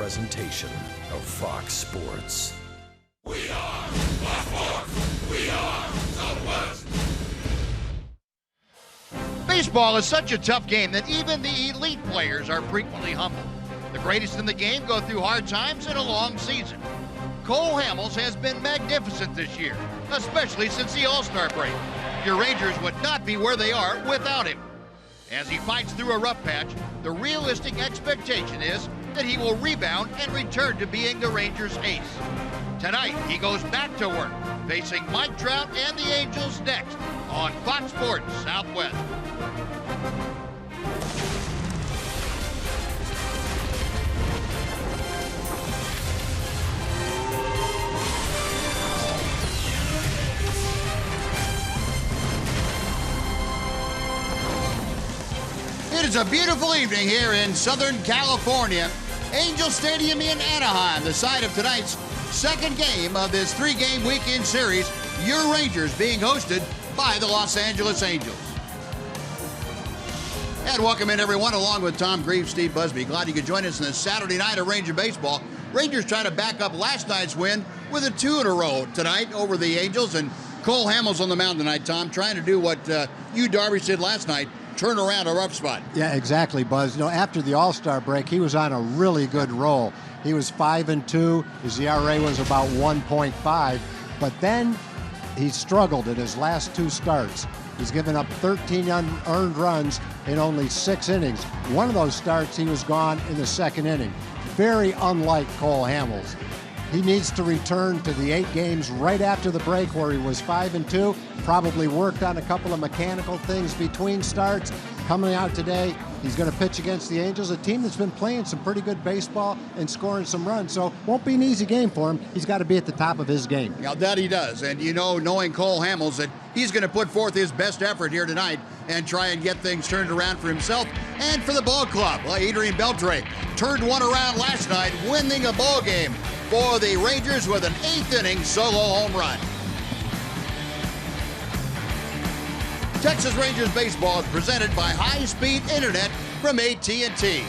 presentation of Fox Sports. We are Fox Sports. We are Southwest. Baseball is such a tough game that even the elite players are frequently humbled. The greatest in the game go through hard times in a long season. Cole Hamels has been magnificent this year, especially since the All-Star break. Your Rangers would not be where they are without him. As he fights through a rough patch, the realistic expectation is that he will rebound and return to being the Rangers' ace. Tonight, he goes back to work, facing Mike Trout and the Angels next on Fox Sports Southwest. It is a beautiful evening here in Southern California. Angel Stadium in Anaheim, the site of tonight's second game of this three-game weekend series. Your Rangers being hosted by the Los Angeles Angels. And welcome in, everyone, along with Tom Grieve, Steve Busby. Glad you could join us in this Saturday night of Ranger baseball. Rangers trying to back up last night's win with a 2 in a row tonight over the Angels. And Cole Hamels on the mound tonight, Tom, trying to do what Yu Darvish did last night. Turn around a rough spot. Yeah, exactly, Buzz. You know, after the All-Star break, he was on a really good roll. He was 5-2. His ERA was about 1.5. But then he struggled in his last 2 starts. He's given up 13 unearned runs in only 6 innings. One of those starts, he was gone in the 2nd inning. Very unlike Cole Hamels. He needs to return to the 8 games right after the break where he was 5-2. Probably worked on a couple of mechanical things between starts. Coming out today, he's going to pitch against the Angels, a team that's been playing some pretty good baseball and scoring some runs. So won't be an easy game for him. He's got to be at the top of his game. Now that he does. And you know, knowing Cole Hamels, that he's going to put forth his best effort here tonight and try and get things turned around for himself and for the ball club. Well, Adrian Beltre turned one around last night, winning a ball game for the Rangers with an 8th inning solo home run. Texas Rangers baseball is presented by high-speed internet from AT&T.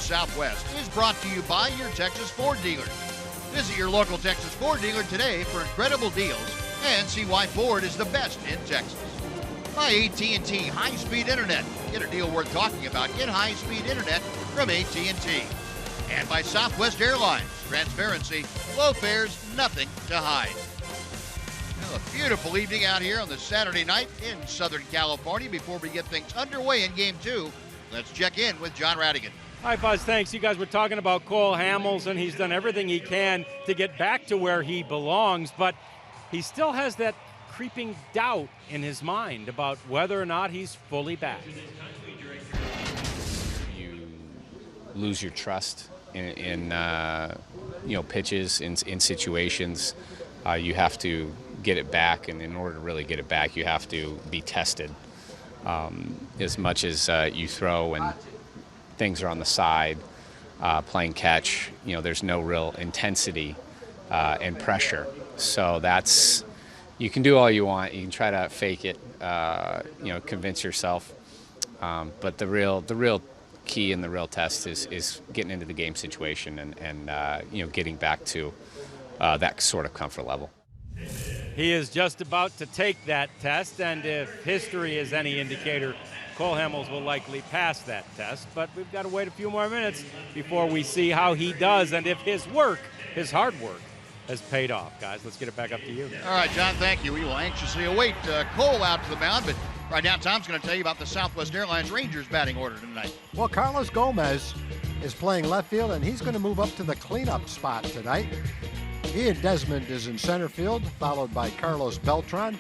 Southwest is brought to you by your Texas Ford dealers. Visit your local Texas Ford dealer today for incredible deals and see why Ford is the best in Texas. By AT&T high-speed internet. Get a deal worth talking about. Get high-speed internet from AT&T. And by Southwest Airlines. Transparency, low fares, nothing to hide. Well, a beautiful evening out here on the Saturday night in Southern California. Before we get things underway in Game 2, let's check in with John Radigan. Hi, Buzz. Thanks. You guys were talking about Cole Hamels, and he's done everything he can to get back to where he belongs, but he still has that creeping doubt in his mind about whether or not he's fully back. You lose your trust in pitches, in situations. You have to get it back, and in order to really get it back, you have to be tested. As much as you throw and things are on the side, playing catch, there's no real intensity and pressure. So you can do all you want. You can try to fake it, convince yourself. But the real key and the real test is getting into the game situation and getting back to that sort of comfort level. He is just about to take that test, and if history is any indicator, Cole Hamels will likely pass that test. But we've got to wait a few more minutes before we see how he does and if his hard work, has paid off. Guys, let's get it back up to you. All right, John, thank you. We will anxiously await Cole out to the mound, but right now Tom's going to tell you about the Southwest Airlines Rangers batting order tonight. Well, Carlos Gomez is playing left field, and he's going to move up to the cleanup spot tonight. Ian Desmond is in center field, followed by Carlos Beltran.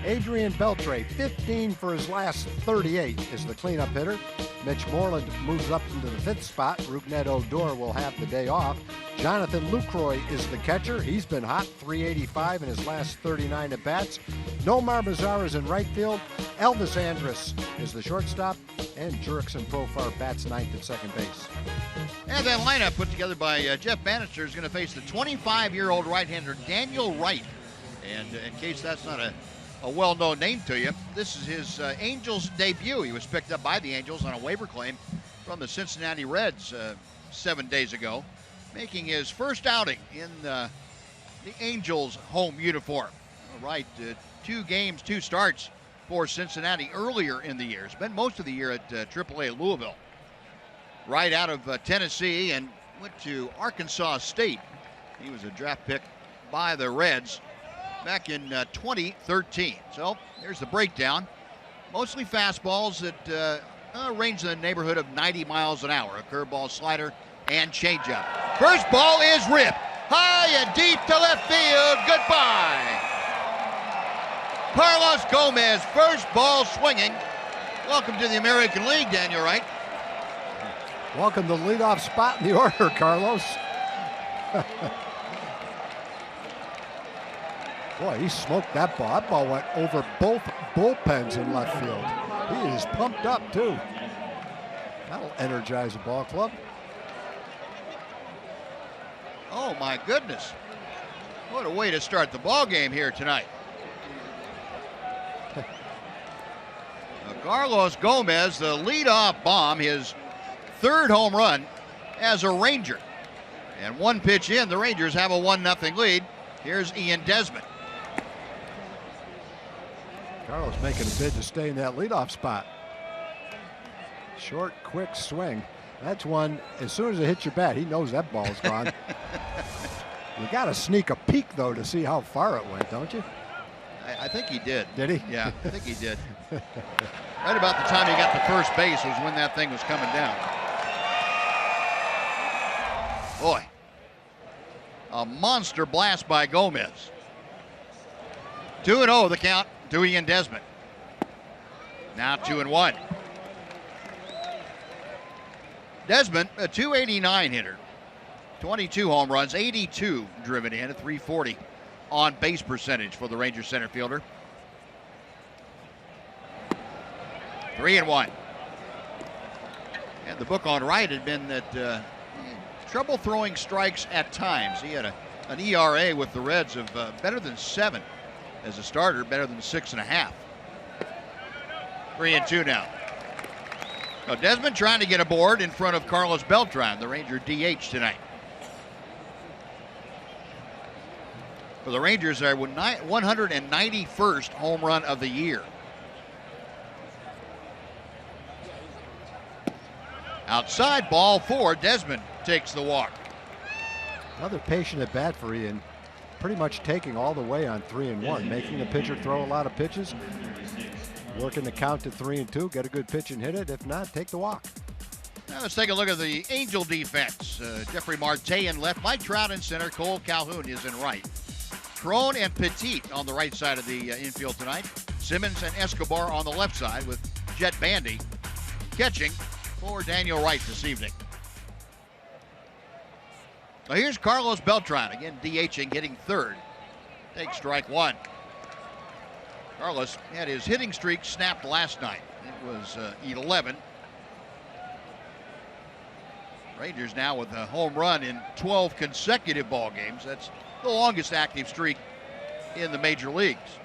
Adrian Beltre, 15 for his last 38, is the cleanup hitter. Mitch Moreland moves up into the fifth spot. Rougned Odor will have the day off. Jonathan Lucroy is the catcher. He's been hot, 385 in his last 39 at-bats. Nomar Mazar is in right field. Elvis Andrus is the shortstop. And Jurickson Profar bats ninth at second base. And that lineup put together by Jeff Bannister is going to face the 25-year-old right-hander Daniel Wright. And in case that's not a well-known name to you, this is his Angels debut. He was picked up by the Angels on a waiver claim from the Cincinnati Reds 7 days ago, making his first outing in the Angels home uniform. All right, 2 games, 2 starts for Cincinnati earlier in the year. Spent most of the year at AAA Louisville. Right out of Tennessee and went to Arkansas State. He was a draft pick by the Reds back in 2013. So there's the breakdown. Mostly fastballs that range in the neighborhood of 90 miles an hour. A curveball, slider, and changeup. First ball is ripped. High and deep to left field. Goodbye. Carlos Gomez, first ball swinging. Welcome to the American League, Daniel Wright. Welcome to the leadoff spot in the order, Carlos. Boy, he smoked that ball. That ball went over both bullpens in left field. He is pumped up, too. That'll energize a ball club. Oh, my goodness. What a way to start the ball game here tonight. Carlos Gomez, the leadoff bomb, his 3rd home run as a Ranger. And 1 pitch in, the Rangers have a 1-0 lead. Here's Ian Desmond. Carlos making a bid to stay in that leadoff spot. Short, quick swing. That's one, as soon as it hits your bat, he knows that ball's gone. You got to sneak a peek, though, to see how far it went, don't you? I think he did. Did he? Yeah, I think he did. Right about the time he got to first base was when that thing was coming down. Boy, a monster blast by Gomez. 2-0 the count to Ian Desmond. Now 2-1. Desmond, a .289 hitter, 22 home runs, 82 driven in, a .340 on base percentage for the Rangers center fielder. 3-1. And the book on Wright had been that trouble throwing strikes at times. He had an ERA with the Reds of better than 7 as a starter, better than 6.5. 3-2 now. So Desmond trying to get aboard in front of Carlos Beltre, the Ranger DH tonight. For the Rangers, their 191st home run of the year. Outside, ball 4. Desmond takes the walk. Another patient at bat for Ian. Pretty much taking all the way on 3-1, making the pitcher throw a lot of pitches, working the count to 3-2, get a good pitch and hit it. If not, take the walk. Now let's take a look at the Angel defense. Jeffrey Marte in left, Mike Trout in center, Cole Calhoun is in right. Crone and Petit on the right side of the infield tonight. Simmons and Escobar on the left side with Jet Bandy catching for Daniel Wright this evening. Now here's Carlos Beltre, again DHing, hitting third. Takes strike 1. Carlos had his hitting streak snapped last night. It was 11. Rangers now with a home run in 12 consecutive ball games. That's the longest active streak in the major leagues.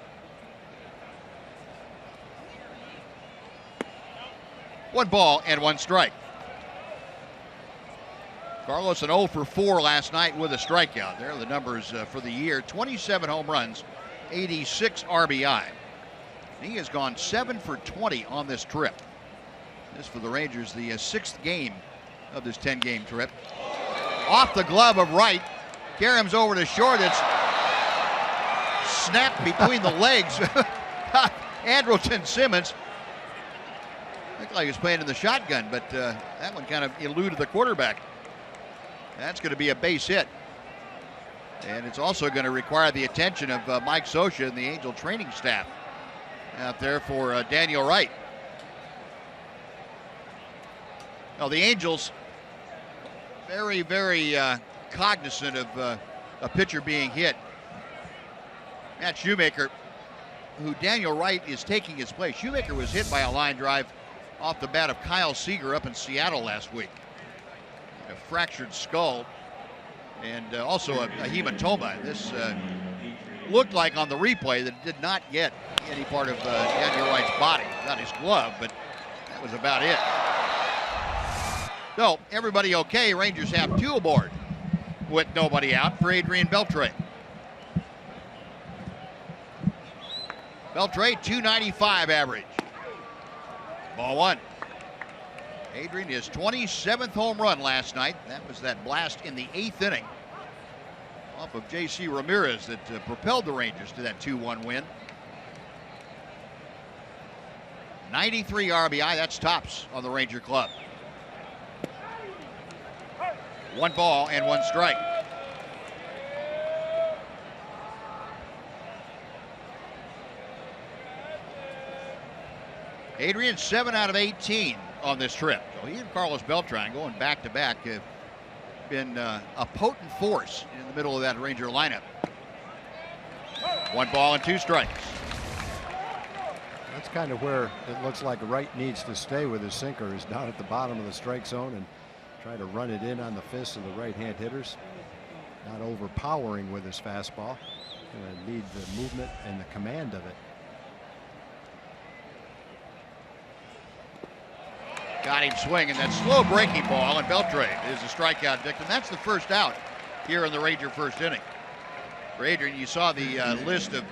One ball and 1 strike. Carlos an 0 for 4 last night with a strikeout. There are the numbers for the year. 27 home runs, 86 RBI. He has gone 7 for 20 on this trip. This for the Rangers, the 6th game of this 10-game trip. Off the glove of Wright. Karam's over to short. It's snapped between the legs. Andrelton Simmons. Looked like he was playing in the shotgun, but that one kind of eluded the quarterback. That's going to be a base hit. And it's also going to require the attention of Mike Scioscia and the Angel training staff out there for Daniel Wright. Now the Angels very, very cognizant of a pitcher being hit. Matt Shoemaker, who Daniel Wright is taking his place. Shoemaker was hit by a line drive off the bat of Kyle Seager up in Seattle last week. A fractured skull and also a hematoma. This looked like on the replay that it did not get any part of Daniel Wright's body. Not his glove, but that was about it. So everybody okay. Rangers have 2 aboard with nobody out for Adrian Beltre. Beltre, 295 average. Ball 1. Adrian, his 27th home run last night. That was that blast in the 8th inning off of J.C. Ramirez that propelled the Rangers to that 2-1 win. 93 RBI, that's tops on the Ranger club. 1 ball and 1 strike. Adrian 7 out of 18 on this trip. So he and Carlos Beltre going back to back have been a potent force in the middle of that Ranger lineup. 1 ball and 2 strikes. That's kind of where it looks like Wright needs to stay with his sinker, is down at the bottom of the strike zone and try to run it in on the fists of the right-hand hitters. Not overpowering with his fastball. Going to need the movement and the command of it. Got him swinging that slow breaking ball, and Beltre is a strikeout victim. That's the first out here in the Ranger first inning. For Adrian, you saw the list of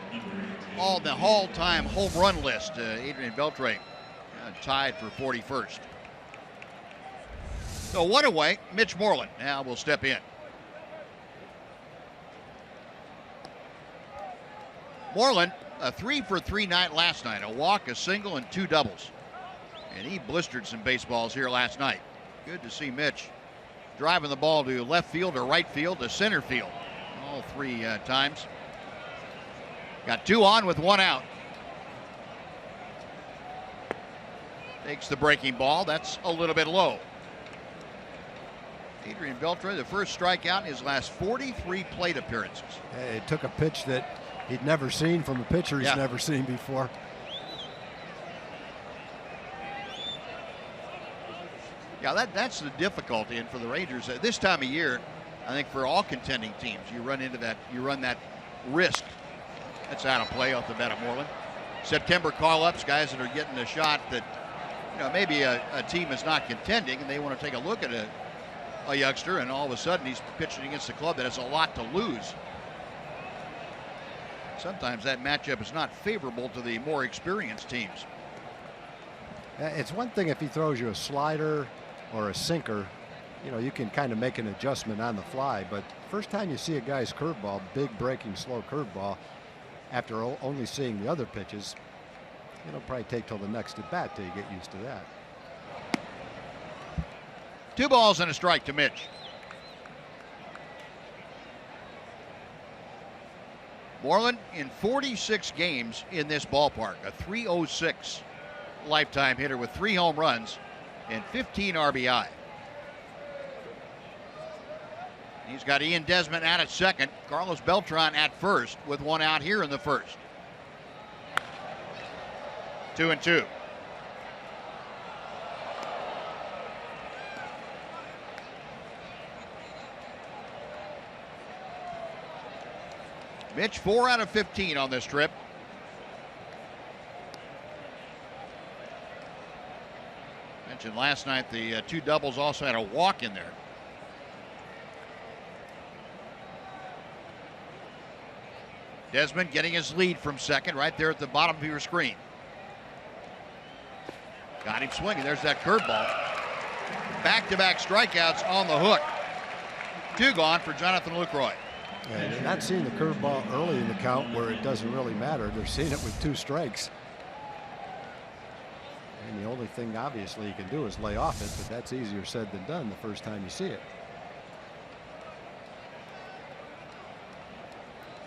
all the all-time home run list. Adrian Beltre tied for 41st. So 1 away, Mitch Moreland now will step in. Moreland, a 3 for 3 night last night. A walk, a single, and 2 doubles. And he blistered some baseballs here last night. Good to see Mitch driving the ball to left field or right field to center field. All 3 times. Got 2 on with 1 out. Takes the breaking ball. That's a little bit low. Adrian Beltre, the first strikeout in his last 43 plate appearances. Hey, it took a pitch that he'd never seen from a pitcher he's never seen before. Yeah, that's the difficulty, and for the Rangers this time of year, I think for all contending teams, you run into that, you run that risk. That's out of play off the bat of Moreland. September call-ups, guys that are getting a shot that maybe a team is not contending and they want to take a look at a youngster, and all of a sudden he's pitching against a club that has a lot to lose. Sometimes that matchup is not favorable to the more experienced teams. It's one thing if he throws you a slider or a sinker, you can kind of make an adjustment on the fly. But first time you see a guy's curveball, big breaking slow curveball, after only seeing the other pitches, it'll probably take till the next at bat till you get used to that. 2 balls and a strike to Mitch. Moreland in 46 games in this ballpark, a .306 lifetime hitter with 3 home runs and 15 RBI. He's got Ian Desmond out at second, Carlos Beltran at first with 1 out here in the first. 2-2. Mitch 4 out of 15 on this trip. Mentioned last night the 2 doubles also had a walk in there. Desmond getting his lead from second right there at the bottom of your screen. Got him swinging. There's that curveball. Back-to-back strikeouts on the hook. 2 gone for Jonathan Lucroy. And they're not seeing the curveball early in the count where it doesn't really matter. They're seeing it with 2 strikes. And the only thing obviously you can do is lay off it, but that's easier said than done the first time you see it.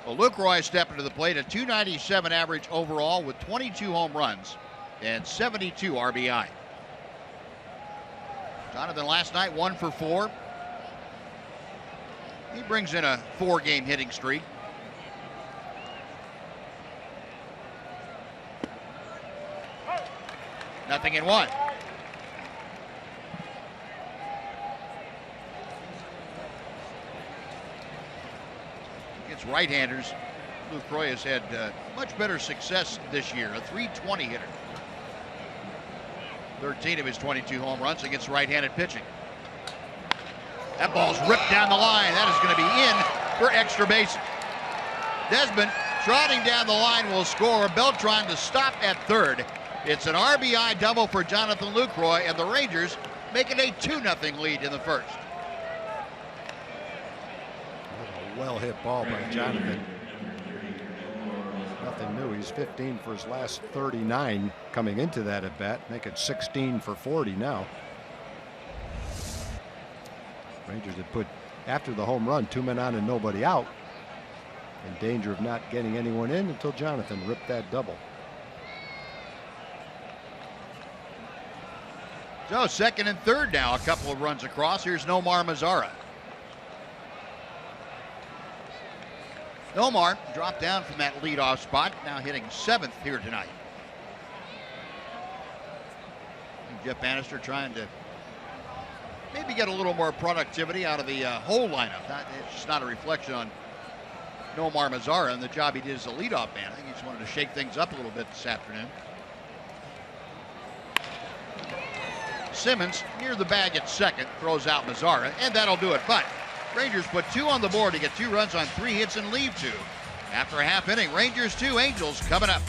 Well, Lucroy stepping to the plate, a .297 average overall with 22 home runs and 72 RBI. Jonathan last night 1 for 4. He brings in a 4-game hitting streak. Nothing in 1. Against right-handers, Lucroy has had much better success this year, a .320 hitter. 13 of his 22 home runs against right-handed pitching. That ball's ripped down the line. That is going to be in for extra bases. Desmond trotting down the line will score. Beltran to stop at third. It's an RBI double for Jonathan Lucroy, and the Rangers make it a 2-0 lead in the first. A well-hit ball by Jonathan. Nothing new. He's 15 for his last 39 coming into that at bat. Make it 16 for 40 now. Rangers had put, after the home run, 2 men on and nobody out, in danger of not getting anyone in until Jonathan ripped that double. So second and third now, a couple of runs across. Here's Nomar Mazara. Nomar dropped down from that leadoff spot, now hitting 7th here tonight. And Jeff Bannister trying to maybe get a little more productivity out of the whole lineup. It's just not a reflection on Nomar Mazara and the job he did as a leadoff man. I think he just wanted to shake things up a little bit this afternoon. Simmons near the bag at second, throws out Mazara, and that'll do it. But Rangers put 2 on the board to get 2 runs on 3 hits and leave 2. After a half inning, Rangers 2, Angels coming up.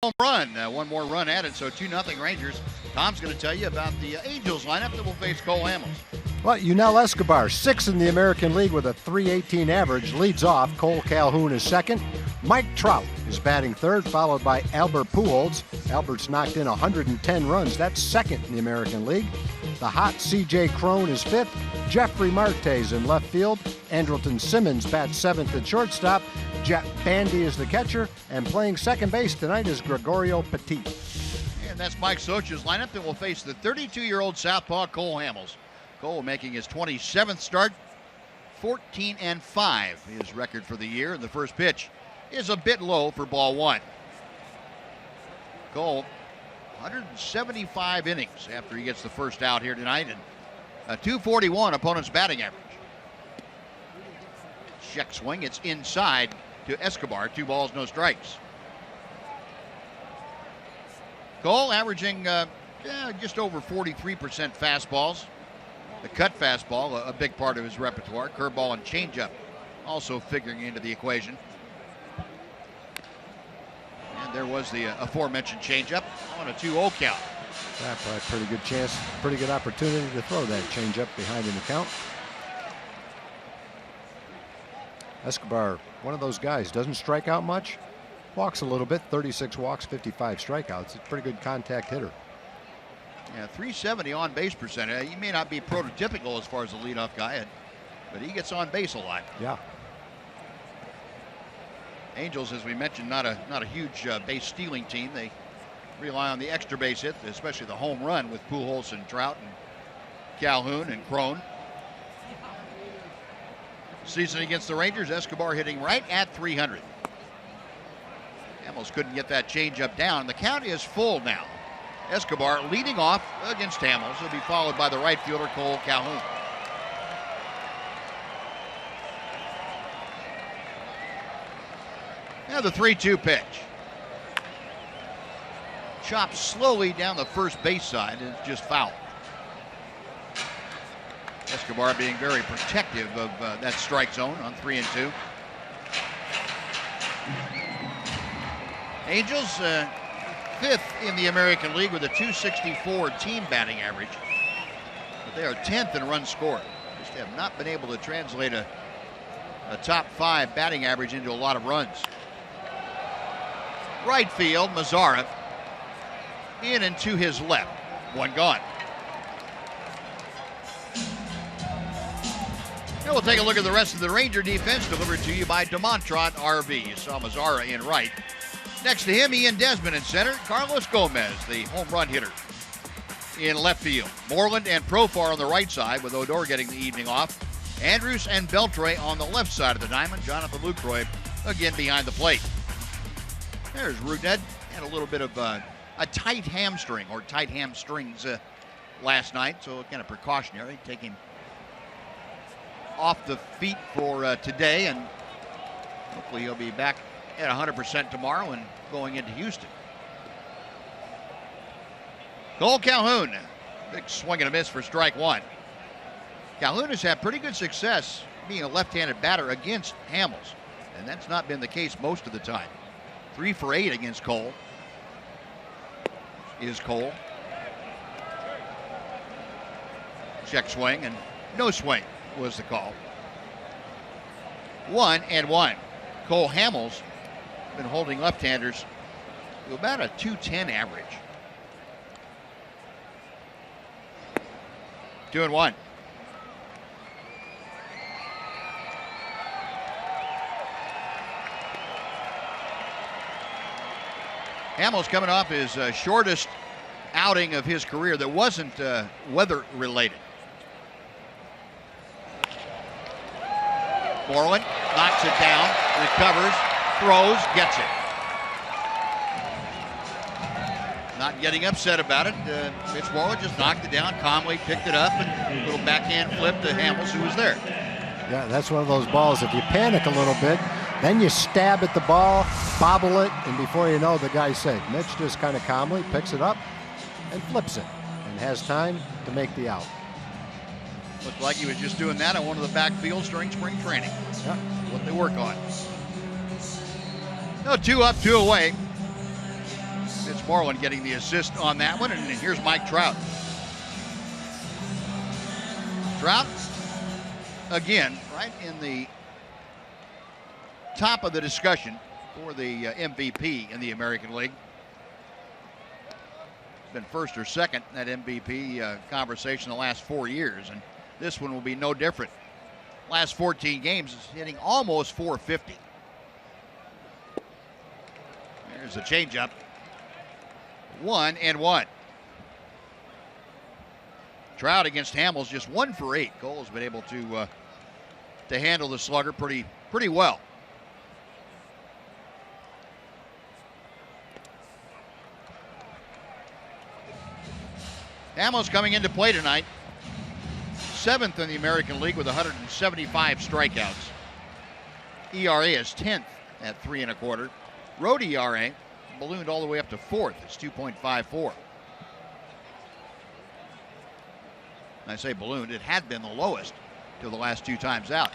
home run. One more run added, so 2-0 Rangers. Tom's going to tell you about the Angels lineup that will face Cole Hamels. Well, Yunel Escobar, 6th in the American League with a .318 average, leads off. Cole Calhoun is second. Mike Trout is batting third, followed by Albert Pujols. Albert's knocked in 110 runs. That's second in the American League. The hot C.J. Cron is fifth. Jeffrey Marte's in left field. Andrelton Simmons bats seventh at shortstop. Jet Bandy is the catcher. And playing second base tonight is Gregorio Petit. And that's Mike Socha's lineup that will face the 32-year-old southpaw Cole Hamels. Cole making his 27th start, 14-5 his record for the year. And the first pitch is a bit low for ball one. Cole, 175 innings after he gets the first out here tonight, and a .241 opponent's batting average. Check swing, it's inside to Escobar. 2 balls, no strikes. Cole averaging just over 43% fastballs. The cut fastball, a big part of his repertoire. Curveball and changeup also figuring into the equation. And there was the aforementioned changeup on a 2-0 count. Yeah, probably a pretty good chance, pretty good opportunity to throw that changeup behind in the count. Escobar, one of those guys, doesn't strike out much, walks a little bit, 36 walks, 55 strikeouts. It's a pretty good contact hitter. Yeah, 370 on base percentage. He may not be prototypical as far as a leadoff guy, but he gets on base a lot. Yeah. Angels, as we mentioned, not a huge base stealing team. They rely on the extra base hit, especially the home run with Pujols and Trout and Calhoun and Cron. Season against the Rangers, Escobar hitting right at 300. Hamels couldn't get that changeup down. The count is full now. Escobar leading off against Hamels. He'll be followed by the right fielder, Cole Calhoun. Now the 3-2 pitch. Chopped slowly down the first base side, and it's just foul. Escobar being very protective of that strike zone on 3-2. Angels, 5th in the American League with a .264 team batting average. But they are 10th in runs scored. Just have not been able to translate a top 5 batting average into a lot of runs. Right field, Mazara in and to his left. One gone. Now we'll take a look at the rest of the Ranger defense, delivered to you by DeMontront RV. You saw Mazara in right. Next to him, Ian Desmond in center. Carlos Gomez, the home run hitter, in left field. Moreland and Profar on the right side, with Odor getting the evening off. Andrews and Beltre on the left side of the diamond. Jonathan Lucroy again behind the plate. There's Rudnett. Had a little bit of a tight hamstring, or tight hamstrings last night, so kind of precautionary. Taking off the feet for today, and hopefully he'll be back at 100% tomorrow and going into Houston. Cole Calhoun, big swing and a miss for strike one. Calhoun has had pretty good success being a left-handed batter against Hamels, and that's not been the case most of the time. 3 for 8 against Cole is Cole. Check swing, and no swing was the call. 1-1. Cole Hamels been holding left-handers to about a .210 average. 2-1. Hamels coming off his shortest outing of his career that wasn't weather-related. Moreland knocks it down, recovers, throws, gets it. Not getting upset about it. Mitch Moreland just knocked it down, calmly picked it up, and a little backhand flip to Hamels, who was there. Yeah, that's one of those balls. If you panic a little bit, then you stab at the ball, bobble it, and before you know, the guy's safe. Mitch just kind of calmly picks it up and flips it and has time to make the out. Looked like he was just doing that on one of the backfields during spring training. Yeah. What they work on. No, 2 up, 2 away. Mitch Moreland getting the assist on that one, and here's Mike Trout. Trout, again, right in the top of the discussion for the MVP in the American League. Been first or second in that MVP conversation the last 4 years, and this one will be no different. Last 14 games is hitting almost 450. There's a changeup. 1-1. Trout against Hamels just 1 for 8. Cole's been able to handle the slugger pretty well. Hamels coming into play tonight, 7th in the American League with 175 strikeouts. ERA is 10th at 3 1/4. Road ERA ballooned all the way up to 4th. It's 2.54. I say ballooned, it had been the lowest till the last 2 times out.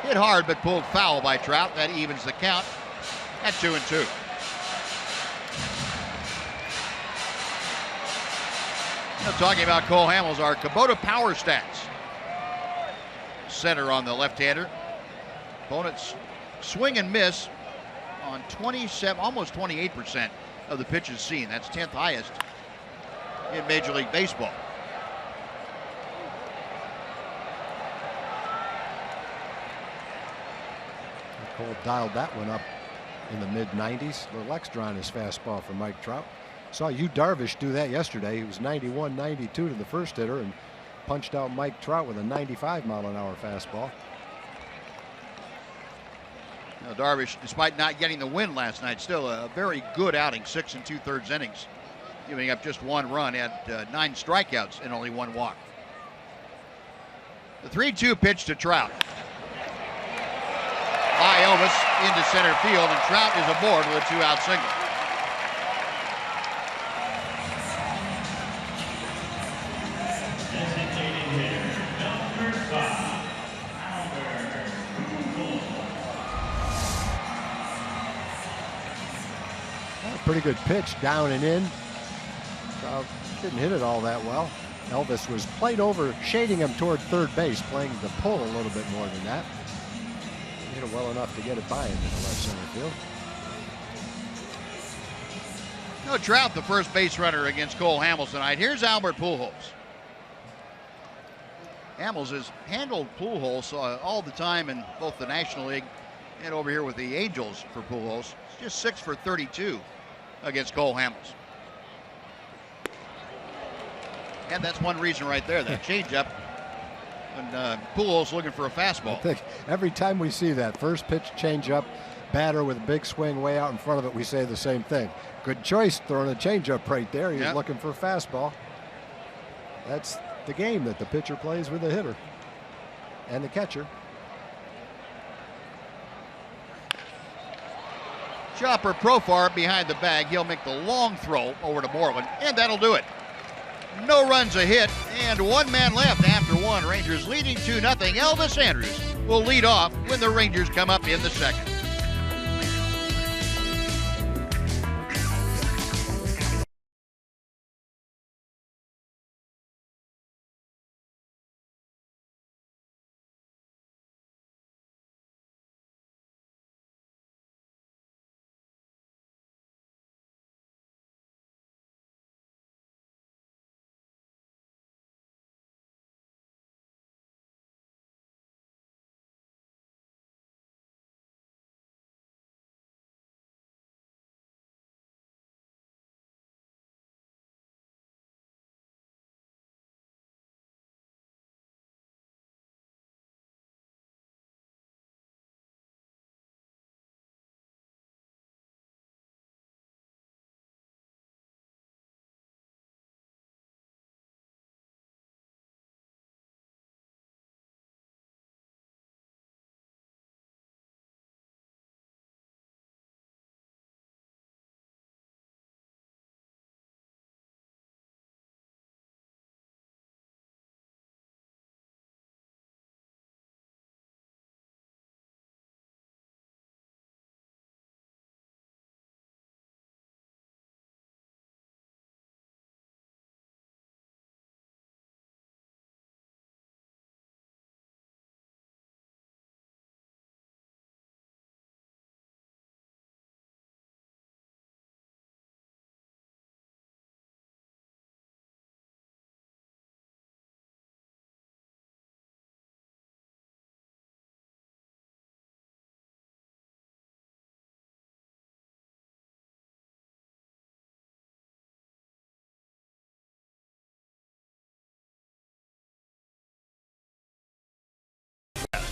Hit hard but pulled foul by Trout. That evens the count at 2-2. Now, talking about Cole Hamels, our Kubota power stats. Center on the left-hander. Opponents swing and miss on 27, almost 28% of the pitches seen. That's 10th highest in Major League Baseball. Cole dialed that one up in the mid-90s. A little extra on his fastball for Mike Trout. Saw Yu Darvish do that yesterday. He was 91-92 to the first hitter and punched out Mike Trout with a 95-mile-an-hour fastball. Now, Darvish, despite not getting the win last night, still a very good outing, 6 2/3 innings, giving up just 1 run, had 9 strikeouts and only 1 walk. The 3-2 pitch to Trout. High Elvis into center field, and Trout is aboard with a 2-out single. Pretty good pitch, down and in. Trout didn't hit it all that well. Elvis was played over, shading him toward third base, playing the pull a little bit more than that. He hit it well enough to get it by him in the left center field. No, Trout, the first base runner against Cole Hamels tonight. Here's Albert Pujols. Hamels has handled Pujols all the time in both the National League and over here with the Angels for Pujols. It's just 6 for 32 against Cole Hamels. And that's one reason right there, that changeup. And Pujols looking for a fastball. I think every time we see that first pitch changeup, batter with a big swing way out in front of it, we say the same thing. Good choice throwing a changeup right there. He's looking for a fastball. That's the game that the pitcher plays with the hitter and the catcher. Chopper Profar behind the bag. He'll make the long throw over to Moreland, and that'll do it. No runs a hit, and 1 man left after 1. Rangers leading 2-0. Elvis Andrus will lead off when the Rangers come up in the second.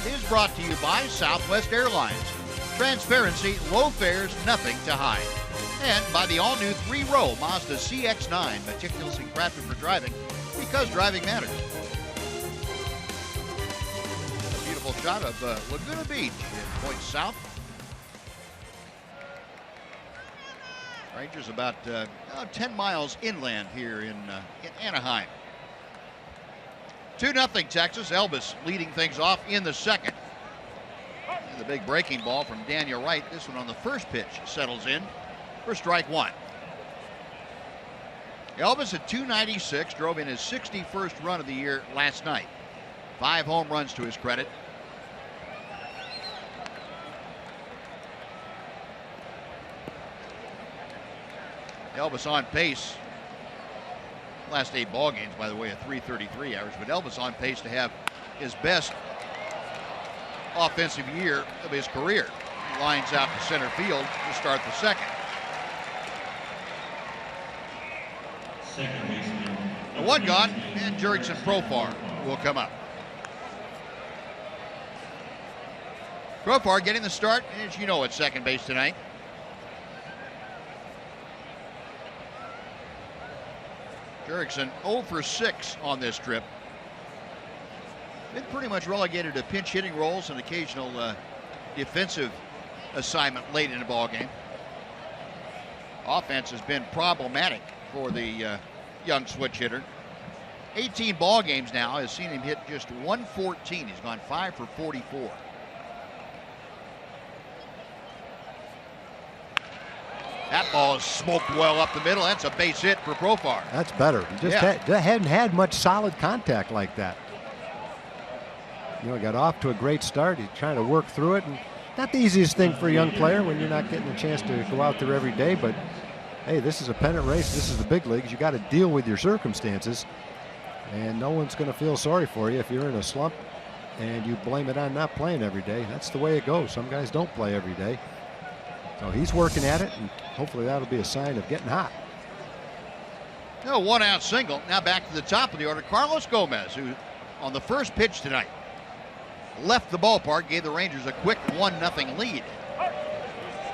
is brought to you by Southwest Airlines. Transparency, low fares, nothing to hide. And by the all-new 3-row Mazda CX-9, meticulously crafted for driving because driving matters. A beautiful shot of Laguna Beach in points south. Rangers about 10 miles inland here in Anaheim. 2-0 Texas. Elvis leading things off in the second. And the big breaking ball from Daniel Wright. This one on the first pitch settles in for strike one. Elvis at 296 drove in his 61st run of the year last night. 5 home runs to his credit. Elvis on pace. Last 8 ball games, by the way, a .333 average, but Elvis on pace to have his best offensive year of his career. He lines out to center field to start the second. The one gone, and Jurickson Profar will come up. Profar getting the start, as you know, at second base tonight. Jurickson 0 for 6 on this trip. Been pretty much relegated to pinch hitting roles and occasional defensive assignment late in the ball game. Offense has been problematic for the young switch hitter. 18 ball games now has seen him hit just 114. He's gone 5 for 44. That ball is smoked well up the middle. That's a base hit for Profar. That's better. He just hadn't had much solid contact like that. You know, he got off to a great start. He's trying to work through it. And not the easiest thing for a young player when you're not getting a chance to go out there every day. But, hey, this is a pennant race. This is the big leagues. You got to deal with your circumstances. And no one's going to feel sorry for you if you're in a slump and you blame it on not playing every day. That's the way it goes. Some guys don't play every day. So he's working at it, and hopefully that'll be a sign of getting hot. No, 1-out single. Now back to the top of the order. Carlos Gomez, who on the first pitch tonight left the ballpark, gave the Rangers a quick 1-0 lead.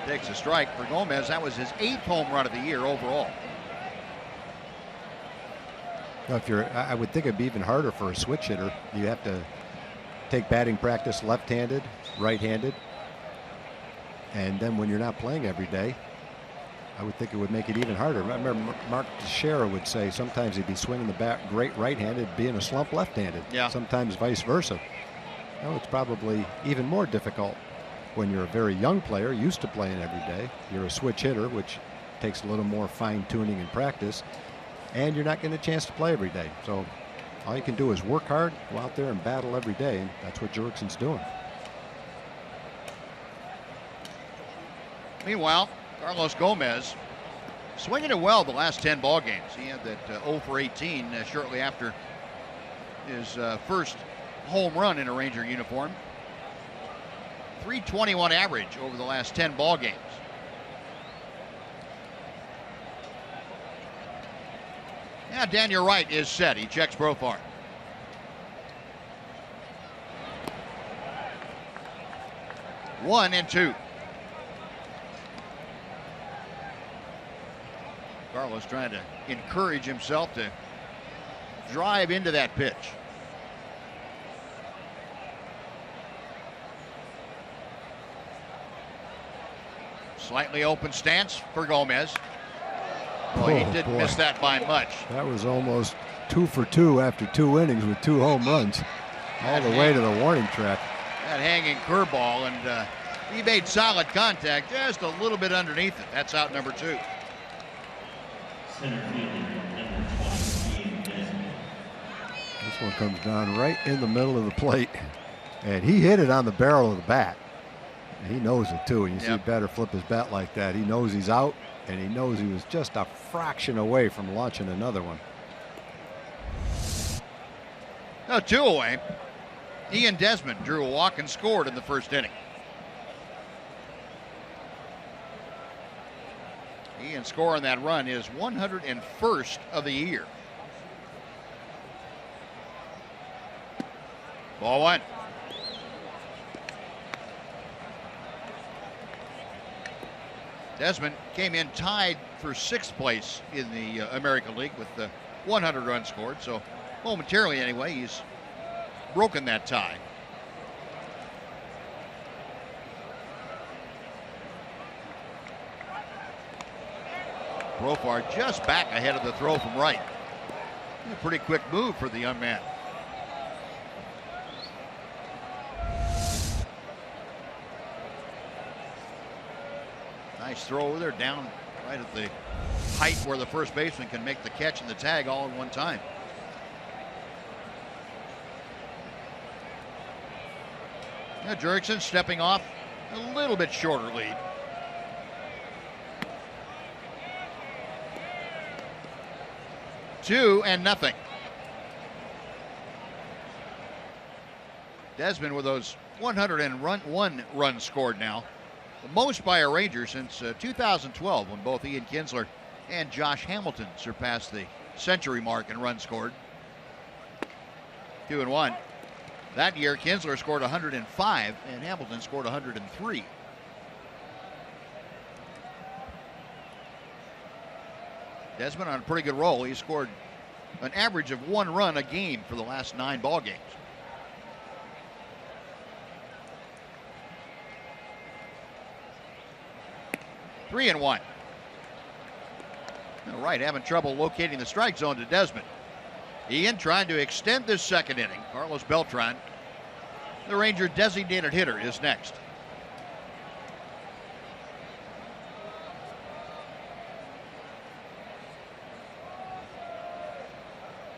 Takes a strike for Gomez. That was his 8th home run of the year overall. Now, I would think it'd be even harder for a switch hitter. You have to take batting practice left-handed, right-handed. And then when you're not playing every day, I would think it would make it even harder. I remember Mark Teixeira would say sometimes he'd be swinging the bat great right-handed, be in a slump left-handed. Yeah. Sometimes vice versa. Now it's probably even more difficult when you're a very young player, used to playing every day. You're a switch hitter, which takes a little more fine-tuning and practice, and you're not getting a chance to play every day. So all you can do is work hard, go out there and battle every day, and that's what Jurickson's doing. Meanwhile, Carlos Gomez swinging it well the last 10 ball games. He had that 0 for 18 shortly after his first home run in a Ranger uniform. .321 average over the last 10 ball games. Now Daniel Wright is set. He checks Profar. One and two. Carlos trying to encourage himself to drive into that pitch. Slightly open stance for Gomez. Boy, he didn't miss that by much. That was almost 2 for 2 after 2 innings with 2 home runs. All the way to the warning track. That hanging curveball, and he made solid contact just a little bit underneath it. That's out number 2. This one comes down right in the middle of the plate, and he hit it on the barrel of the bat. And he knows it too. And you see a batter flip his bat like that. He knows he's out, and he knows he was just a fraction away from launching another one. Now 2 away. Ian Desmond drew a walk and scored in the first inning. Ian scoring that run is 101st of the year. Ball 1. Desmond came in tied for 6th place in the American League with 100 runs scored. So momentarily anyway, he's broken that tie. Profar just back ahead of the throw from right. A pretty quick move for the young man. Nice throw over there, down right at the height where the first baseman can make the catch and the tag all in one time. Now Jurickson stepping off a little bit shorter lead. Two and nothing. Desmond with those 101 runs scored now. The most by a Ranger since 2012 when both Ian Kinsler and Josh Hamilton surpassed the century mark in runs scored. 2-1. That year, Kinsler scored 105 and Hamilton scored 103. Desmond on a pretty good roll. He scored an average of 1 run a game for the last 9 ball games. Three and one. All right, having trouble locating the strike zone to Desmond. Ian trying to extend this second inning. Carlos Beltran, the Ranger designated hitter, is next.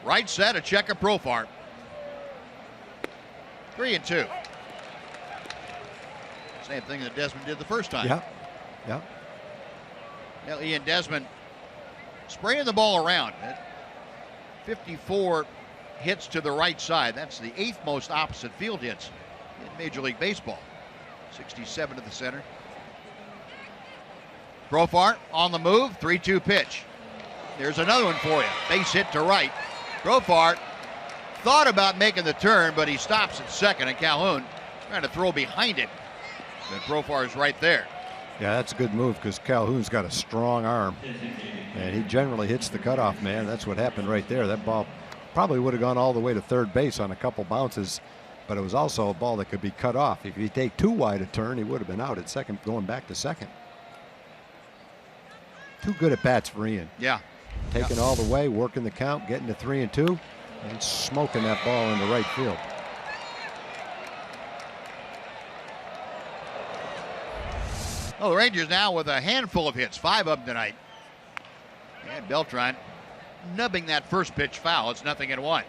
Right set, a check of Profar. 3-2. Same thing that Desmond did the first time. Yeah. Yeah. Now Ian Desmond spraying the ball around. 54 hits to the right side. That's the 8th most opposite field hits in Major League Baseball. 67 to the center. Profar on the move, 3-2 pitch. There's another one for you. Base hit to right. Profar thought about making the turn, but he stops at second, and Calhoun trying to throw behind it. And Profar is right there. Yeah, that's a good move because Calhoun's got a strong arm, and he generally hits the cutoff man. That's what happened right there. That ball probably would have gone all the way to third base on a couple bounces, but it was also a ball that could be cut off. If he'd take too wide a turn, he would have been out at second, going back to second. Too good at bats for Ian. Yeah. Taking all the way, working the count, getting to 3-2, and smoking that ball into right field. Oh, the Rangers now with a handful of hits, 5 of them tonight. And Beltran nubbing that first pitch foul. It's 0-1.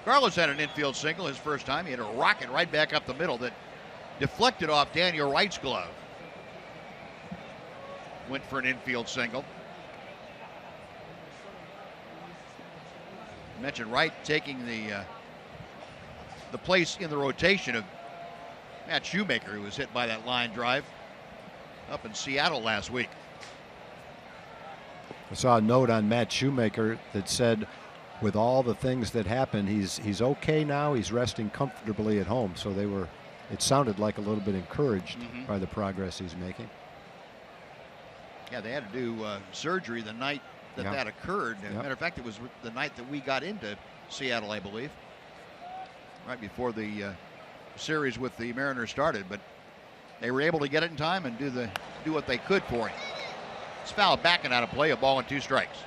Carlos had an infield single his first time. He had a rocket right back up the middle that deflected off Daniel Wright's glove. Went for an infield single. I mentioned Wright taking the place in the rotation of Matt Shoemaker, who was hit by that line drive up in Seattle last week. I saw a note on Matt Shoemaker that said, with all the things that happened, he's okay now. He's resting comfortably at home. So it sounded like a little bit encouraged by the progress he's making. Yeah, they had to do surgery the night that occurred. As a matter of fact, it was the night that we got into Seattle, I believe, right before the series with the Mariners started. But they were able to get it in time and do what they could for him. It's foul back and out of play, a ball and 2 strikes.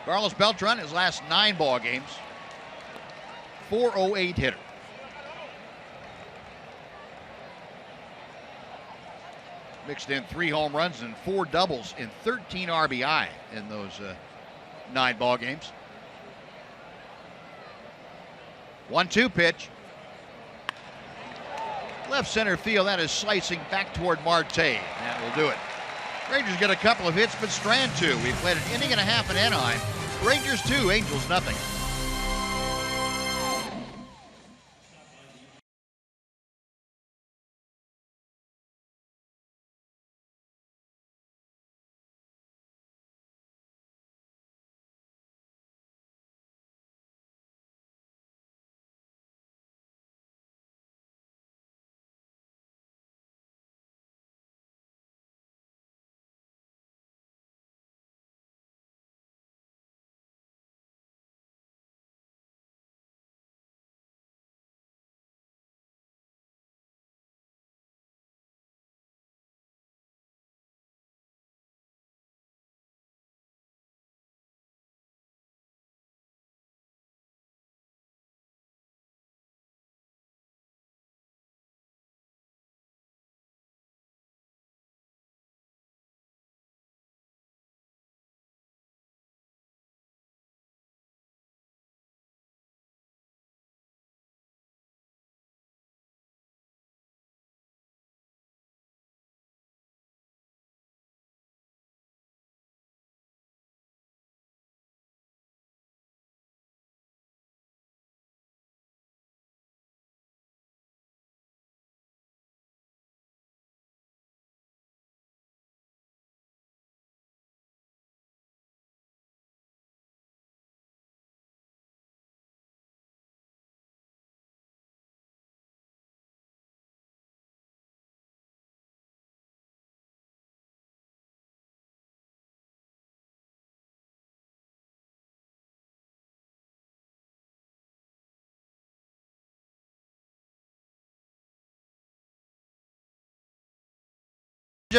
Carlos Beltran, his last 9 ball games, .408 hitter. Mixed in 3 home runs and 4 doubles and 13 RBI in those 9 ball games. 1-2 pitch. Left center field, that is slicing back toward Marte. That will do it. Rangers get a couple of hits, but Strand 2. We've played an inning and a half in Anaheim. Rangers 2, Angels nothing.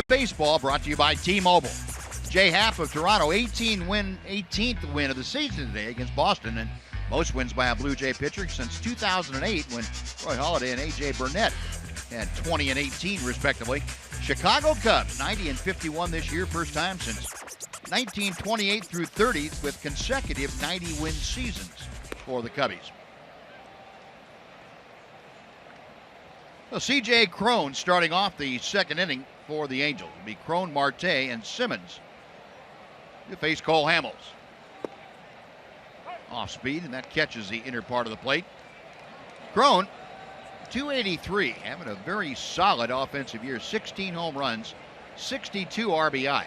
Baseball brought to you by T-Mobile. Jay Happ of Toronto, 18th win of the season today against Boston, and most wins by a Blue Jay pitcher since 2008 when Roy Halladay and A.J. Burnett had 20 and 18 respectively. Chicago Cubs, 90 and 51 this year, first time since 1928 through 30 with consecutive 90-win seasons for the Cubbies. Well, C.J. Cron starting off the second inning for the Angels. It'll be Cron, Marte, and Simmons to face Cole Hamels. Off speed, and that catches the inner part of the plate. Cron, 283, having a very solid offensive year. 16 home runs, 62 RBI.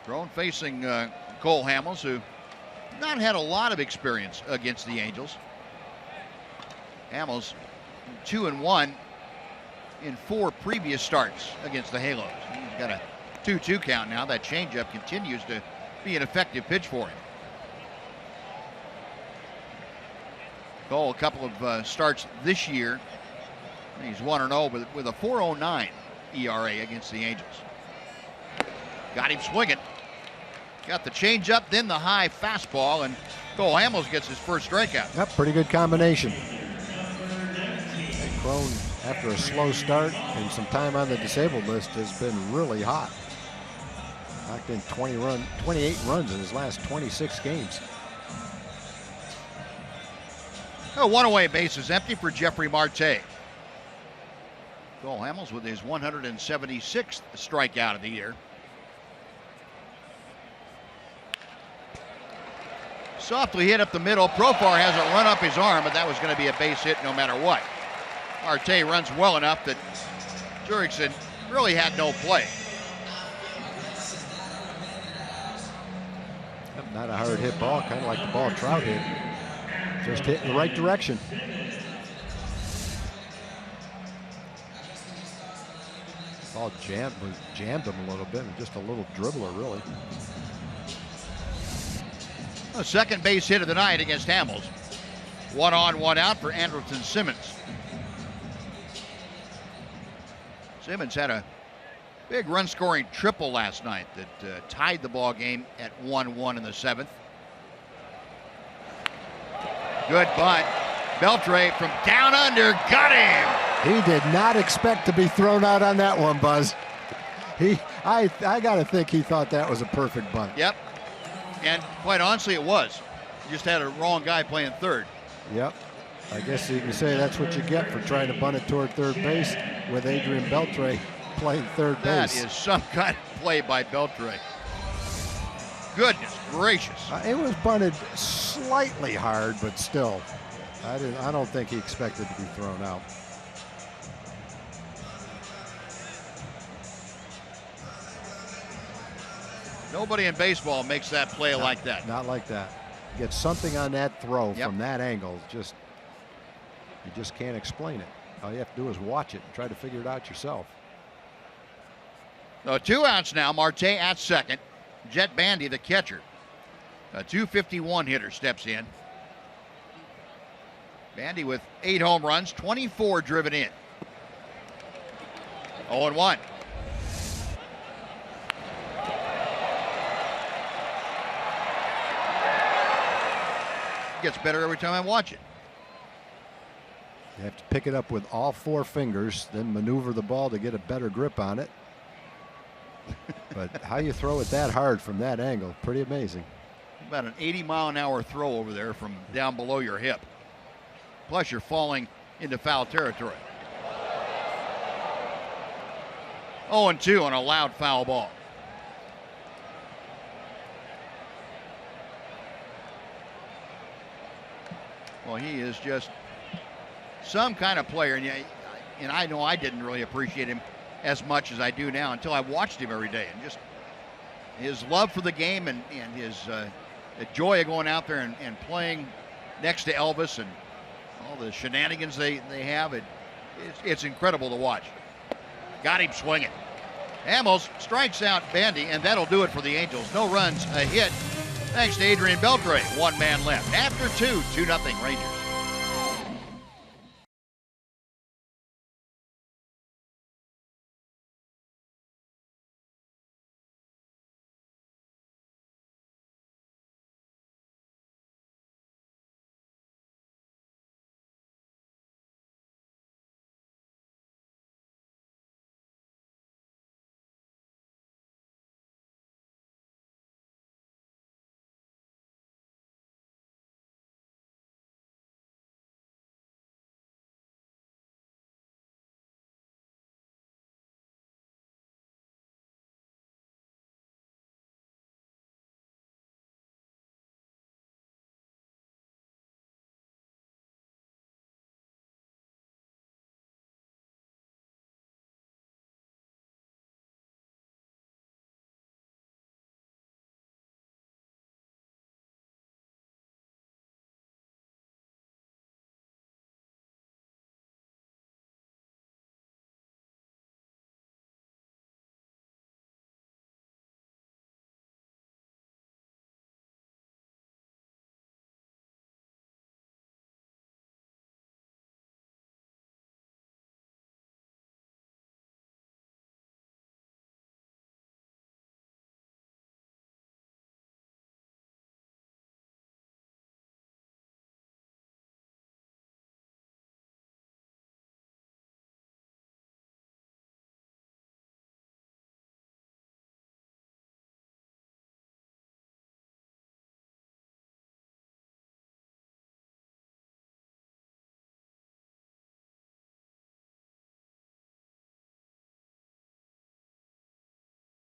Cron facing Cole Hamels, who not had a lot of experience against the Angels. Hamels 2-1 in 4 previous starts against the Halos. He's got a 2-2 count now. That changeup continues to be an effective pitch for him. Cole, a couple of starts this year. He's 1-0 with a 4.09 ERA against the Angels. Got him swinging. Got the changeup, then the high fastball, and Cole Hamels gets his first strikeout. Yep, pretty good combination. And Cron, after a slow start and some time on the disabled list, has been really hot. Knocked in 28 runs in his last 26 games. One away, base is empty for Jeffrey Marte. Cole Hamels with his 176th strikeout of the year. Softly hit up the middle. Profar has a run up his arm, but that was going to be a base hit no matter what. Marte runs well enough that Jurickson really had no play. Not a hard hit ball, kind of like the ball Trout hit. Just hit in the right direction. Ball jammed him a little bit, just a little dribbler, really. A second base hit of the night against Hamels. 1 on, 1 out for Andrelton Simmons. Simmons had a big run-scoring triple last night that tied the ball game at 1-1 in the 7th. Good bunt. Beltre from down under got him. He did not expect to be thrown out on that one, Buzz. I got to think he thought that was a perfect bunt. Yep. And quite honestly, it was. You just had a wrong guy playing third. Yep. I guess you can say that's what you get for trying to bunt it toward third base with Adrian Beltre playing third base. That is some kind of play by Beltre. Goodness gracious. It was bunted slightly hard, but still, I don't think he expected to be thrown out. Nobody in baseball makes that play like that. Not like that. Get something on that throw from that angle. You just can't explain it. All you have to do is watch it and try to figure it out yourself. So 2 outs now. Marte at second. Jet Bandy, the catcher. A .251 hitter steps in. Bandy with 8 home runs, 24 driven in. 0-1. Gets better every time I watch it. You have to pick it up with all 4 fingers, then maneuver the ball to get a better grip on it. But how you throw it that hard from that angle, pretty amazing. About an 80-mile-an-hour throw over there from down below your hip. Plus you're falling into foul territory. 0-2 on a loud foul ball. Well, he is just some kind of player, and I know I didn't really appreciate him as much as I do now until I watched him every day, and just his love for the game and his joy of going out there and playing next to Elvis and all the shenanigans they have. It's incredible to watch. Got him swinging. Hamels strikes out Bandy, and that'll do it for the Angels. No runs, a hit. Thanks to Adrian Beltre. 1 man left. After 2, 2-0 Rangers.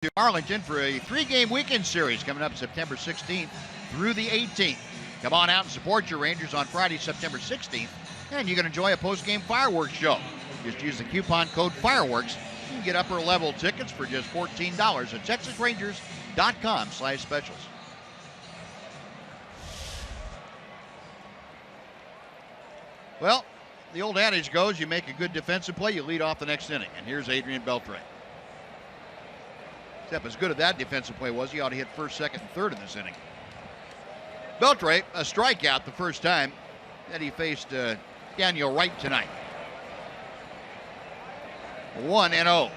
to Arlington for a 3-game weekend series coming up September 16th through the 18th. Come on out and support your Rangers on Friday, September 16th, and you can enjoy a post-game fireworks show. Just use the coupon code FIREWORKS. You can get upper-level tickets for just $14 at TexasRangers.com/specials. Well, the old adage goes, you make a good defensive play, you lead off the next inning. And here's Adrian Beltre. Except as good as that defensive play was, he ought to hit first, second, and third in this inning. Beltre, a strikeout the first time that he faced Daniel Wright tonight. 1-0.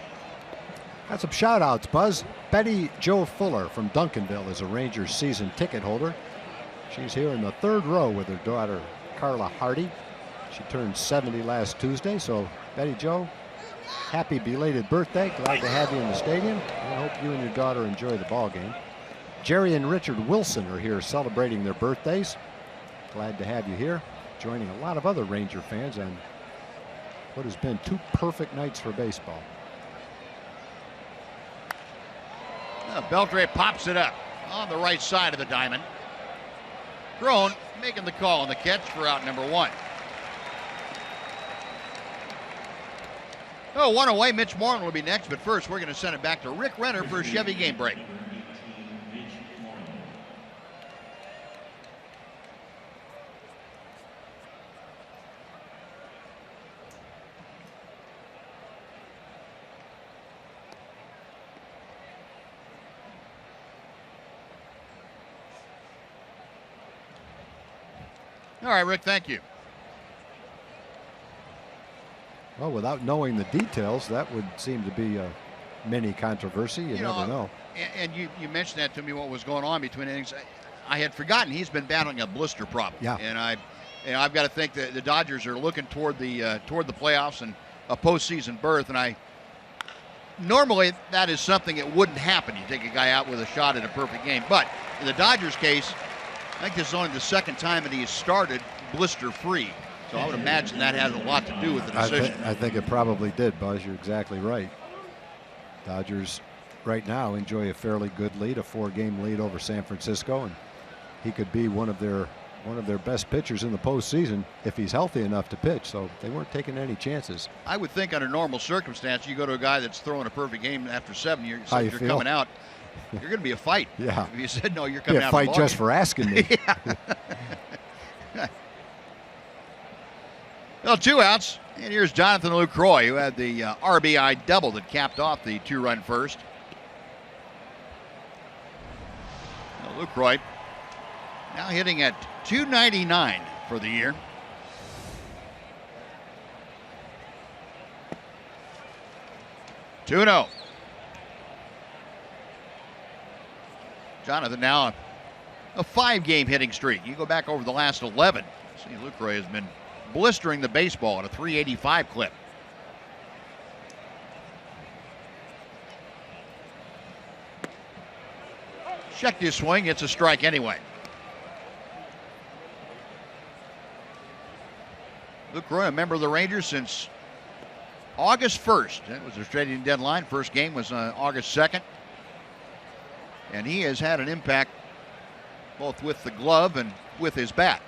Got some shout-outs, Buzz. Betty Jo Fuller from Duncanville is a Rangers season ticket holder. She's here in the third row with her daughter, Carla Hardy. She turned 70 last Tuesday, so Betty Jo, happy belated birthday. Glad to have you in the stadium. I hope you and your daughter enjoy the ball game. Jerry and Richard Wilson are here celebrating their birthdays. Glad to have you here, joining a lot of other Ranger fans on what has been 2 perfect nights for baseball. Beltre pops it up on the right side of the diamond. Crone making the call on the catch for out number 1. Oh, 1 away. Mitch Moreland will be next, but first we're going to send it back to Rick Renner for a Chevy game break. All right, Rick, thank you. Well, without knowing the details, that would seem to be a mini controversy. You never know. And you mentioned that to me, what was going on between innings. I had forgotten he's been battling a blister problem. Yeah. And I've got to think that the Dodgers are looking toward the playoffs and a postseason berth. And normally that is something that wouldn't happen. You take a guy out with a shot at a perfect game. But in the Dodgers case, I think this is only the second time that he has started blister-free. So I would imagine that has a lot to do with the decision. I think it probably did, Buzz. You're exactly right. Dodgers right now enjoy a fairly good lead, a 4-game lead over San Francisco, and he could be one of their best pitchers in the postseason if he's healthy enough to pitch. So they weren't taking any chances. I would think under normal circumstances, you go to a guy that's throwing a perfect game after 7 years, How you you're feel? Coming out. You're going to be a fight. Yeah. If you said no, you're coming a out. Fight of the just for asking me. Well, 2 outs, and here's Jonathan Lucroy, who had the RBI double that capped off the 2-run first. Well, Lucroy now hitting at .299 for the year. Two-0. Jonathan now a 5-game hitting streak. You go back over the last 11. See, Lucroy has been blistering the baseball at a .385 clip. Checked his swing. It's a strike anyway. Lucroy, a member of the Rangers since August 1st. That was their trading deadline. First game was August 2nd. And he has had an impact both with the glove and with his bat.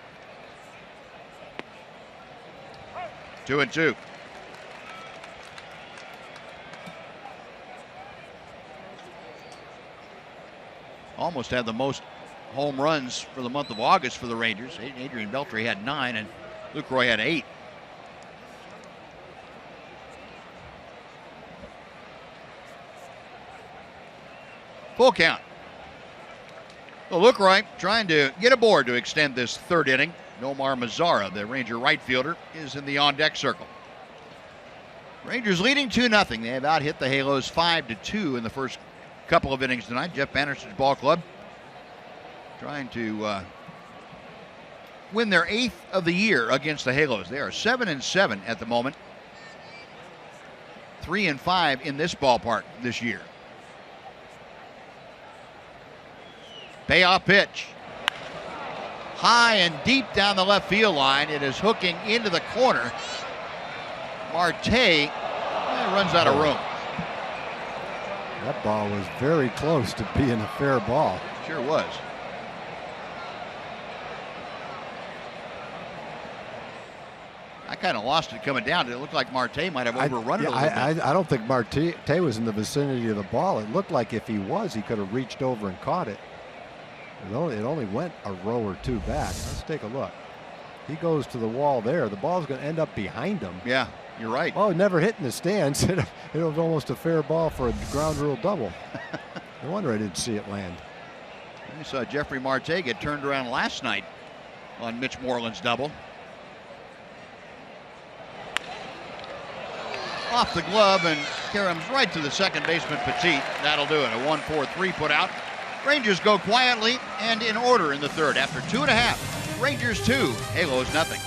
2-2. Almost had the most home runs for the month of August for the Rangers. Adrian Beltre had 9 and Lucroy had 8. Full count. Well, Lucroy trying to get aboard to extend this 3rd inning. Nomar Mazara, the Ranger right fielder, is in the on-deck circle. Rangers leading 2-0. They have out-hit the Halos 5-2 in the first couple of innings tonight. Jeff Bannister's ball club trying to win their 8th of the year against the Halos. They are 7-7 at the moment. 3-5 in this ballpark this year. Payoff pitch. High and deep down the left field line. It is hooking into the corner. Marte runs out of room. That ball was very close to being a fair ball. Sure was. I kind of lost it coming down. It looked like Marte might have overrun it a little bit. I don't think Marte was in the vicinity of the ball. It looked like if he was, he could have reached over and caught it. It only went a row or two back. Let's take a look. He goes to the wall there. The ball's going to end up behind him. Yeah, you're right. Oh, it never hit in the stands. It was almost a fair ball for a ground rule double. No wonder I didn't see it land. I saw Jeffrey Marte get turned around last night on Mitch Moreland's double. Off the glove and caroms right to the second baseman, Petit. That'll do it. A 1-4-3 put out. Rangers go quietly and in order in the third after 2.5. Rangers 2, Halos nothing.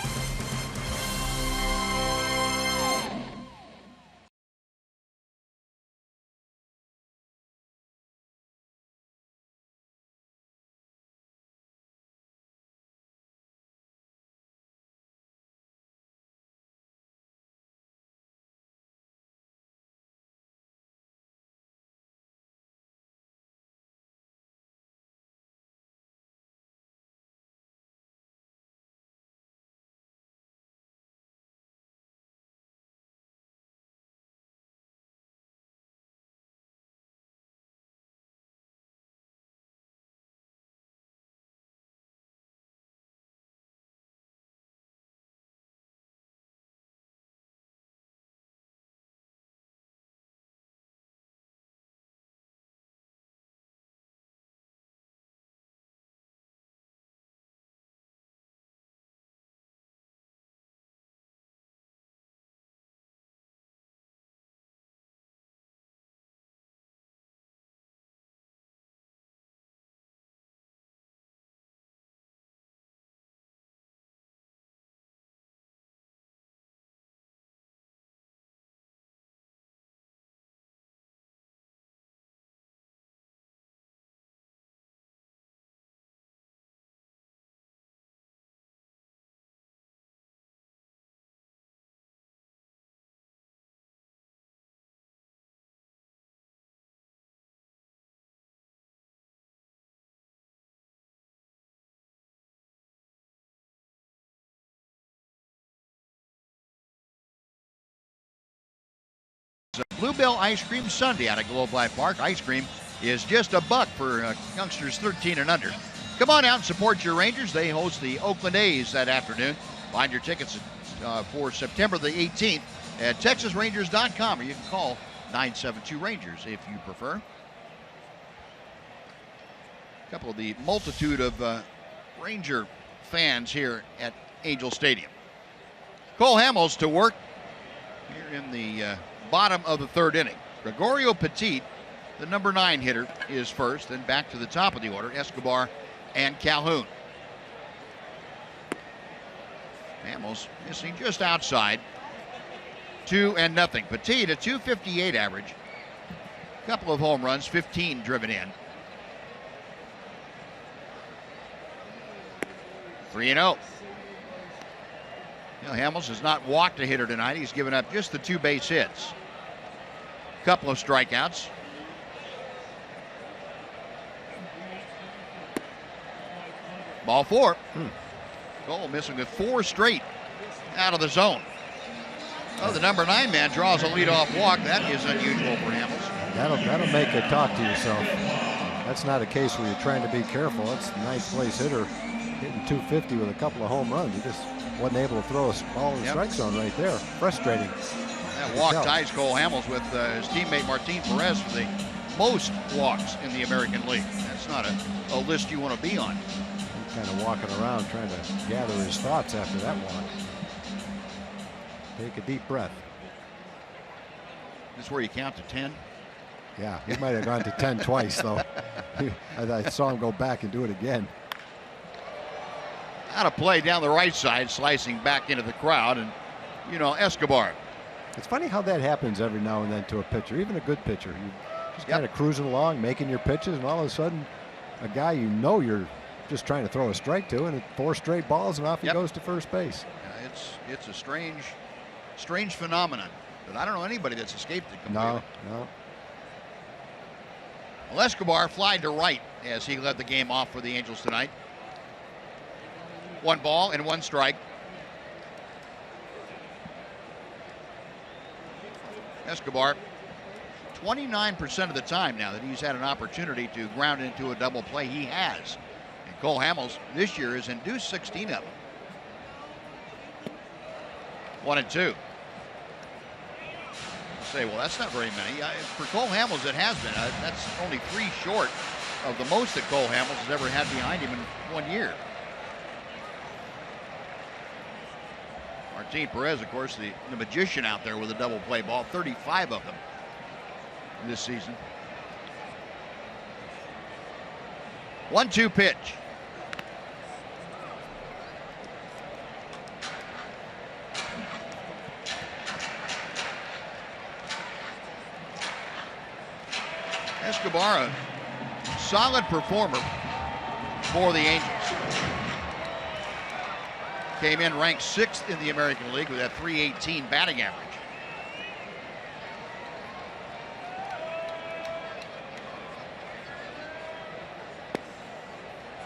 Bluebell Ice Cream Sunday out at Globe Life Park. Ice cream is just $1 for youngsters 13 and under. Come on out and support your Rangers. They host the Oakland A's that afternoon. Find your tickets for September the 18th at TexasRangers.com, or you can call 972-RANGERS if you prefer. A couple of the multitude of Ranger fans here at Angel Stadium. Cole Hamels to work here in the bottom of the third inning. Gregorio Petit, the number 9 hitter, is first. Then back to the top of the order, Escobar and Calhoun. Hamels missing just outside. 2-0. Petit, a .258 average. Couple of home runs, 15 driven in. 3-0. Hamels has not walked a hitter tonight. He's given up just the 2 base hits. Couple of strikeouts. Ball 4. Cole missing with 4 straight out of the zone. Oh, the number 9 man draws a leadoff walk. That is unusual for Hamels. That'll make you talk to yourself. That's not a case where you're trying to be careful. That's a nice place hitter hitting .250 with a couple of home runs. He just wasn't able to throw a ball in the strike zone right there. Frustrating. That walk ties Cole Hamels with his teammate Martin Perez for the most walks in the American League. That's not a list you want to be on. He's kind of walking around trying to gather his thoughts after that walk. Take a deep breath. This is where you count to 10? Yeah, he might have gone to 10 twice, though. I saw him go back and do it again. Out of play down the right side, slicing back into the crowd, and, Escobar. It's funny how that happens every now and then to a pitcher, even a good pitcher. You just kind of cruising along, making your pitches, and all of a sudden, a guy you're just trying to throw a strike to, and 4 straight balls, and off he goes to first base. It's a strange phenomenon, but I don't know anybody that's escaped it completely. No. Well, Escobar flied to right as he led the game off for the Angels tonight. 1 ball and 1 strike. Escobar, 29% of the time now that he's had an opportunity to ground into a double play, he has. And Cole Hamels this year has induced 16 of them. 1-2. Say, well, that's not very many. For Cole Hamels, it has been. That's only 3 short of the most that Cole Hamels has ever had behind him in 1 year. Martin Perez, of course, the magician out there with a double play ball, 35 of them this season. 1-2 pitch. Escobar, a solid performer for the Angels. Came in ranked 6th in the American League with that .318 batting average.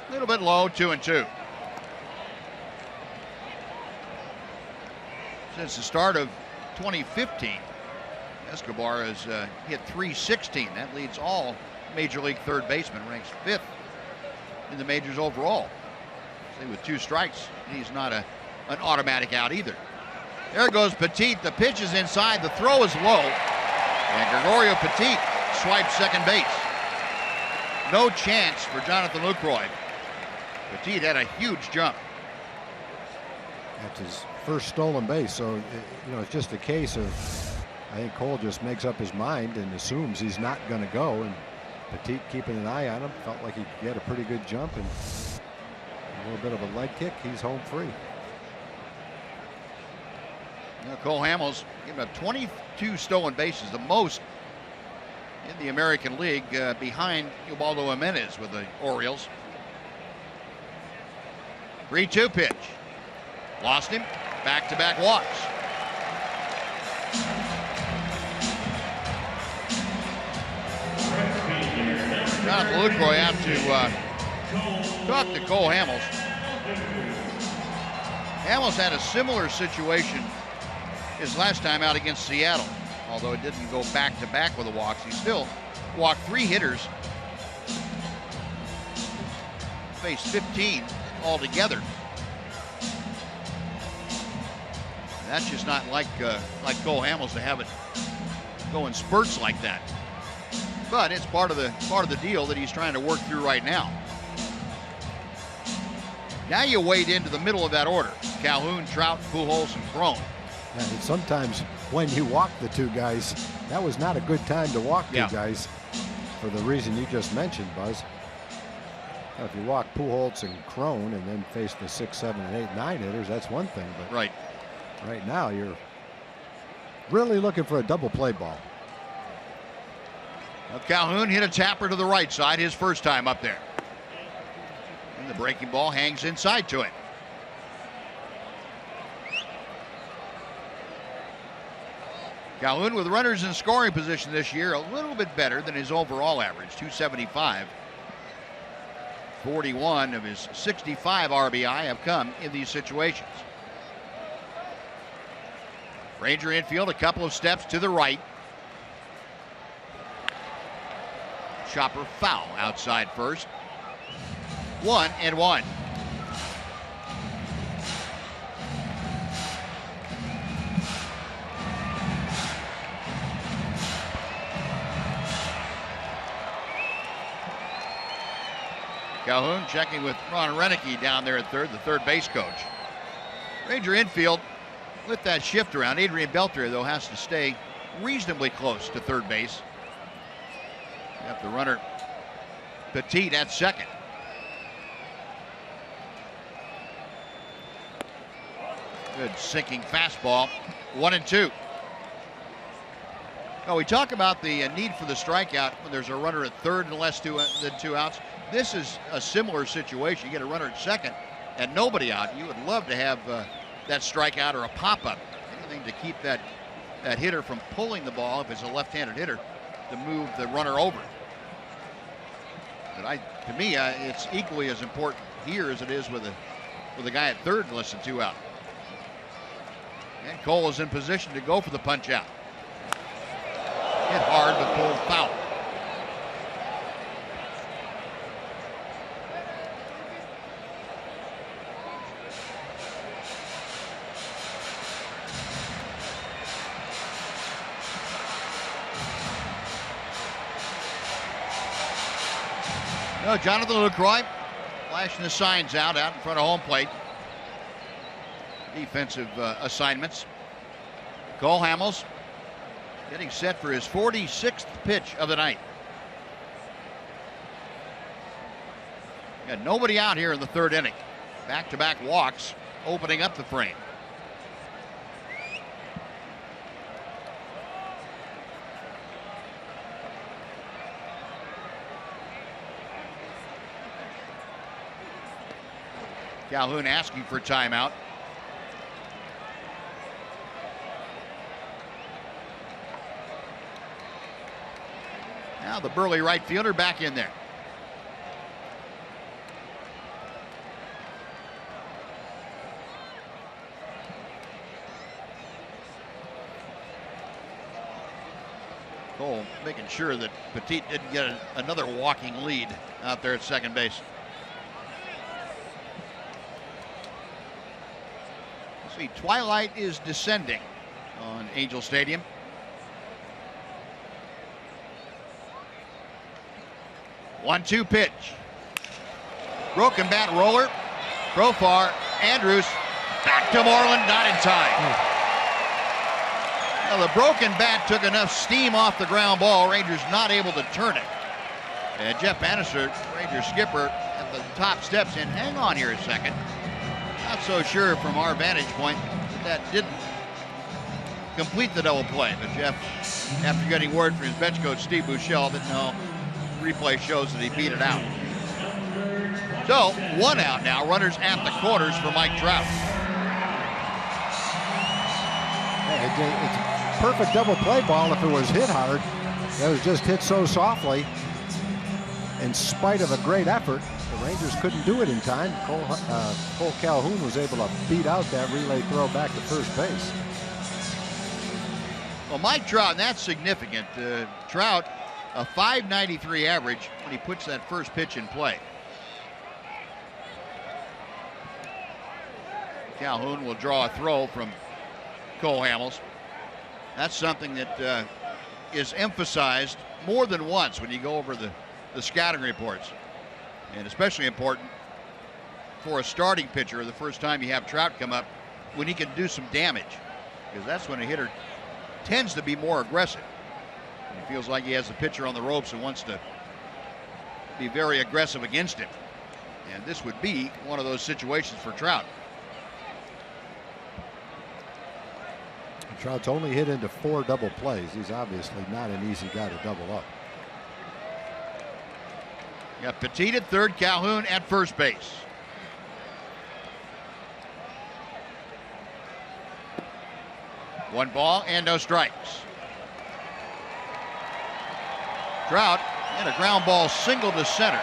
A little bit low, 2-2. Since the start of 2015, Escobar has hit .316. That leads all Major League third basemen, ranks 5th in the majors overall. See, with 2 strikes, he's not an automatic out either. There goes Petit. The pitch is inside. The throw is low. And Gregorio Petit swipes second base. No chance for Jonathan Lucroy. Petit had a huge jump. That's his first stolen base, so it's just a case of, I think Cole just makes up his mind and assumes he's not going to go, and Petit keeping an eye on him, felt like he had a pretty good jump, and a little bit of a leg kick, he's home free. Now Cole Hamels giving up 22 stolen bases, the most in the American League, behind Ubaldo Jimenez with the Orioles. 3-2 pitch. Lost him. Back-to-back walks. Jonathan Lucroy out to talk to Cole Hamels. Hamels had a similar situation his last time out against Seattle, although it didn't go back-to-back with the walks. He still walked 3 hitters, faced 15 altogether. That's just not like Cole Hamels to have it go in spurts like that. But it's part of the deal that he's trying to work through right now. Now you wade into the middle of that order: Calhoun, Trout, Pujols, and Cron. Yeah, and sometimes when you walk the 2 guys, that was not a good time to walk 2 guys for the reason you just mentioned, Buzz. Now, if you walk Pujols and Cron and then face the 6, 7, and 8, 9 hitters, that's one thing. But right now you're really looking for a double play ball. Well, Calhoun hit a tapper to the right side his first time up there. And the breaking ball hangs inside to it. Calhoun with runners in scoring position this year, a little bit better than his overall average, 275. 41 of his 65 RBI have come in these situations. Ranger infield, a couple of steps to the right. Chopper foul outside first. 1-1. Calhoun checking with Ron Renicky down there at third, the third base coach. Ranger infield with that shift around. Adrian Beltre, though, has to stay reasonably close to third base. Got the runner Petit at second. Good sinking fastball. 1-2. Now we talk about the need for the strikeout when there's a runner at third and less than 2 outs. This is a similar situation. You get a runner at second and nobody out. You would love to have that strikeout or a pop-up, anything to keep that hitter from pulling the ball, if it's a left-handed hitter, to move the runner over. But to me, it's equally as important here as it is with a guy at third and less than 2 out. And Cole is in position to go for the punch out. Hit hard, but pulled foul. No, Jonathan Lucroy flashing the signs out in front of home plate. Defensive assignments. Cole Hamels getting set for his 46th pitch of the night. Got nobody out here in the third inning. Back-to-back walks opening up the frame. Calhoun asking for timeout. Now the burly right fielder back in there. Cole making sure that Petit didn't get another walking lead out there at second base. See, twilight is descending on Angel Stadium. One-two pitch. Broken bat roller. Profar. Andrews. Back to Moreland, not in time. Now the broken bat took enough steam off the ground ball. Rangers not able to turn it. And Jeff Bannister, Rangers skipper, at the top steps in. Hang on here a second. Not so sure from our vantage point that didn't complete the double play. But Jeff, after getting word from his bench coach Steve Buechele that no, replay shows that he beat it out. So 1 out now, runners at the corners for Mike Trout. It's a perfect double play ball if it was hit hard. That was just hit so softly. In spite of a great effort, the Rangers couldn't do it in time. Cole Calhoun was able to beat out that relay throw back to first base. Well, Mike Trout, and that's significant. Trout, a .593 average when he puts that first pitch in play. Calhoun will draw a throw from Cole Hamels. That's something that is emphasized more than once when you go over the scouting reports. And especially important for a starting pitcher the first time you have Trout come up, when he can do some damage. Because that's when a hitter tends to be more aggressive. And he feels like he has the pitcher on the ropes and wants to be very aggressive against him. And this would be one of those situations for Trout. Trout's only hit into 4 double plays. He's obviously not an easy guy to double up. Got Petit at third, Calhoun at first base. One ball and no strikes. Trout had a ground ball single to center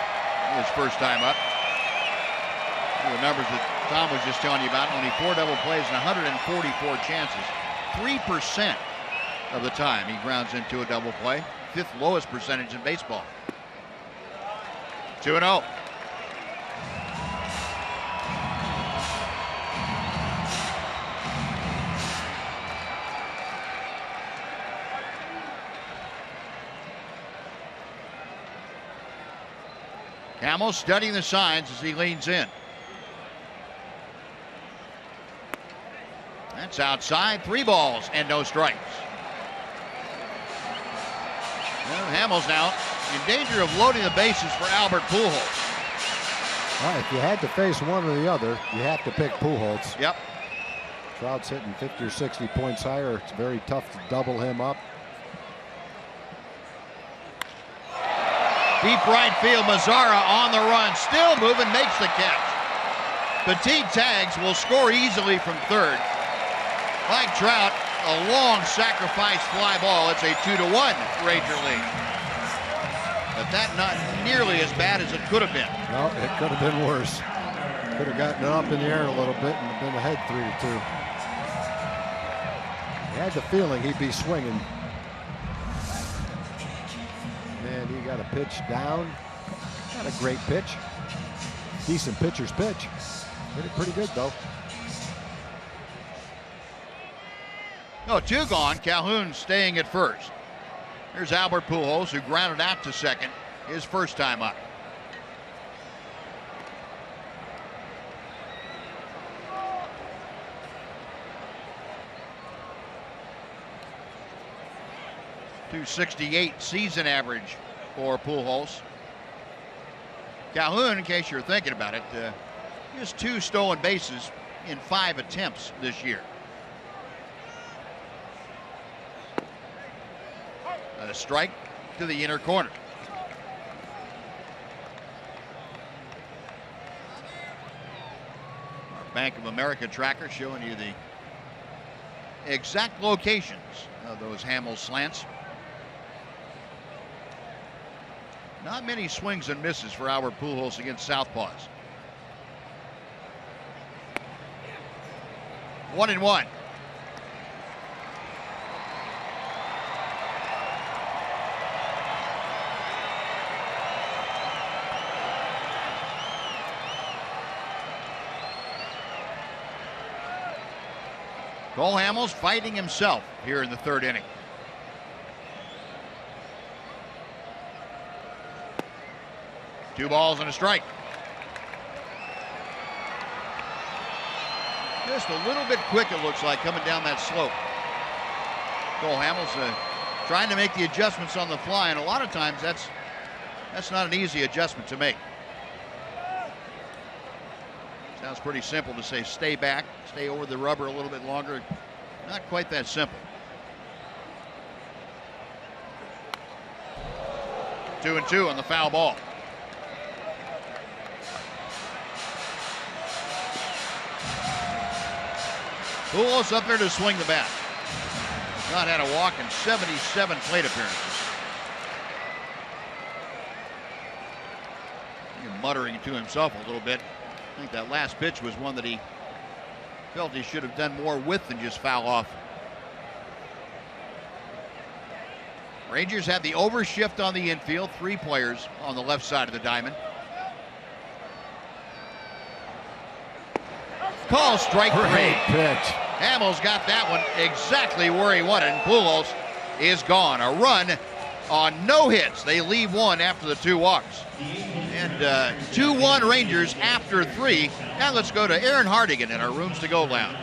his first time up. The numbers that Tom was just telling you about, only 4 double plays and 144 chances. 3% of the time he grounds into a double play. 5th lowest percentage in baseball. 2-0. Hamels studying the signs as he leans in. That's outside. 3 balls and no strikes. Well, Hamels now in danger of loading the bases for Albert Pujols. Well, if you had to face one or the other, you have to pick Pujols. Yep. Trout's hitting 50 or 60 points higher. It's very tough to double him up. Deep right field, Mazzara on the run, still moving, makes the catch. Petit tags, will score easily from third. Mike Trout, a long sacrifice fly ball. It's a 2-1 Ranger lead. but that not nearly as bad as it could have been. No, it could have been worse. Could have gotten it up in the air a little bit and been ahead 3-2. He had the feeling he'd be swinging. And he got a pitch down. Not a great pitch. Decent pitcher's pitch. Pretty good, though. No, 2 gone. Calhoun staying at first. Here's Albert Pujols, who grounded out to second his first time up. .268 season average for Pujols. Calhoun, in case you're thinking about it, just 2 stolen bases in 5 attempts this year. A strike to the inner corner. Our Bank of America tracker showing you the exact locations of those Hamels slants. Not many swings and misses for Albert Pujols against southpaws. 1-1. Cole Hamels fighting himself here in the 3rd inning. Two balls and a strike. Just a little bit quick, it looks like, coming down that slope. Cole Hamels trying to make the adjustments on the fly, and a lot of times that's not an easy adjustment to make. Sounds pretty simple to say stay back, stay over the rubber a little bit longer. Not quite that simple. 2-2 on the foul ball. Pujols up there to swing the bat. Not had a walk in 77 plate appearances. He's muttering to himself a little bit. I think that last pitch was one that he felt he should have done more with than just foul off. Rangers have the overshift on the infield, 3 players on the left side of the diamond. Call strike 3. Great pitch. Hamels got that one exactly where he wanted, and Pujols is gone. A run on no hits. They leave 1 after the 2 walks. And 2-1 Rangers after 3. Now let's go to Aaron Hardigan in our Rooms to Go lounge.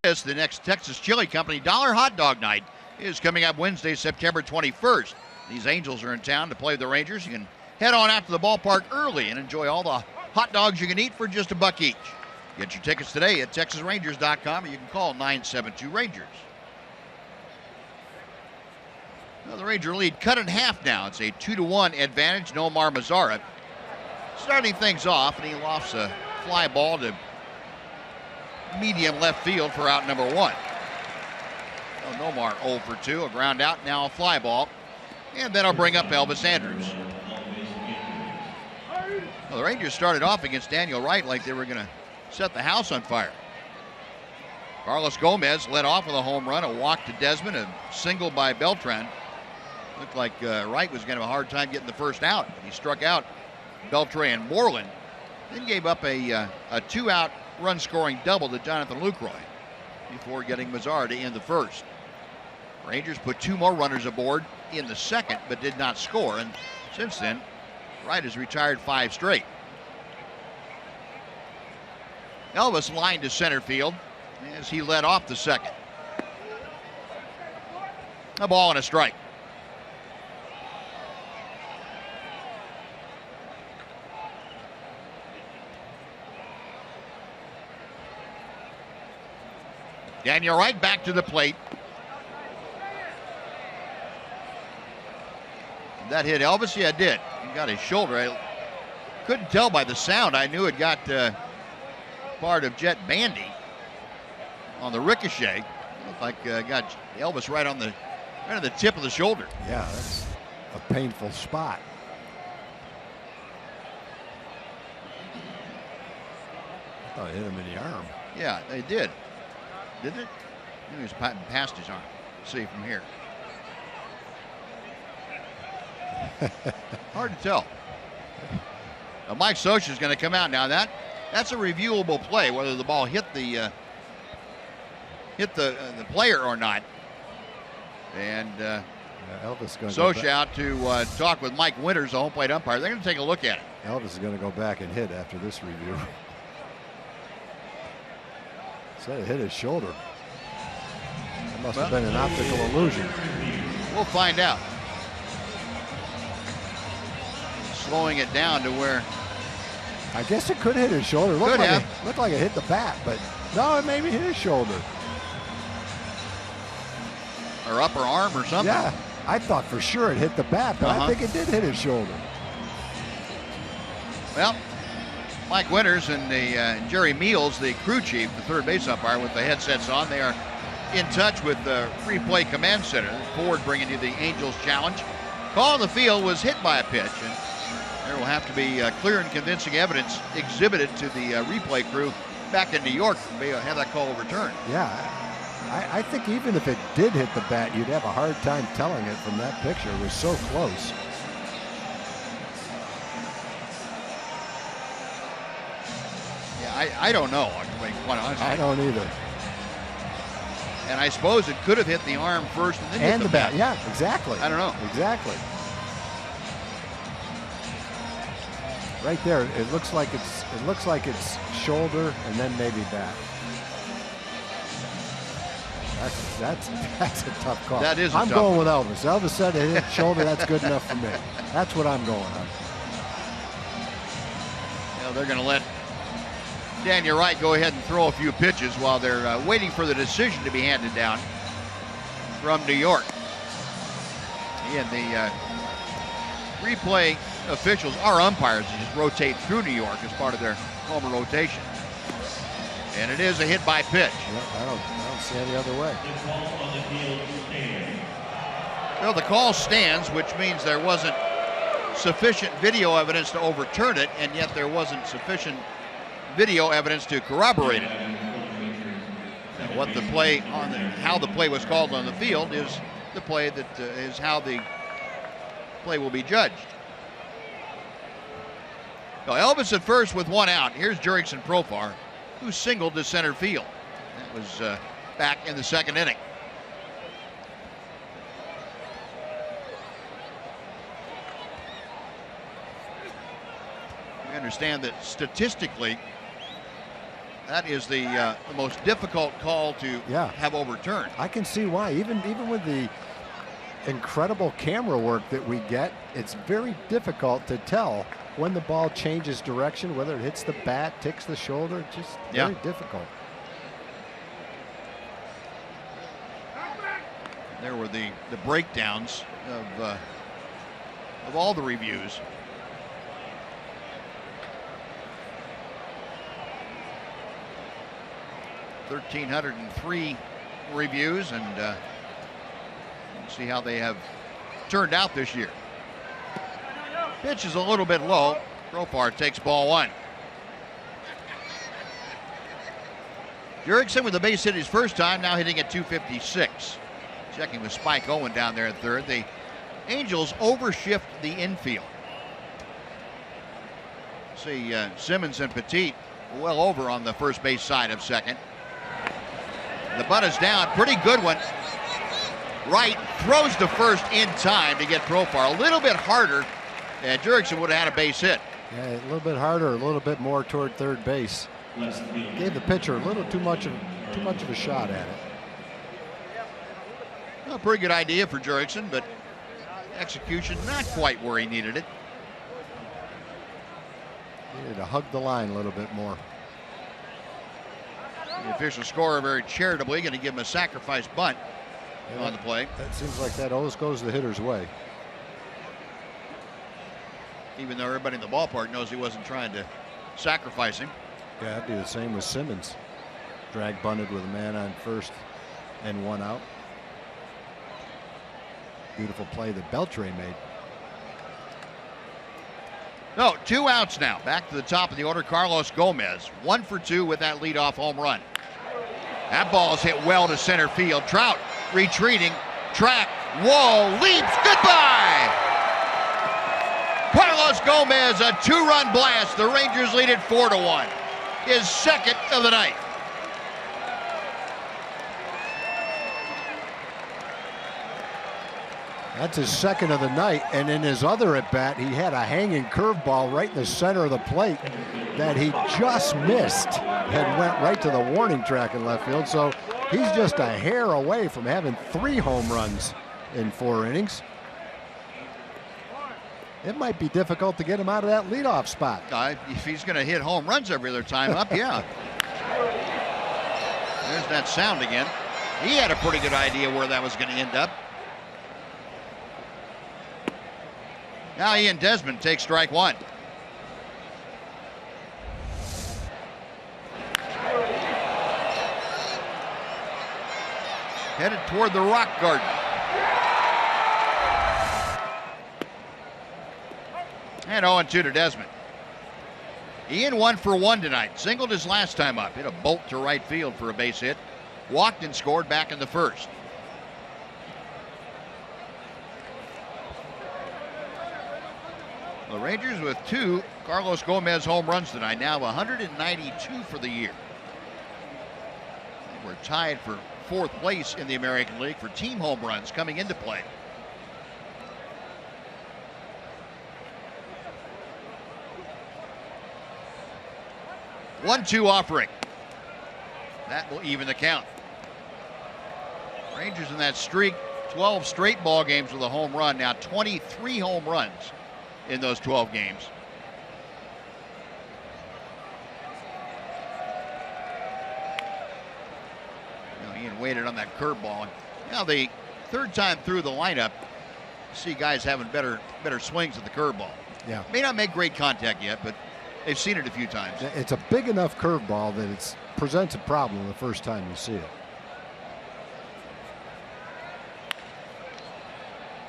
The next Texas Chili Company Dollar Hot Dog Night is coming up Wednesday, September 21st. These Angels are in town to play the Rangers. You can head on out to the ballpark early and enjoy all the hot dogs you can eat for just $1 each. Get your tickets today at TexasRangers.com, or you can call 972-RANGERS. Well, the Ranger lead cut in half now. It's a 2-1 advantage. Nomar Mazara starting things off, and he lofts a fly ball to medium left field for out number 1. Well, Nomar 0 for 2, a ground out, now a fly ball. And then I'll bring up Elvis Andrus. Well, the Rangers started off against Daniel Wright like they were going to set the house on fire. Carlos Gomez led off with a home run, a walk to Desmond, a single by Beltre. Looked like Wright was going to have a hard time getting the first out, but he struck out Beltre and Moreland, then gave up a 2-out run-scoring double to Jonathan Lucroy before getting Mazara to end the first. Rangers put 2 more runners aboard in the second, but did not score, and since then, Wright has retired 5 straight. Elvis lined to center field as he led off the second. A ball and a strike. Daniel Wright back to the plate. That hit Elvis? Yeah, it did. He got his shoulder. I couldn't tell by the sound. I knew it got part of Jet Bandy on the ricochet. It looked like got Elvis right on the tip of the shoulder. Yeah, that's a painful spot. I thought it hit him in the arm. Yeah, it did. Didn't it? He was past his arm. Let's see from here. Hard to tell. Mike Scioscia is going to come out now. That's a reviewable play, whether the ball hit the player or not. And Elvis going Scioscia out to talk with Mike Winters, the home plate umpire. They're going to take a look at it. Elvis is going to go back and hit after this review. Said it hit his shoulder. It must have been an optical illusion. We'll find out. Slowing it down to where. I guess it could hit his shoulder. Could have. Looked like it hit the bat, but no, it maybe hit his shoulder. Or upper arm or something. Yeah, I thought for sure it hit the bat, but I think it did hit his shoulder. Well, Mike Winters and Jerry Meals, the crew chief, the third base umpire, with the headsets on, they are in touch with the replay command center. Ford bringing you the Angels challenge. Call on the field was hit by a pitch, and there will have to be clear and convincing evidence exhibited to the replay crew back in New York to have that call overturned. Yeah, I think even if it did hit the bat, you'd have a hard time telling it from that picture. It was so close. I don't know. Quite honestly. I don't either. And I suppose it could have hit the arm first and then hit the bat. Yeah, exactly. I don't know. Exactly. Right there, it looks like it's shoulder and then maybe bat. That's a tough call. That is. I'm going with Elvis. Elvis said it hit shoulder. That's good enough for me. That's what I'm going on. They're going to let Daniel Wright go ahead and throw a few pitches while they're waiting for the decision to be handed down from New York. And the replay officials are umpires. They just rotate through New York as part of their home rotation. And it is a hit by pitch. Yep, I don't see any other way. Well, the call stands, which means there wasn't sufficient video evidence to overturn it, and yet there wasn't sufficient video evidence to corroborate it. Now, what the play how the play was called on the field is the play that is how the play will be judged. Now, Elvis at first with 1 out. Here's Jurickson Profar, who singled to center field. That was back in the second inning. We understand that statistically, That is the most difficult call to have overturned. I can see why. Even with the incredible camera work that we get, it's very difficult to tell when the ball changes direction, whether it hits the bat, ticks the shoulder. Just very difficult. There were the breakdowns of all the reviews. $1,303 reviews, and see how they have turned out this year. Pitch is a little bit low. Profar takes ball one. Jurickson with the base hit his first time, now hitting at 256. Checking with Spike Owen down there at third. The Angels overshift the infield. See Simmons and Petit well over on the first base side of second. The bunt is down. Pretty good one. Wright throws to first in time to get Profar. A little bit harder, and Jurickson would have had a base hit. Yeah, a little bit harder, a little bit more toward third base. Gave the pitcher a little too much of a shot at it. A pretty good idea for Jurickson, but execution not quite where he needed it. Needed to hug the line a little bit more. The official scorer very charitably going to give him a sacrifice bunt on the play. That seems like that always goes the hitter's way. Even though everybody in the ballpark knows he wasn't trying to sacrifice him. Yeah, it'd be the same with Simmons. Drag bunted with a man on first and one out. Beautiful play that Beltre made. No, 2 outs now. Back to the top of the order, Carlos Gomez. 1 for 2 with that leadoff home run. That ball is hit well to center field. Trout retreating. Track. Wall. Leaps. Goodbye. Carlos Gomez, a 2-run blast. The Rangers lead it 4-1. His second of the night. That's his second of the night, and in his other at-bat, he had a hanging curveball right in the center of the plate that he just missed and went right to the warning track in left field. So he's just a hair away from having 3 home runs in 4 innings. It might be difficult to get him out of that leadoff spot. If he's going to hit home runs every other time up, yeah. There's that sound again. He had a pretty good idea where that was going to end up. Now Ian Desmond takes strike 1. Headed toward the rock garden. And 0-2 to Desmond. Ian 1 for 1 tonight. Singled his last time up. Hit a bolt to right field for a base hit. Walked and scored back in the first. The Rangers with 2 Carlos Gomez home runs tonight, now 192 for the year. We're tied for 4th place in the American League for team home runs coming into play. One-two offering. That will even the count. Rangers in that streak, 12 straight ball games with a home run, now 23 home runs in those 12 games. Ian waited on that curveball. Now the 3rd time through the lineup, see guys having better swings at the curveball. Yeah. May not make great contact yet, but they've seen it a few times. It's a big enough curveball that it presents a problem the first time you see it.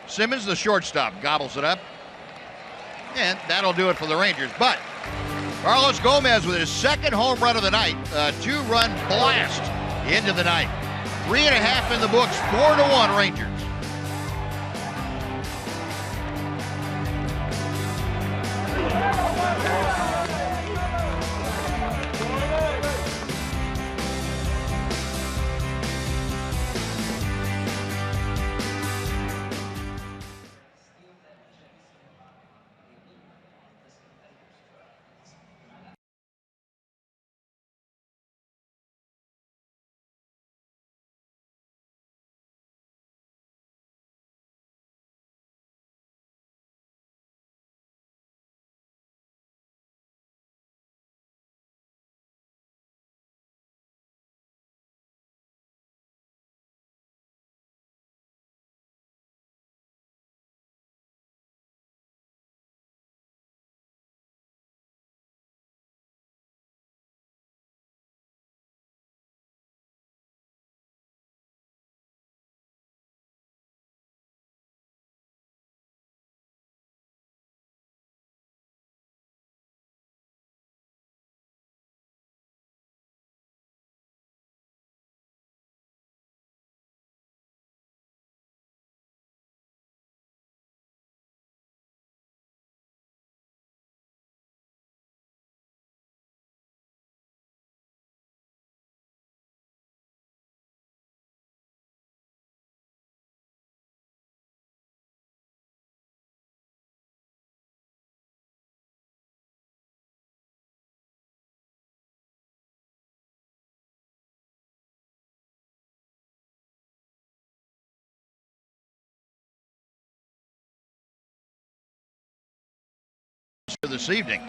Simmons, the shortstop, gobbles it up. And that'll do it for the Rangers. But Carlos Gomez with his 2nd home run of the night, a 2-run blast into the night. 3.5 in the books, 4-1 Rangers. this evening.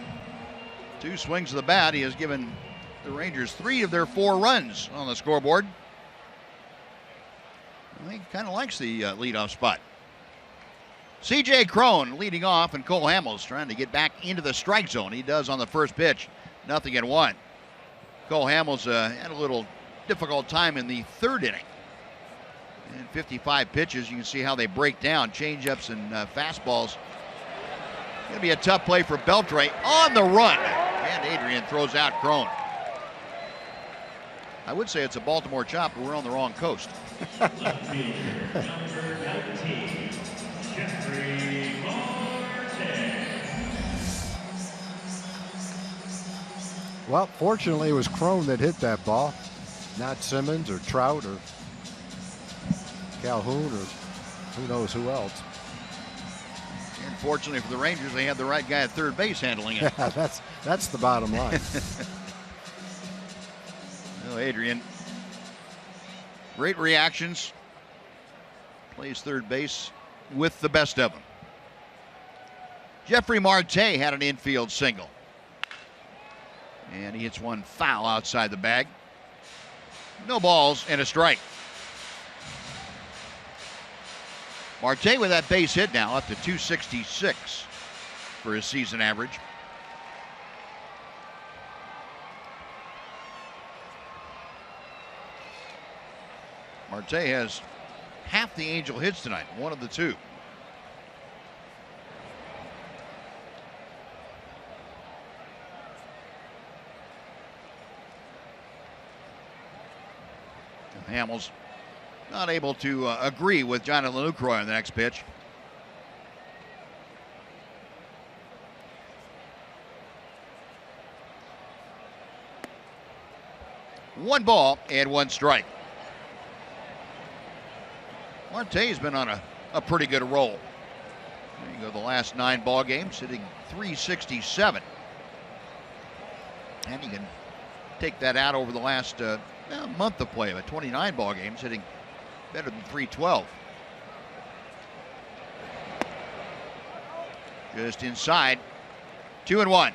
2 swings of the bat. He has given the Rangers 3 of their 4 runs on the scoreboard. He kind of likes the leadoff spot. C.J. Cron leading off, and Cole Hamels trying to get back into the strike zone. He does on the first pitch. 0-1. Cole Hamels had a little difficult time in the 3rd inning. And 55 pitches, you can see how they break down. Changeups and fastballs. Going to be a tough play for Beltre on the run. And Adrian throws out Cron. I would say it's a Baltimore chop, but we're on the wrong coast. Well, fortunately, it was Cron that hit that ball, not Simmons or Trout or Calhoun or who knows who else. And fortunately for the Rangers, they had the right guy at third base handling it. Yeah, that's the bottom line. Well, Adrian, great reactions. Plays third base with the best of them. Jeffrey Marte had an infield single. And he hits one foul outside the bag. No balls and a strike. Marte with that base hit now up to 266 for his season average. Marte has half the Angel hits tonight, one of the 2. Hamels not able to agree with Jonathan Lucroy on the next pitch. One ball and 1 strike. Marte's been on a pretty good roll. There you go, the last 9 ball games, hitting .367. And he can take that out over the last month of play, but 29 ball games, hitting better than .312. Just inside, 2-1. Well,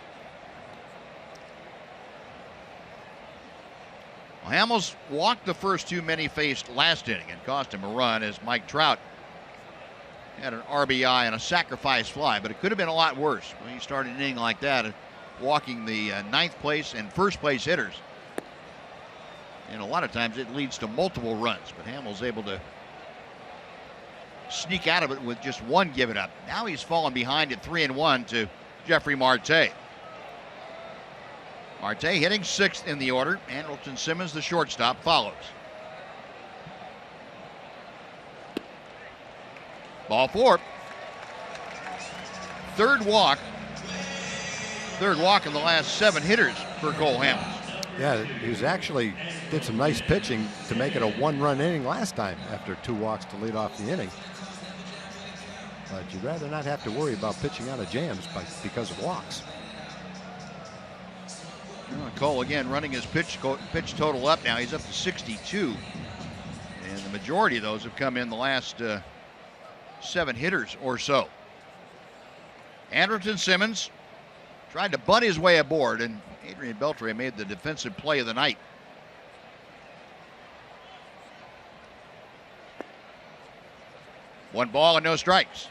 Hamels walked the first 2 men he faced last inning and cost him a run as Mike Trout had an RBI and a sacrifice fly, but it could have been a lot worse when you started an inning like that, walking the 9th place and 1st place hitters. And a lot of times it leads to multiple runs, but Hamels able to sneak out of it with just 1 given up. Now he's fallen behind at 3-1 to Jeffrey Marte. Marte hitting 6th in the order. Andrelton Simmons, the shortstop, follows. Ball 4. Third walk in the last 7 hitters for Cole Hamels. Yeah, he was actually did some nice pitching to make it a 1-run inning last time after 2 walks to lead off the inning. But you'd rather not have to worry about pitching out of jams because of walks. Cole again running his pitch total up now. He's up to 62. And the majority of those have come in the last 7 hitters or so. Andrelton Simmons tried to bunt his way aboard, and Adrian Beltre made the defensive play of the night. One ball and no strikes.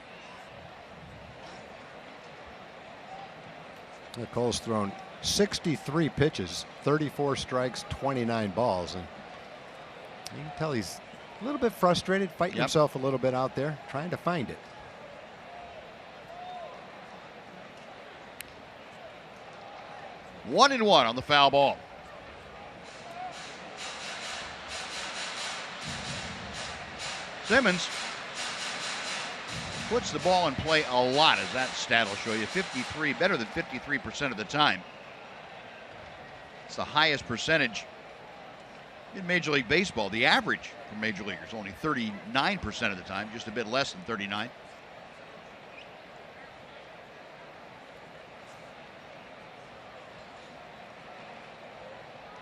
Cole's thrown 63 pitches, 34 strikes, 29 balls, and you can tell he's a little bit frustrated, fighting himself a little bit out there, trying to find it. One and one on the foul ball. Simmons puts the ball in play a lot, as that stat will show you. 53, better than 53% of the time. It's the highest percentage in Major League Baseball. The average for Major Leaguers only 39% of the time, just a bit less than 39.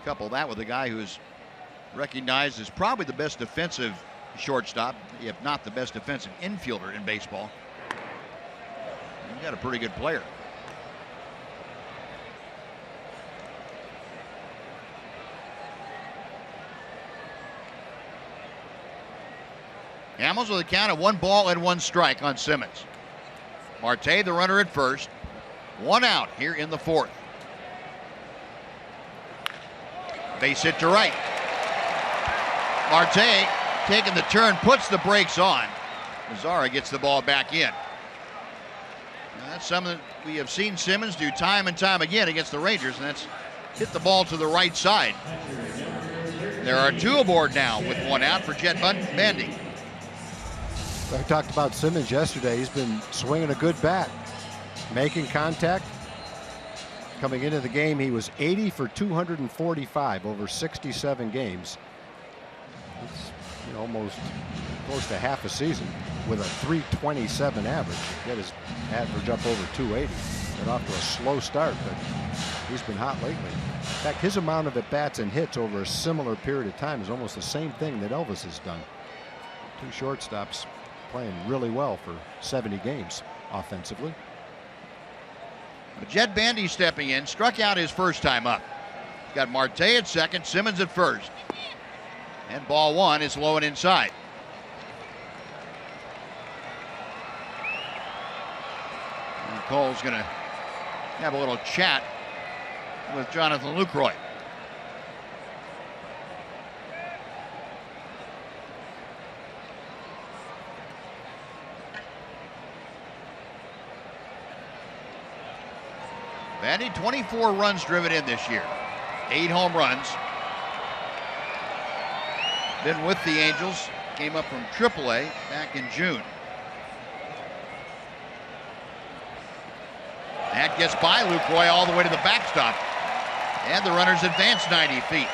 Couple that with a guy who's recognized as probably the best defensive shortstop, if not the best defensive infielder in baseball. You've got a pretty good player. Hamels with a count of 1 ball and 1 strike on Simmons. Marte, the runner at first. 1 out here in the 4th. Base hit to right. Marte taking the turn, puts the brakes on. Mazzara gets the ball back in. Now, that's something that we have seen Simmons do time and time again against the Rangers, and that's hit the ball to the right side. There are 2 aboard now with 1 out for Jet Bandy. I talked about Simmons yesterday. He's been swinging a good bat, making contact. Coming into the game, he was 80 for 245 over 67 games. It's almost close to half a season with a 327 average. Get his average up over 280. Got off to a slow start, but he's been hot lately. In fact, his amount of at-bats and hits over a similar period of time is almost the same thing that Elvis has done. 2 shortstops playing really well for 70 games offensively. Jet Bandy stepping in, struck out his first time up. He's got Marte at second, Simmons at first. And ball 1 is low and inside. And Cole's going to have a little chat with Jonathan Lucroy. Bandy, 24 runs driven in this year. 8 home runs. Been with the Angels. Came up from AAA back in June. That gets by Lucroy all the way to the backstop. And the runners advance 90 feet.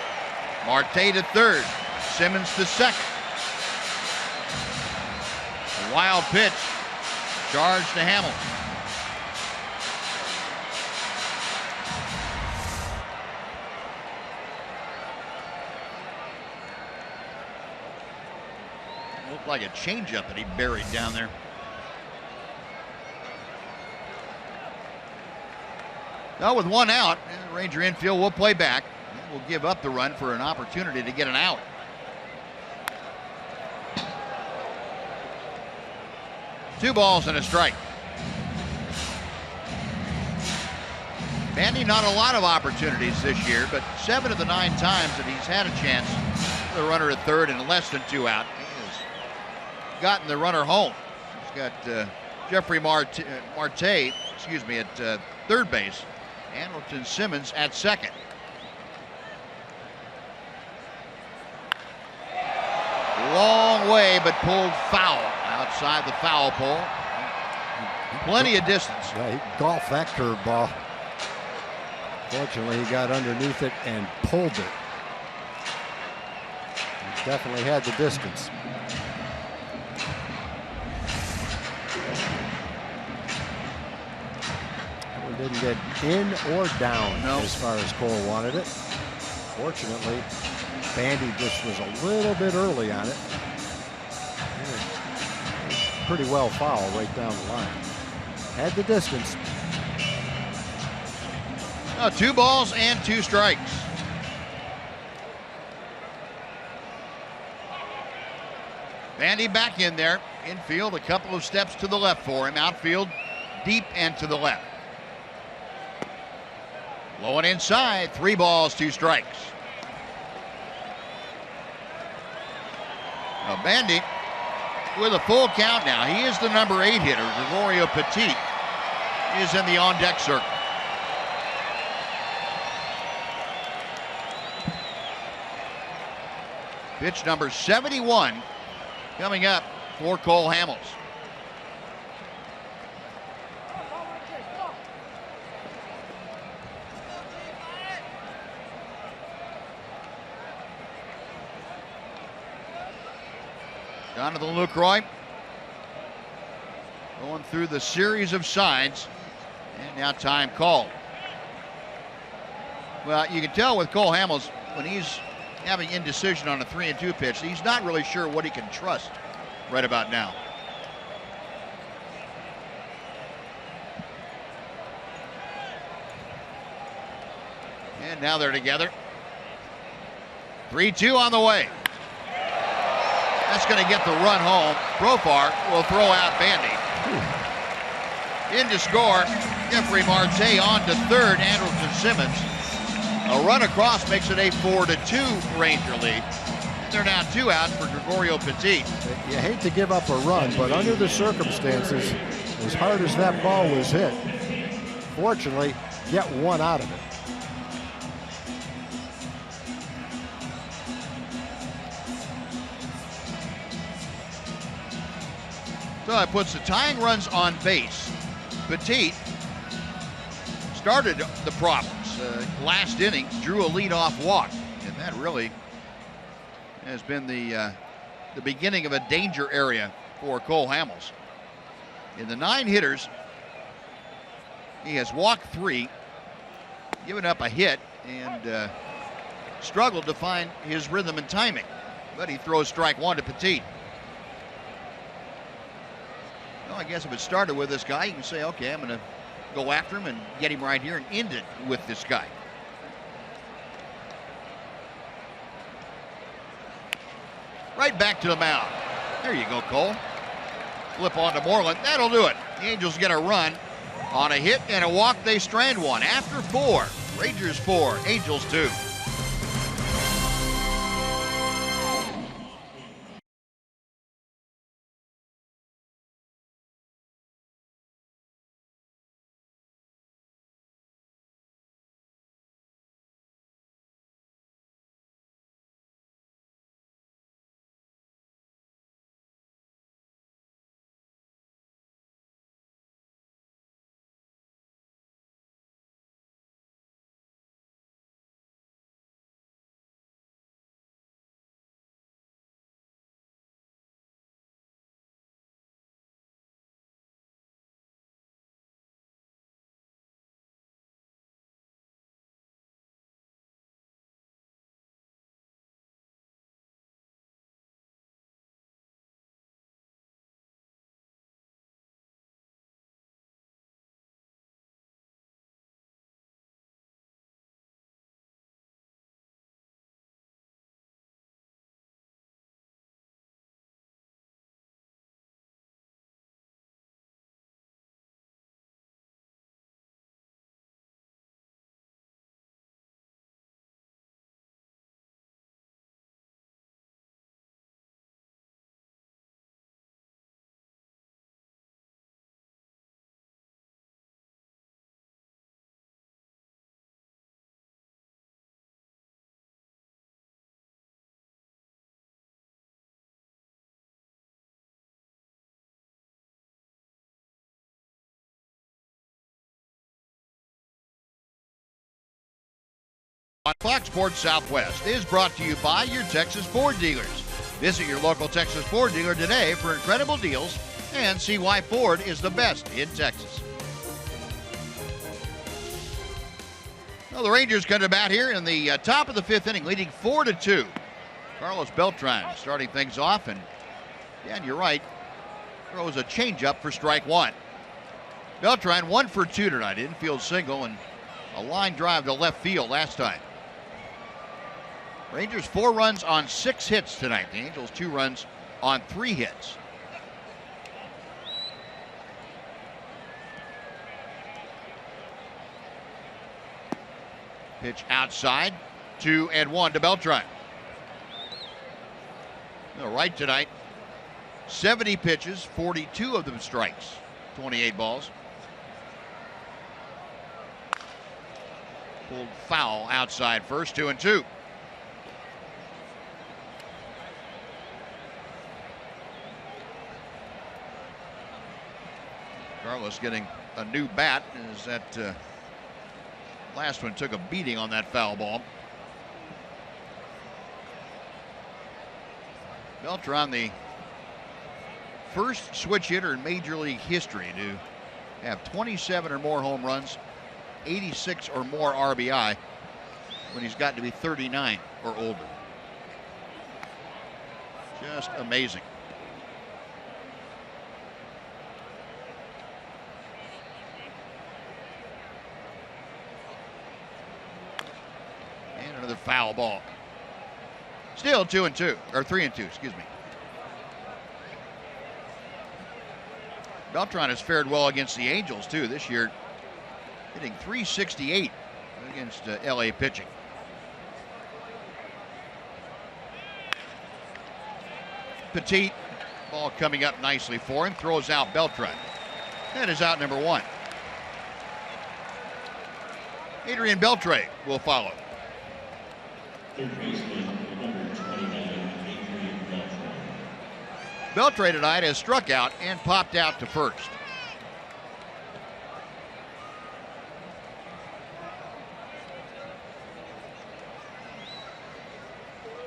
Marte to third. Simmons to second. A wild pitch. Charge to Hamels. Looked like a changeup that he buried down there. Now with 1 out, Ranger infield will play back. We'll give up the run for an opportunity to get an out. Two balls and a strike. Bandy, not a lot of opportunities this year, but 7 of the 9 times that he's had a chance, the runner at third and less than 2 out, he has gotten the runner home. He's got Jeffrey Marte, at third base. Andrelton Simmons at second. Long way, but pulled foul outside the foul pole. Plenty of distance. Yeah, he golfed that curveball. Fortunately, he got underneath it and pulled it. He definitely had the distance. That one didn't get in or down as far as Cole wanted it. Fortunately, Bandy just was a little bit early on it. Pretty well foul right down the line. Had the distance. 2 balls and 2 strikes. Bandy back in there. Infield, a couple of steps to the left for him. Outfield, deep and to the left. Low and inside. 3 balls, 2 strikes. Now Bandy with a full count now. He is the number 8 hitter. Gregorio Petit is in the on-deck circle. Pitch number 71 coming up for Cole Hamels. Jonathan Lucroy going through the series of signs, and now time called. Well, you can tell with Cole Hamels when he's having indecision on a 3-2 pitch, he's not really sure what he can trust right about now. And now they're together. 3-2 on the way. That's going to get the run home. Profar will throw out Bandy. In to score, Jeffrey Marte on to third, Andrelton Simmons. A run across makes it a 4-2 Ranger lead. They're now 2 out for Gregorio Petit. You hate to give up a run, but under the circumstances, as hard as that ball was hit, fortunately, get one out of it. So that puts the tying runs on base. Petit started the problems. Last inning, drew a leadoff walk, and that really has been the beginning of a danger area for Cole Hamels. In the 9 hitters, he has walked 3, given up a hit, and struggled to find his rhythm and timing. But he throws strike 1 to Petit. Well, I guess if it started with this guy, you can say, okay, I'm going to go after him and get him right here and end it with this guy. Right back to the mound. There you go, Cole. Flip on to Moreland. That'll do it. The Angels get a run on a hit and a walk. They strand one. After 4, Rangers 4, Angels 2. On Fox Sports Southwest is brought to you by your Texas Ford dealers. Visit your local Texas Ford dealer today for incredible deals and see why Ford is the best in Texas. Well, the Rangers come to bat here in the top of the 5th inning, leading 4-2. Carlos Beltre starting things off, and you're right, throws a changeup for strike 1. Beltre 1 for 2 tonight, infield single and a line drive to left field last time. Rangers 4 runs on 6 hits tonight. The Angels 2 runs on 3 hits. Pitch outside, 2-1 to Beltre. No, right tonight, 70 pitches, 42 of them strikes, 28 balls. Pulled foul outside first, 2-2. Carlos getting a new bat as that last one took a beating on that foul ball. Beltre on the first switch hitter in Major League history to have 27 or more home runs, 86 or more RBI when he's gotten to be 39 or older. Just amazing. And another foul ball. Still 2-2, or 3-2, excuse me. Beltre has fared well against the Angels, too, this year, hitting .368 against LA pitching. Petit, ball coming up nicely for him, throws out Beltre. That is out number 1. Adrian Beltre will follow. Beltre tonight has struck out and popped out to first.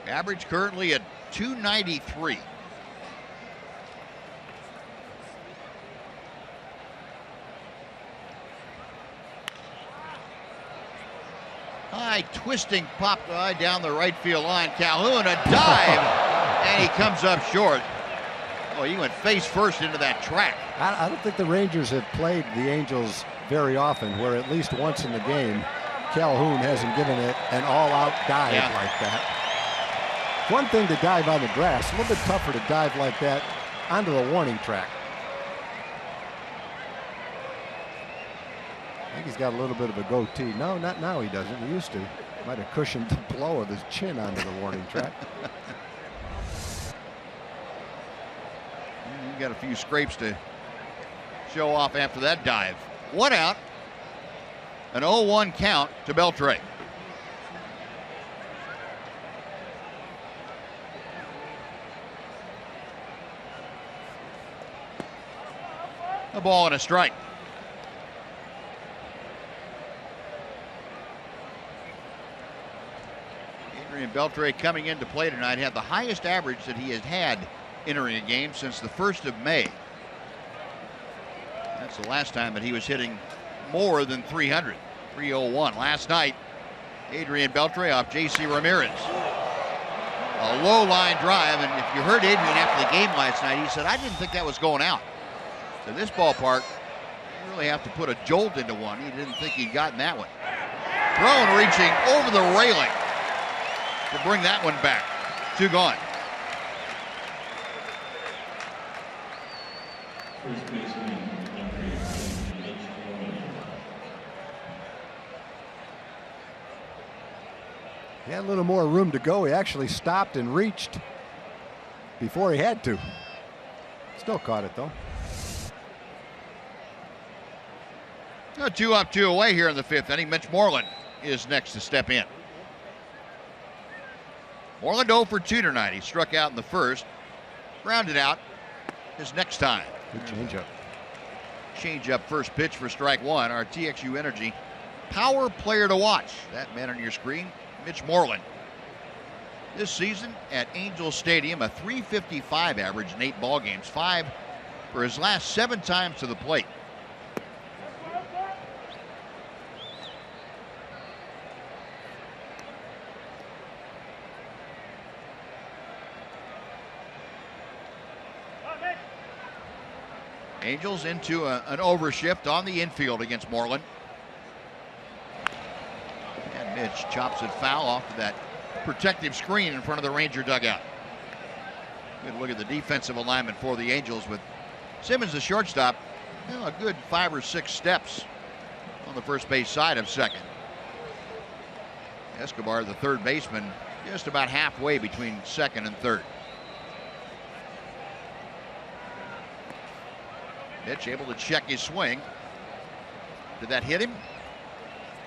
Average currently at .293. High twisting pop down the right field line. Calhoun, a dive, and he comes up short. Oh, he went face first into that track. I don't think the Rangers have played the Angels very often, where at least once in the game, Calhoun hasn't given it an all-out dive like that. One thing to dive on the grass, a little bit tougher to dive like that onto the warning track. I think he's got a little bit of a goatee. No, not now he doesn't. He used to. Might have cushioned the blow of his chin onto the warning track. You got a few scrapes to show off after that dive. 1 out. An 0-1 count to Beltre. A ball and a strike. Adrian Beltre coming into play tonight had the highest average that he has had entering a game since the 1st of May. That's the last time that he was hitting more than 300. 301 last night. Adrian Beltre off J.C. Ramirez. A low line drive, and if you heard Adrian after the game last night, he said, I didn't think that was going out. So this ballpark, you really have to put a jolt into one. He didn't think he'd gotten that one. Thrown reaching over the railing to bring that one back. 2 gone. He had a little more room to go. He actually stopped and reached before he had to. Still caught it, though. 2 up, 2 away here in the 5th inning. Mitch Moreland is next to step in. Moreland 0 for 2 tonight. He struck out in the 1st. Grounded out his next time. Good changeup. Changeup first pitch for strike 1. Our TXU Energy power player to watch. That man on your screen, Mitch Moreland. This season at Angels Stadium, a .355 average in 8 ball games. 5 for his last 7 times to the plate. Angels into an overshift on the infield against Moreland. And Mitch chops it foul off of that protective screen in front of the Ranger dugout. Good look at the defensive alignment for the Angels with Simmons, the shortstop, a good 5 or 6 steps on the first base side of second. Escobar, the third baseman, just about halfway between second and third. Mitch able to check his swing. Did that hit him?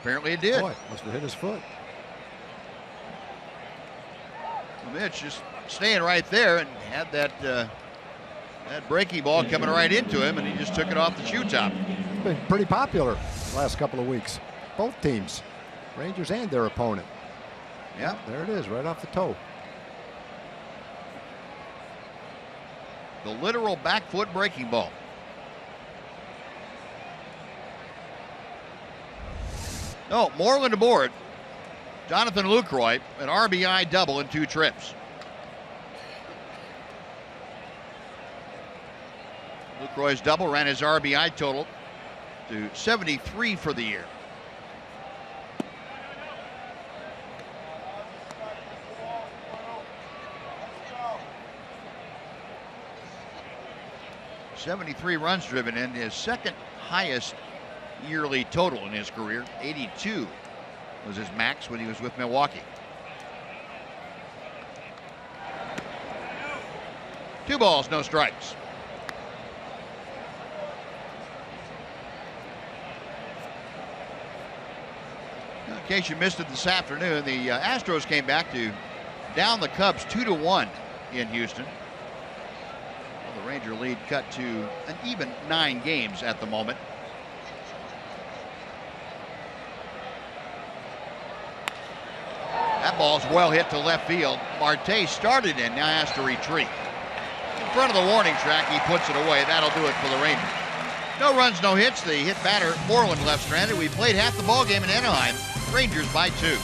Apparently it did. Boy, must have hit his foot. Well, Mitch just staying right there and had that that breaking ball coming right into him, and he just took it off the shoe top. It's been pretty popular the last couple of weeks. Both teams, Rangers and their opponent. Yeah, there it is, right off the toe. The literal back foot breaking ball. Oh, Moreland aboard. Jonathan Lucroy, an RBI double in 2 trips. Lucroy's double ran his RBI total to 73 for the year. 73 runs driven in, his second highest yearly total in his career. 82 was his max when he was with Milwaukee. 2 balls, no strikes. In case you missed it this afternoon, the Astros came back to down the Cubs 2-1 in Houston. Well, the Ranger lead cut to an even 9 games at the moment. That ball's well hit to left field. Marte started in, now has to retreat. In front of the warning track, he puts it away. That'll do it for the Rangers. No runs, no hits. The hit batter, Moreland, left stranded. We played half the ball game in Anaheim. Rangers by 2.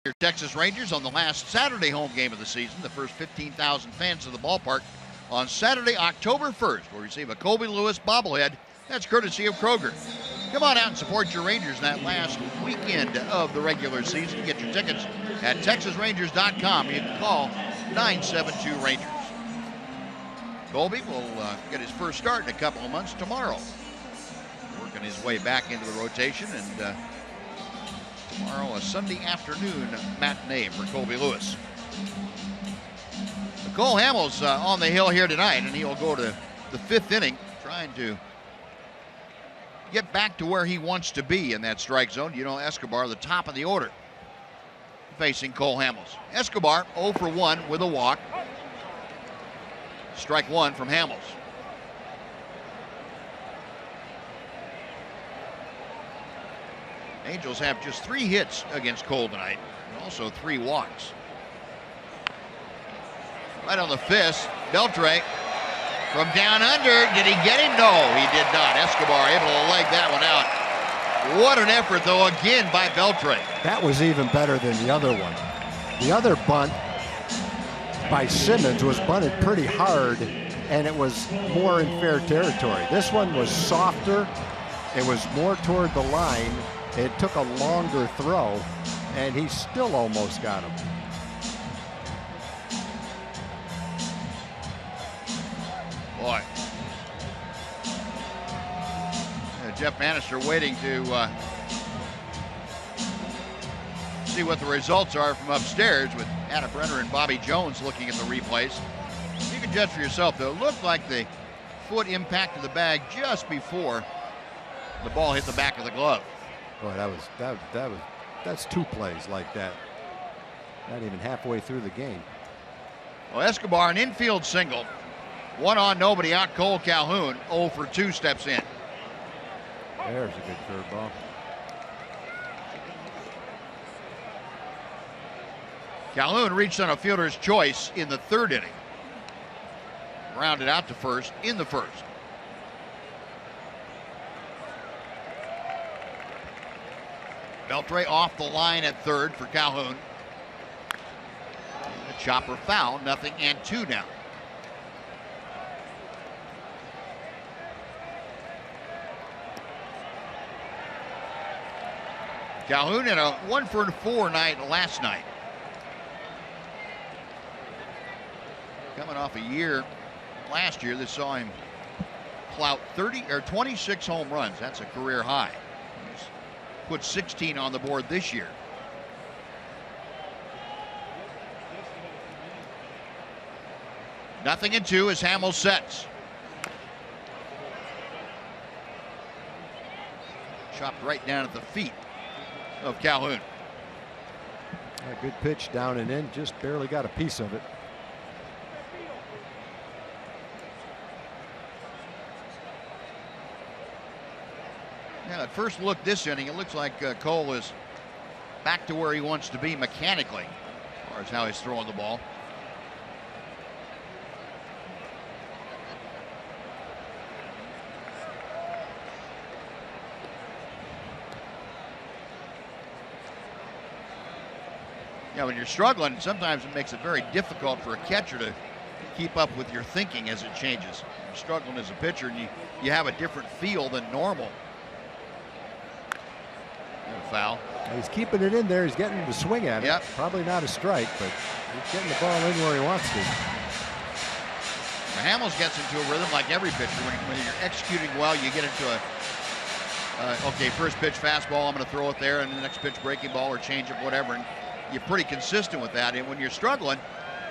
Your Texas Rangers on the last Saturday home game of the season. The first 15,000 fans of the ballpark on Saturday, October 1st will receive a Colby Lewis bobblehead. That's courtesy of Kroger. Come on out and support your Rangers in that last weekend of the regular season. Get your tickets at TexasRangers.com. You can call 972-RANGERS. Colby will get his first start in a couple of months tomorrow. Working his way back into the rotation, and tomorrow, a Sunday afternoon matinee for Colby Lewis. Cole Hamels on the hill here tonight, and he'll go to the 5th inning, trying to get back to where he wants to be in that strike zone. You know, Escobar, the top of the order, facing Cole Hamels. Escobar 0 for 1 with a walk. Strike 1 from Hamels. Angels have just 3 hits against Cole tonight, and also 3 walks. Right on the fist, Beltre from down under. Did he get him? No, he did not. Escobar able to leg that one out. What an effort, though, again by Beltre. That was even better than the other one. The other bunt by Simmons was bunted pretty hard, and it was more in fair territory. This one was softer. It was more toward the line. It took a longer throw, and he still almost got him. Boy. Jeff Bannister waiting to see what the results are from upstairs, with Anna Brenner and Bobby Jones looking at the replays. You can judge for yourself, though. It looked like the foot impacted the bag just before the ball hit the back of the glove. Boy, that's 2 plays like that. Not even halfway through the game. Well, Escobar, an infield single. 1 on, nobody out. Cole Calhoun 0 for 2 steps in. There's a good curveball. Calhoun reached on a fielder's choice in the third inning. Grounded out to first in the first. Beltre off the line at third for Calhoun. The chopper foul, 0-2 now. Calhoun had a 1-for-4 night last night. Coming off a year last year that saw him clout 26 home runs. That's a career high. He's put 16 on the board this year. Nothing in two as Hamels sets. Chopped right down at the feet of Calhoun. A good pitch down and in, just barely got a piece of it. Yeah, at first look this inning, it looks like Cole is back to where he wants to be mechanically, as far as how he's throwing the ball. Yeah, when you're struggling, sometimes it makes it very difficult for a catcher to keep up with your thinking as it changes. You're struggling as a pitcher, and you have a different feel than normal. And a foul. He's keeping it in there. He's getting to swing at it. Yep. Probably not a strike, but he's getting the ball in where he wants to. Hamels gets into a rhythm like every pitcher. When you're executing well, you get into okay, first pitch fastball, I'm going to throw it there, and the next pitch breaking ball or changeup, whatever. And you're pretty consistent with that. And when you're struggling,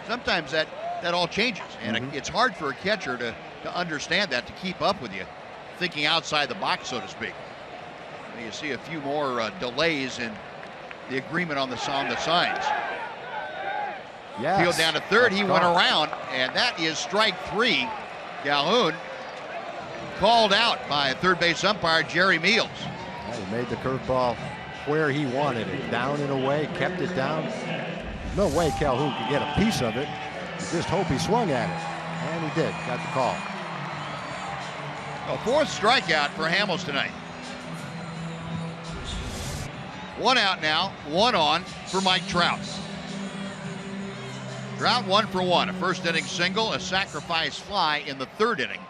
sometimes that all changes. And it's hard for a catcher to understand that, to keep up with you, thinking outside the box, so to speak. And you see a few more delays in the agreement on the signs. Yes. Field down to third. He went around, and that is strike three. Calhoun called out by third base umpire Jerry Meals. Yeah, he made the curveball where he wanted it, down and away, kept it down. There's no way Calhoun could get a piece of it. You just hope he swung at it, and he did. Got the call. A fourth strikeout for Hamels tonight. One out now, one on for Mike Trout. Trout 1 for 1, a first inning single, a sacrifice fly in the third inning,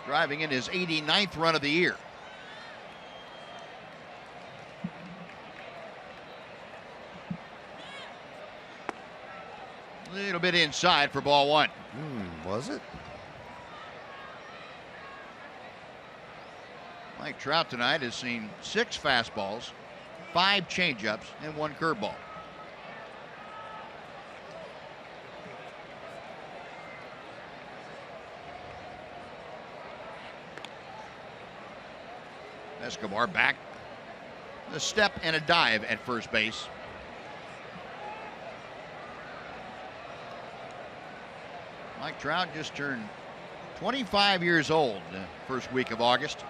driving in his 89th run of the year. A little bit inside for ball one. Was it? Mike Trout tonight has seen 6 fastballs, 5 changeups, and 1 curveball. Escobar back. A step and a dive at first base. Mike Trout just turned 25 years old the first week of August.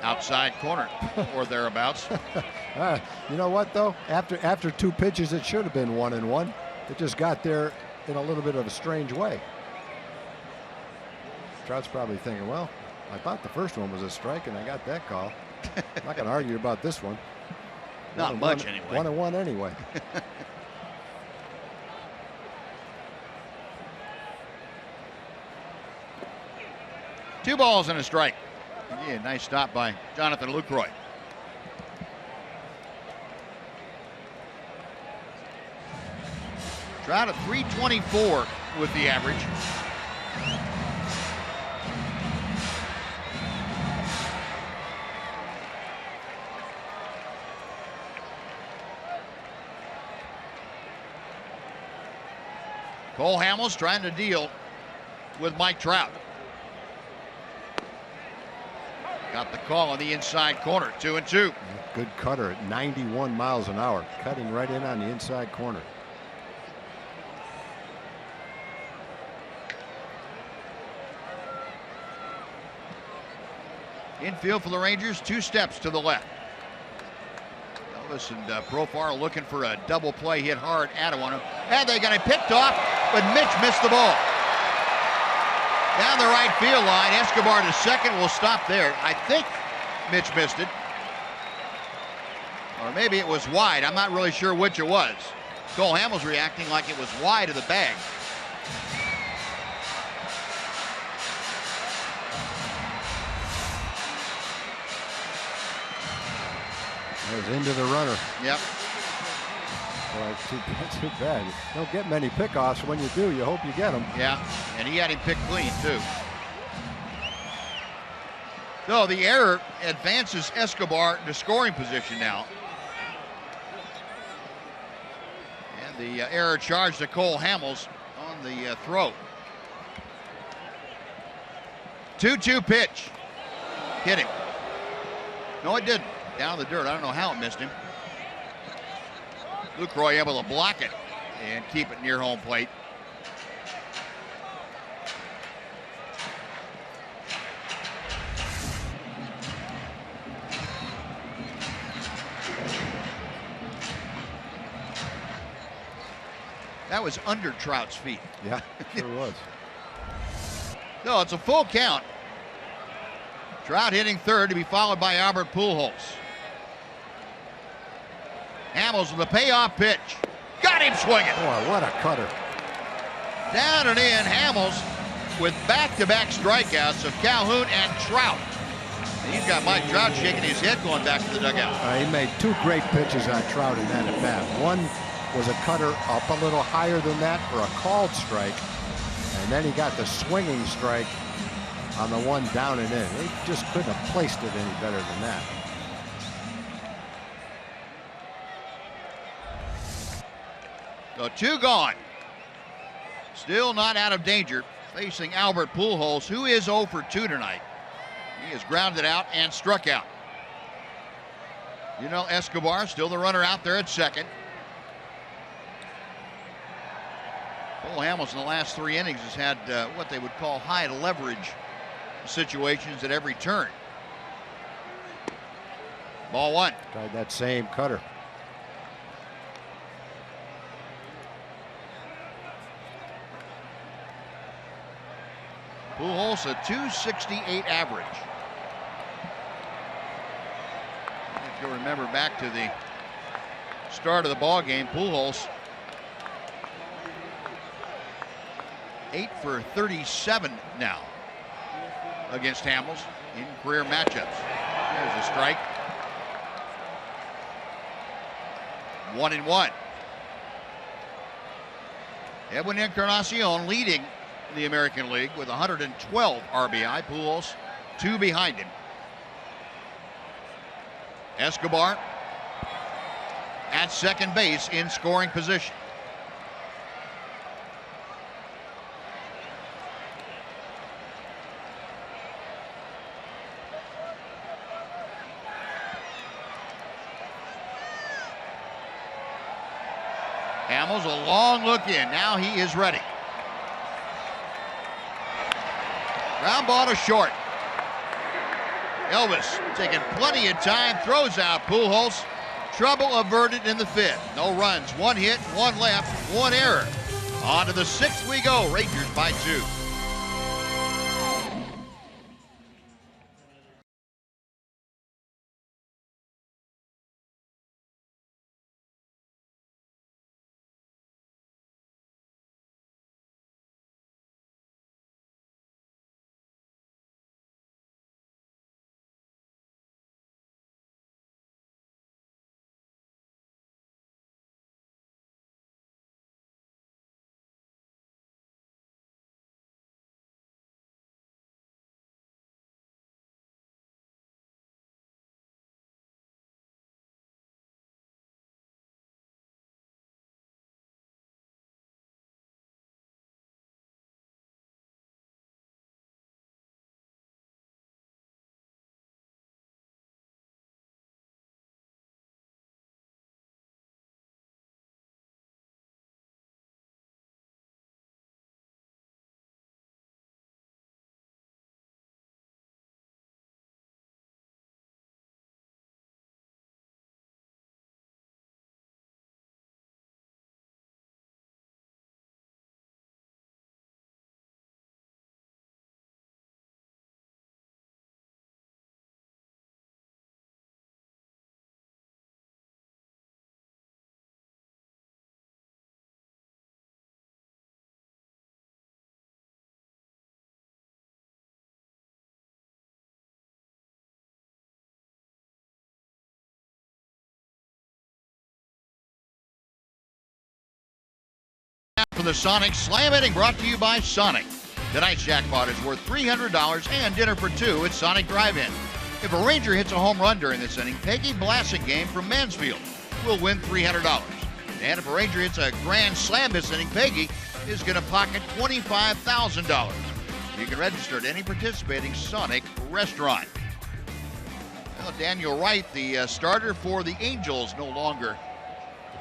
Outside corner or thereabouts. You know what, though? After 2 pitches, it should have been 1-1. It just got there in a little bit of a strange way. Trout's probably thinking, well, I thought the first one was a strike, and I got that call. I'm not going to argue about this one. Not much, anyway. 1-1 anyway. Two balls and a strike. Yeah, nice stop by Jonathan Lucroy. Trout at .324 with the average. Cole Hamels trying to deal with Mike Trout. Got the call on the inside corner, 2-2. Good cutter at 91 miles an hour, cutting right in on the inside corner. Infield for the Rangers, 2 steps to the left. Elvis and Profar looking for a double play, hit hard at one. And they got it picked off, but Mitch missed the ball. Down the right field line, Escobar to second will stop there. I think Mitch missed it. Or maybe it was wide. I'm not really sure which it was. Cole Hamels reacting like it was wide of the bag. It was into the runner. Yep. Boy, too bad. You don't get many pickoffs. When you do, you hope you get them. Yeah, and he had him picked clean, too. So the error advances Escobar to scoring position now. And the error charged to Cole Hamels on the throw. 2-2 pitch. Hit him. No, it didn't. Down the dirt. I don't know how it missed him. Lucroy able to block it and keep it near home plate. That was under Trout's feet. Yeah, sure was. No, it's a full count. Trout hitting third to be followed by Albert Pujols. Hamels with a payoff pitch. Got him swinging. Boy, what a cutter. Down and in, Hamels with back-to-back strikeouts of Calhoun and Trout. And he's got Mike Trout shaking his head going back to the dugout. He made 2 great pitches on Trout in that at-bat. One was a cutter up a little higher than that for a called strike. And then he got the swinging strike on the one down and in. He just couldn't have placed it any better than that. So 2 gone. Still not out of danger. Facing Albert Pujols, who is 0 for 2 tonight. He has grounded out and struck out. You know, Escobar still the runner out there at second. Cole Hamels in the last 3 innings has had what they would call high leverage situations at every turn. Ball 1. Tried that same cutter. Pujols a .268 average. If you'll remember back to the start of the ball game, Pujols 8 for 37 now against Hamels in career matchups. There's a strike. 1-1. Edwin Encarnacion leading the American League with 112 RBI. Pujols 2 behind him. Escobar at second base in scoring position. Hamels a long look in. Now he is ready. Ground ball to short. Elvis taking plenty of time, throws out Pujols. Trouble averted in the 5th. No runs, 1 hit, 1 left, 1 error. On to the 6th we go. Rangers by 2. for the Sonic Slam Inning, brought to you by Sonic. Tonight's jackpot is worth $300 and dinner for two at Sonic Drive-In. If a Ranger hits a home run during this inning, Peggy Blassingame from Mansfield will win $300. And if a Ranger hits a grand slam this inning, Peggy is going to pocket $25,000. You can register at any participating Sonic restaurant. Well, Daniel Wright, the starter for the Angels, no longer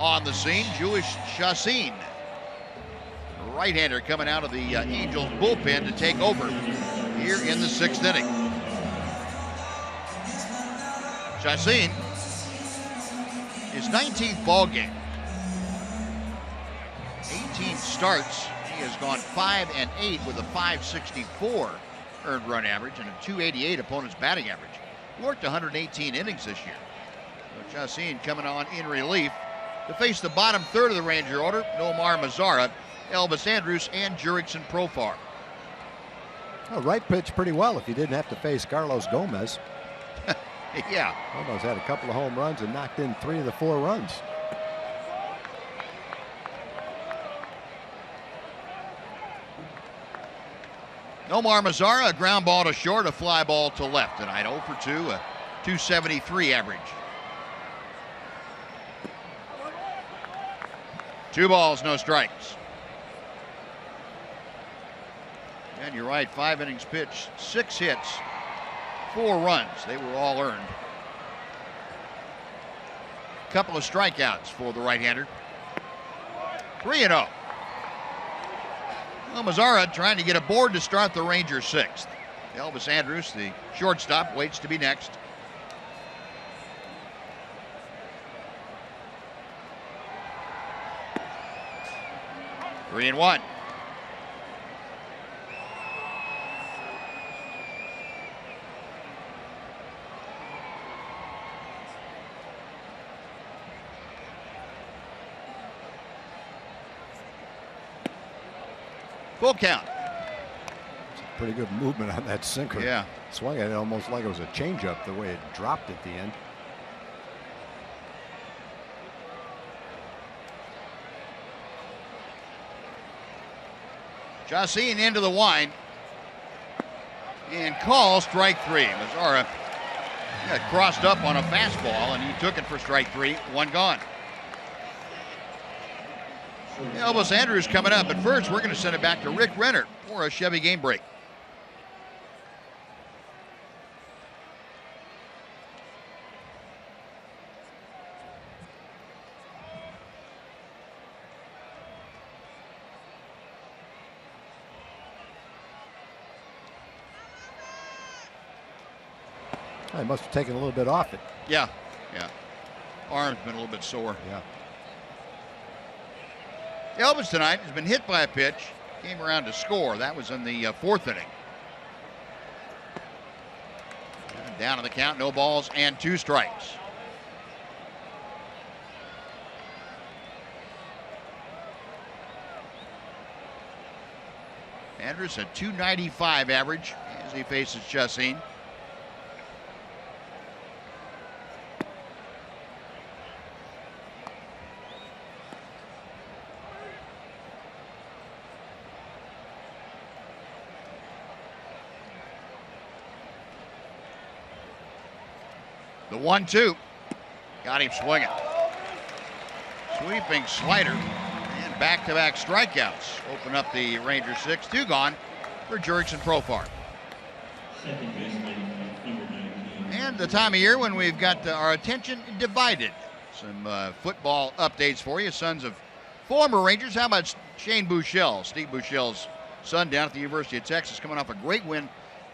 on the scene. Jewish Chassin, right-hander, coming out of the Angels bullpen to take over here in the 6th inning. Chassin, his 19th ball game, 18 starts. He has gone 5-8 with a .564 earned run average and a .288 opponent's batting average. Worked 118 innings this year. So Chassin coming on in relief to face the bottom third of the Ranger order: Nomar Mazara, Elvis Andrus, and Jurickson Profar. Well, Wright pitched pretty well if he didn't have to face Carlos Gomez. Yeah. Almost had a couple of home runs and knocked in 3 of the 4 runs. Nomar Mazara, a ground ball to short, a fly ball to left tonight. 0 for 2, a .273 average. 2 balls, no strikes. And you're right, 5 innings pitched, 6 hits, 4 runs. They were all earned. Couple of strikeouts for the right-hander. 3-0. Well, Mazara trying to get aboard to start the Rangers' 6th. Elvis Andrus, the shortstop, waits to be next. Three and one. Full count. Pretty good movement on that sinker. Yeah. Swung at it almost like it was a changeup the way it dropped at the end. Chassin into the wind. And call strike 3. Mazara got crossed up on a fastball, and he took it for strike 3. 1 gone. Elvis Andrus coming up, but first we're going to send it back to Rick Renner for a Chevy game break. I must have taken a little bit off it. Yeah. Arm's been a little bit sore. Yeah. Elvis tonight has been hit by a pitch, came around to score. That was in the 4th inning. And down to the count, no balls and 2 strikes. Andrus a .295 average as he faces Chassin. The 1-2. Got him swinging. Sweeping slider. And back-to-back strikeouts. Open up the Rangers 6. 2 gone for Jurickson Profar. And the time of year when we've got our attention divided. Some football updates for you. Sons of former Rangers. How about Shane Buechele? Steve Buechele's son down at the University of Texas, coming off a great win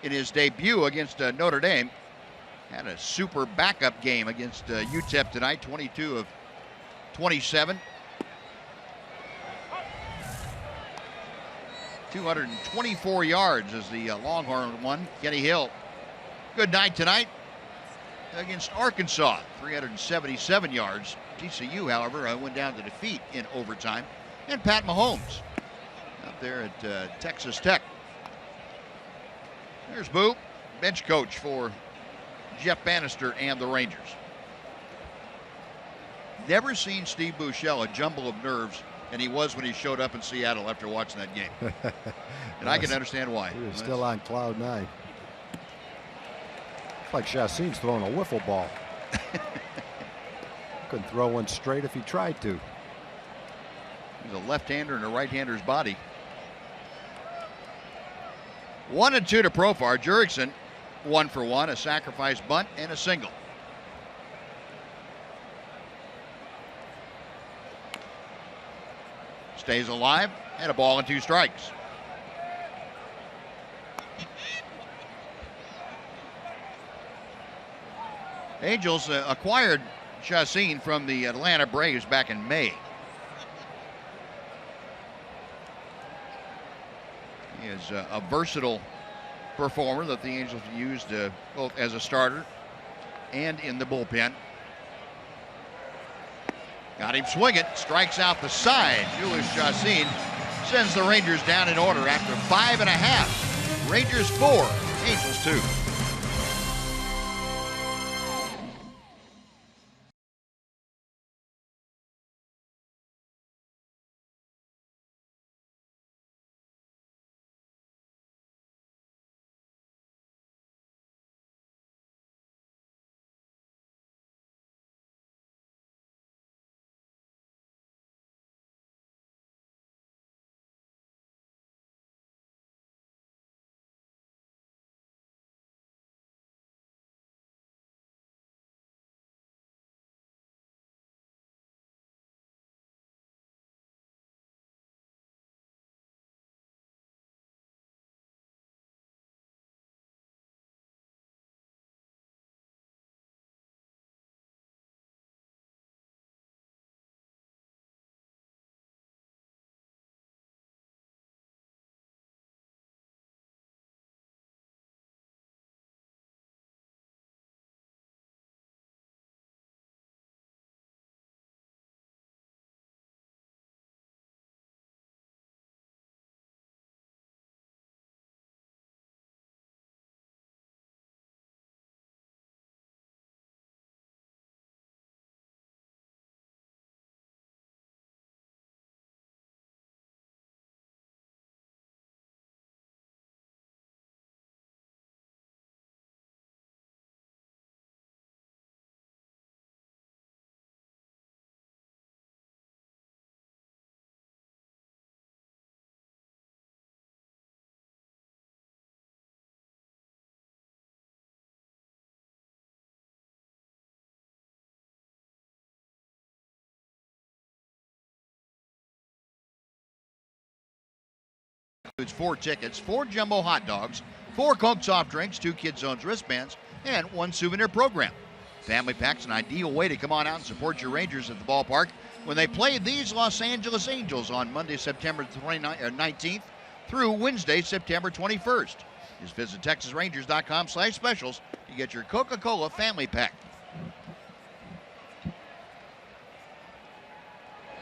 in his debut against Notre Dame. Had a super backup game against UTEP tonight, 22 of 27. 224 yards as the Longhorn won. Kenny Hill, good night tonight against Arkansas, 377 yards. TCU, however, went down to defeat in overtime. And Pat Mahomes out there at Texas Tech. There's Boo, bench coach for Jeff Bannister and the Rangers. Never seen Steve Buechele a jumble of nerves And he was when he showed up in Seattle after watching that game. And I can understand why. He was still on cloud 9. It's like Chacin's throwing a wiffle ball. Couldn't throw one straight if he tried to. He's a left-hander in a right-hander's body. 1-2 to Profar. Jurickson 1 for 1, a sacrifice bunt and a single. Stays alive, and a ball and 2 strikes. Angels acquired Chacin from the Atlanta Braves back in May. He is a versatile performer that the Angels used both as a starter and in the bullpen. Got him swinging, strikes out the side. Julius Chacin sends the Rangers down in order after 5.5. Rangers 4, Angels 2. Includes 4 tickets, 4 jumbo hot dogs, 4 Coke soft drinks, 2 Kid Zones wristbands, and 1 souvenir program. Family Pack's an ideal way to come on out and support your Rangers at the ballpark when they play these Los Angeles Angels on Monday, September 19th through Wednesday, September 21st. Just visit TexasRangers.com/specials to get your Coca-Cola Family Pack.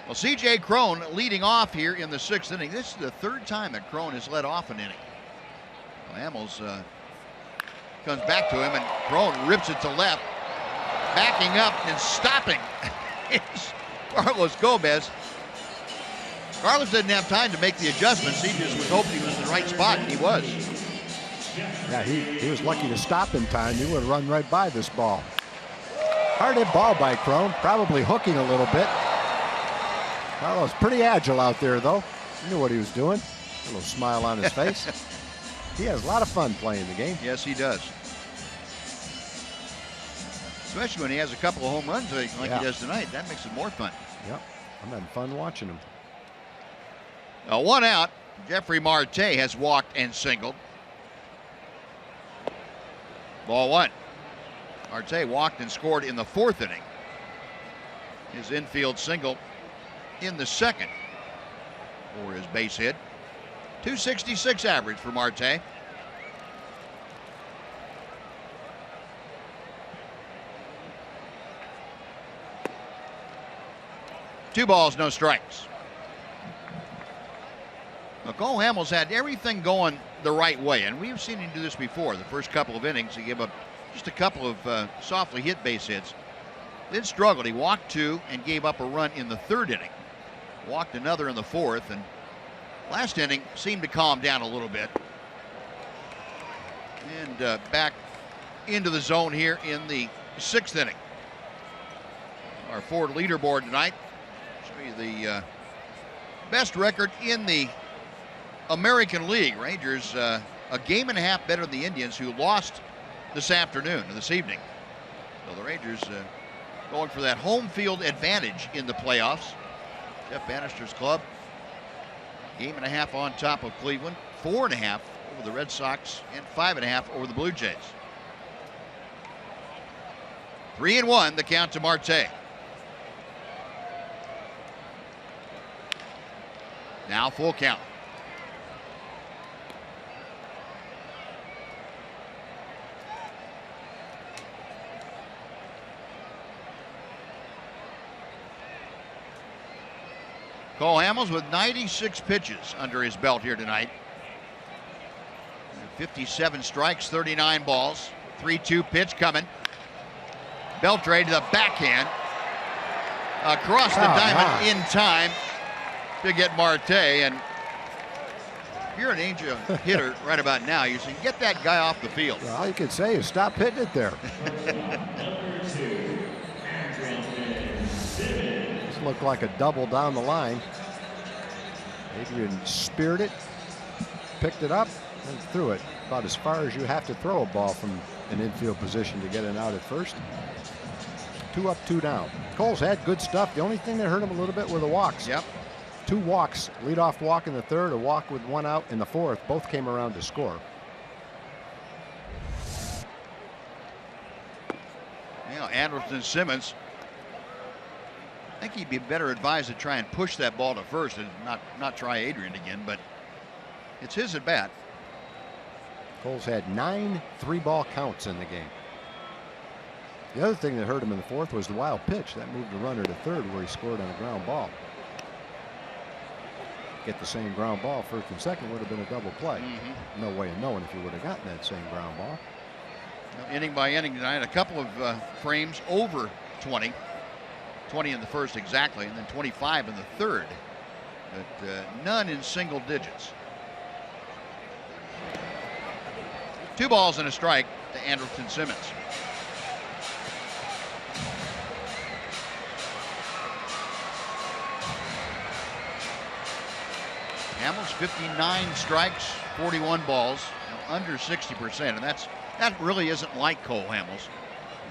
Well, C.J. Cron leading off here in the 6th inning. This is the 3rd time that Cron has led off an inning. Well, Hamels comes back to him, and Cron rips it to left, backing up and stopping. It's Carlos Gomez. Carlos didn't have time to make the adjustments. He just was hoping he was in the right spot, and he was. Yeah, he was lucky to stop in time. He would have run right by this ball. Hard hit ball by Cron, probably hooking a little bit. Carlos pretty agile out there, though. He knew what he was doing. A little smile on his face. He has a lot of fun playing the game. Yes, he does. Especially when he has a couple of home runs like he does tonight. That makes it more fun. Yep, I'm having fun watching him. Now, 1 out. Jeffrey Marte has walked and singled. Ball 1. Marte walked and scored in the 4th inning. His infield single in the 2nd for his base hit. .266 average for Marte. Two balls, no strikes. Now, Cole Hamels had everything going the right way, and we've seen him do this before. The first couple of innings, he gave up just a couple of softly hit base hits. Then struggled. He walked 2 and gave up a run in the 3rd inning. Walked another in the fourth, and last inning seemed to calm down a little bit. And back into the zone here in the sixth inning. Our Ford leaderboard tonight. Show you the best record in the American League. Rangers a game and a half better than the Indians, who lost this afternoon or this evening. So the Rangers going for that home field advantage in the playoffs. Jeff Bannister's club, game and a half on top of Cleveland, 4.5 over the Red Sox, and 5.5 over the Blue Jays. 3-1, the count to Marte. Now full count. Cole Hamels with 96 pitches under his belt here tonight. 57 strikes, 39 balls. 3-2 pitch coming. Beltre to the backhand. Across the diamond in time to get Marte. And if you're an Angel hitter right about now, you say, get that guy off the field. Well, all you can say is stop hitting it there. This looked like a double down the line. Adrian speared it, picked it up, and threw it about as far as you have to throw a ball from an infield position to get it out at first. 2 up, 2 down. Cole's had good stuff. The only thing that hurt him a little bit were the walks. Yep. 2 walks, leadoff walk in the third, a walk with 1 out in the fourth. Both came around to score. Now, Anderson Simmons, I think he'd be better advised to try and push that ball to first and not try Adrian again, but it's his at bat. Cole's had 9 3-ball counts in the game. The other thing that hurt him in the fourth was the wild pitch. That moved the runner to third, where he scored on a ground ball. Get the same ground ball first and second would have been a double play. No way of knowing if he would have gotten that same ground ball. Inning by inning tonight, a couple of frames over 20. 20 in the first exactly, and then 25 in the third. But none in single digits. 2 balls and a strike to Anderson Simmons. Hamels 59 strikes, 41 balls, under 60%, and that really isn't like Cole Hamels.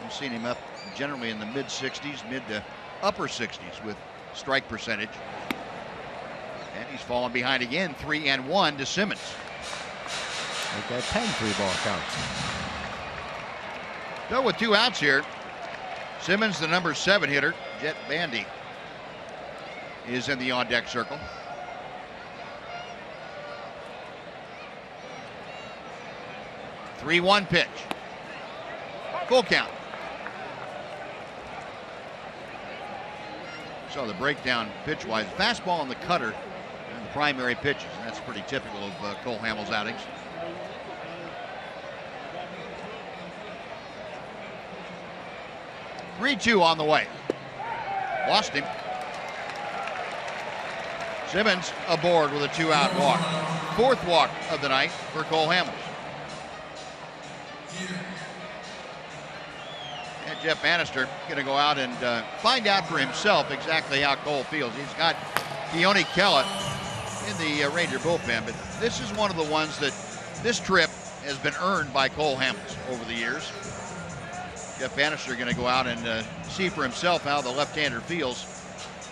We've seen him up generally in the mid 60s, mid to upper 60s with strike percentage. And he's fallen behind again, 3-1 to Simmons. Like that 10 3-ball counts. So with 2 outs here, Simmons, the number 7 hitter, Jet Bandy, is in the on-deck circle. Three-1 pitch. Full count. So the breakdown pitch-wise, fastball and the cutter and the primary pitches, and that's pretty typical of Cole Hamels' outings. Three-2 on the way. Lost him. Simmons aboard with a 2-out walk. 4th walk of the night for Cole Hamels. And Jeff Bannister going to go out and find out for himself exactly how Cole feels. He's got Keone Kela in the Ranger bullpen, but this is one of the ones that this trip has been earned by Cole Hamels over the years. Jeff Bannister going to go out and see for himself how the left-hander feels,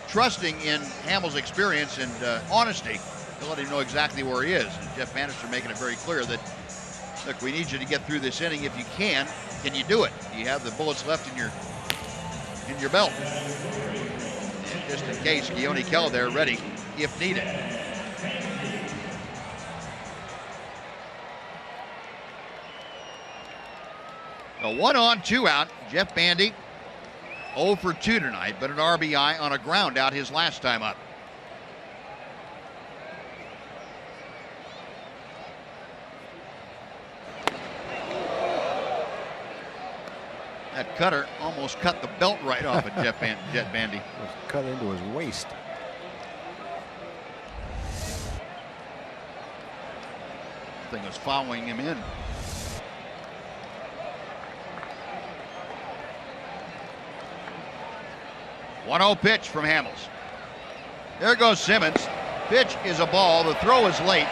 trusting in Hamels' experience and honesty to let him know exactly where he is. And Jeff Bannister making it very clear that, look, we need you to get through this inning if you can. Can you do it? Do you have the bullets left in your belt? And just in case, Keone Kela there ready if needed. A 1 on, 2 out. Jeff Bandy 0 for 2 tonight, but an RBI on a ground out his last time up. That cutter almost cut the belt right off of Jet Bandy. Cut into his waist. Something was following him in. One-zero pitch from Hamels. There goes Simmons. Pitch is a ball. The throw is late.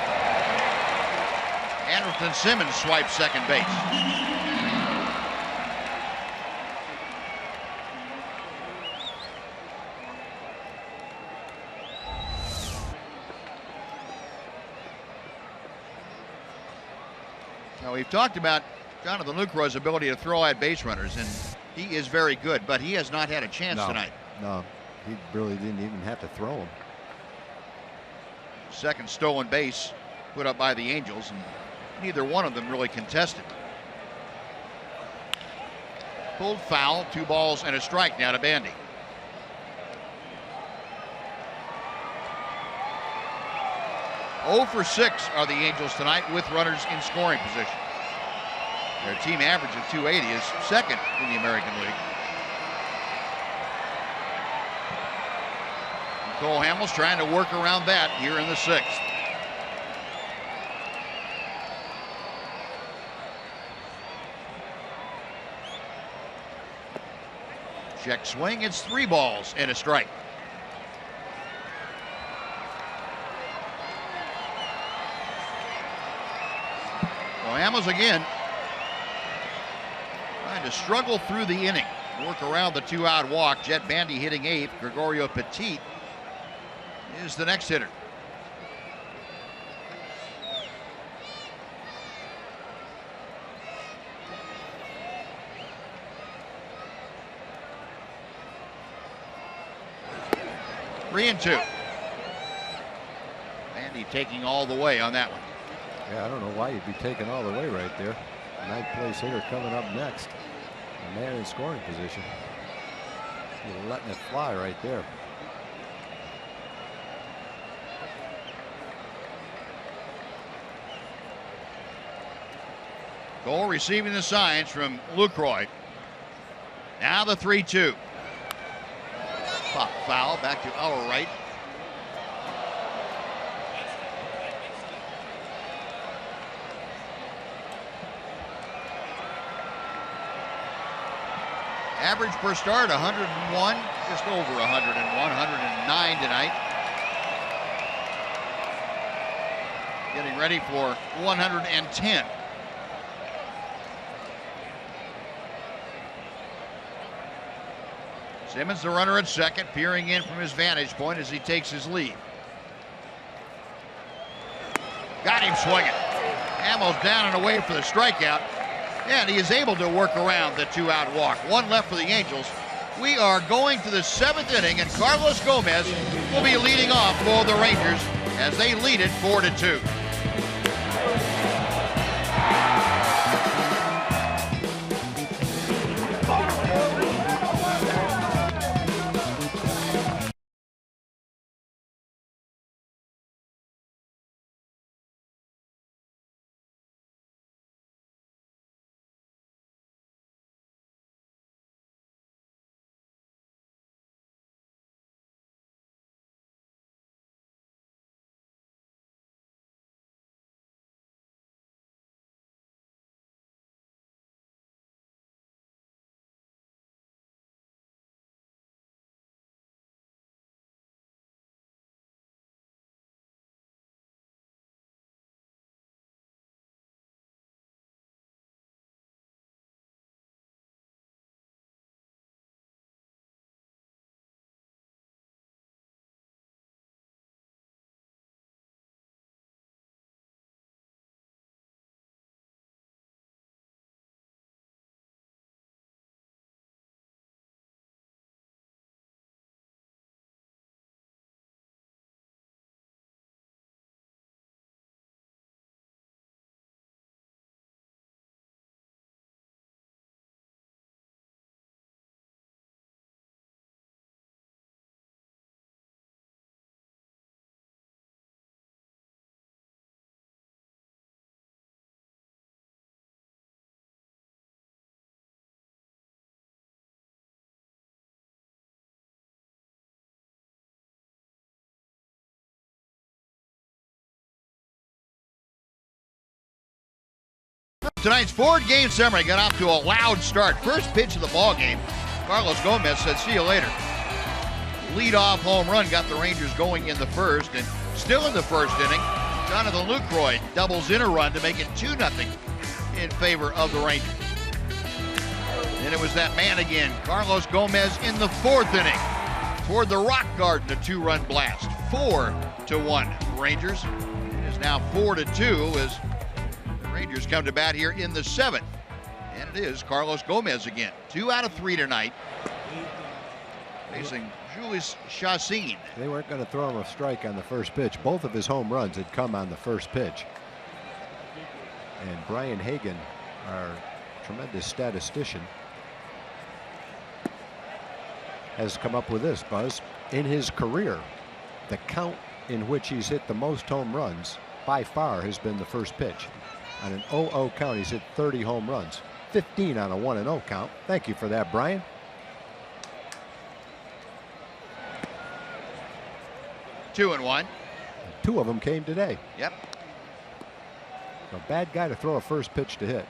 Anderson Simmons swipes second base. Now, we've talked about Jonathan Lucroy's ability to throw at base runners, and he is very good, but he has not had a chance tonight. No, he really didn't even have to throw him. Second stolen base put up by the Angels, and neither one of them really contested. Pulled foul, 2 balls and a strike now to Bandy. Oh for 6 are the Angels tonight with runners in scoring position. Their team average of 280 is second in the American League. Cole Hamels trying to work around that here in the 6th. Check swing, it's 3 balls and a strike. So Hamels again trying to struggle through the inning. Work around the 2-out walk. Jet Bandy hitting 8th. Gregorio Petit is the next hitter. Three and 2. Bandy taking all the way on that one. Yeah, I don't know why you'd be taking all the way right there. 9th place hitter coming up next. A man in scoring position. You're letting it fly right there. Cole receiving the signs from Lucroy. Now the 3-2. Pop foul back to our right. Average per start 101, just over 101, 109 tonight. Getting ready for 110. Simmons, the runner at second, peering in from his vantage point as he takes his lead. Got him swinging. Hamels down and away for the strikeout, and he is able to work around the 2-out walk. 1 left for the Angels. We are going to the 7th inning, and Carlos Gomez will be leading off for the Rangers as they lead it 4-2. Tonight's four-game summary got off to a loud start. First pitch of the ball game, Carlos Gomez said, "See you later." Lead-off home run got the Rangers going in the first, and still in the first inning, Jonathan Lucroy doubles in a run to make it 2-0 in favor of the Rangers. And it was that man again, Carlos Gomez, in the fourth inning toward the Rock Garden, a 2-run blast, 4-1 Rangers. It is now 4-2 as the Rangers come to bat here in the seventh. And it is Carlos Gomez again, 2 out of 3 tonight, facing Julius Chassin. They weren't going to throw him a strike on the first pitch. Both of his home runs had come on the first pitch. And Brian Hagan, our tremendous statistician, has come up with this, Buzz. In his career, the count in which he's hit the most home runs by far has been the first pitch. On an 0-0 count, he's hit 30 home runs, 15 on a 1-0 count. Thank you for that, Brian. 2-1. 2 of them came today. Yep. A bad guy to throw a first pitch to hit.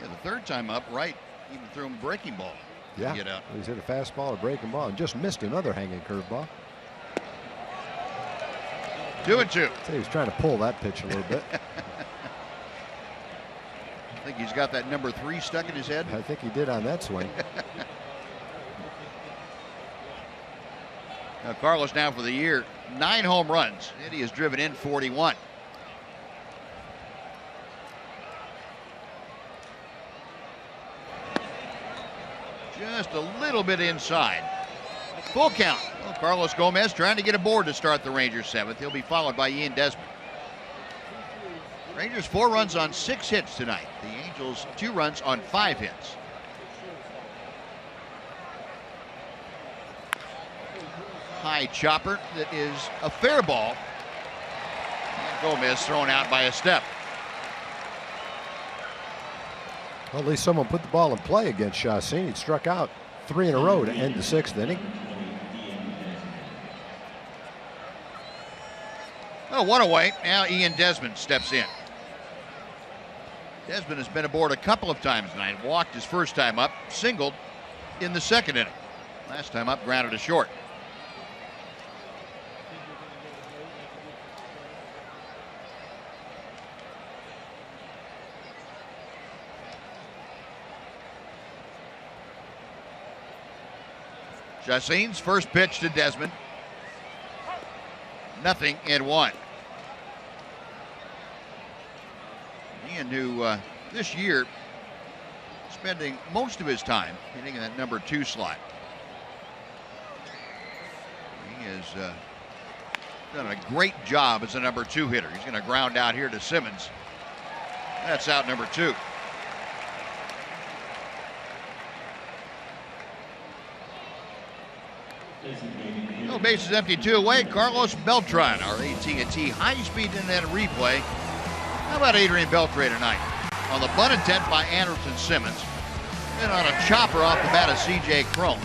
Yeah, the third time up, right, even threw him a breaking ball. Yeah, Get out. he's hit a fastball, a breaking ball, and just missed another hanging curveball. 2-2. He was trying to pull that pitch a little bit. I think he's got that number 3 stuck in his head. I think he did on that swing. Now Carlos now for the year, 9 home runs, and he has driven in 41. Just a little bit inside. Full count. Well, Carlos Gomez trying to get aboard to start the Rangers 7th. He'll be followed by Ian Desmond. Rangers 4 runs on 6 hits tonight. The Angels 2 runs on 5 hits. High chopper that is a fair ball. And Gomez thrown out by a step. Well, at least someone put the ball in play against Chassin. He struck out 3 in a row to end the 6th inning. Oh, 1 away. Now Ian Desmond steps in. Desmond has been aboard a couple of times tonight. Walked his first time up, singled in the 2nd inning. Last time up, grounded to short. Chassin's first pitch to Desmond. 0-1. Ian, who this year spending most of his time hitting in that number 2 slot. He has done a great job as a number 2 hitter. He's going to ground out here to Simmons. That's out number 2. No bases empty, 2 away. Carlos Beltre, our AT&T high-speed internet replay. How about Adrian Beltre tonight? On the bunt attempt by Anderson Simmons, and on a chopper off the bat of C.J. Cron.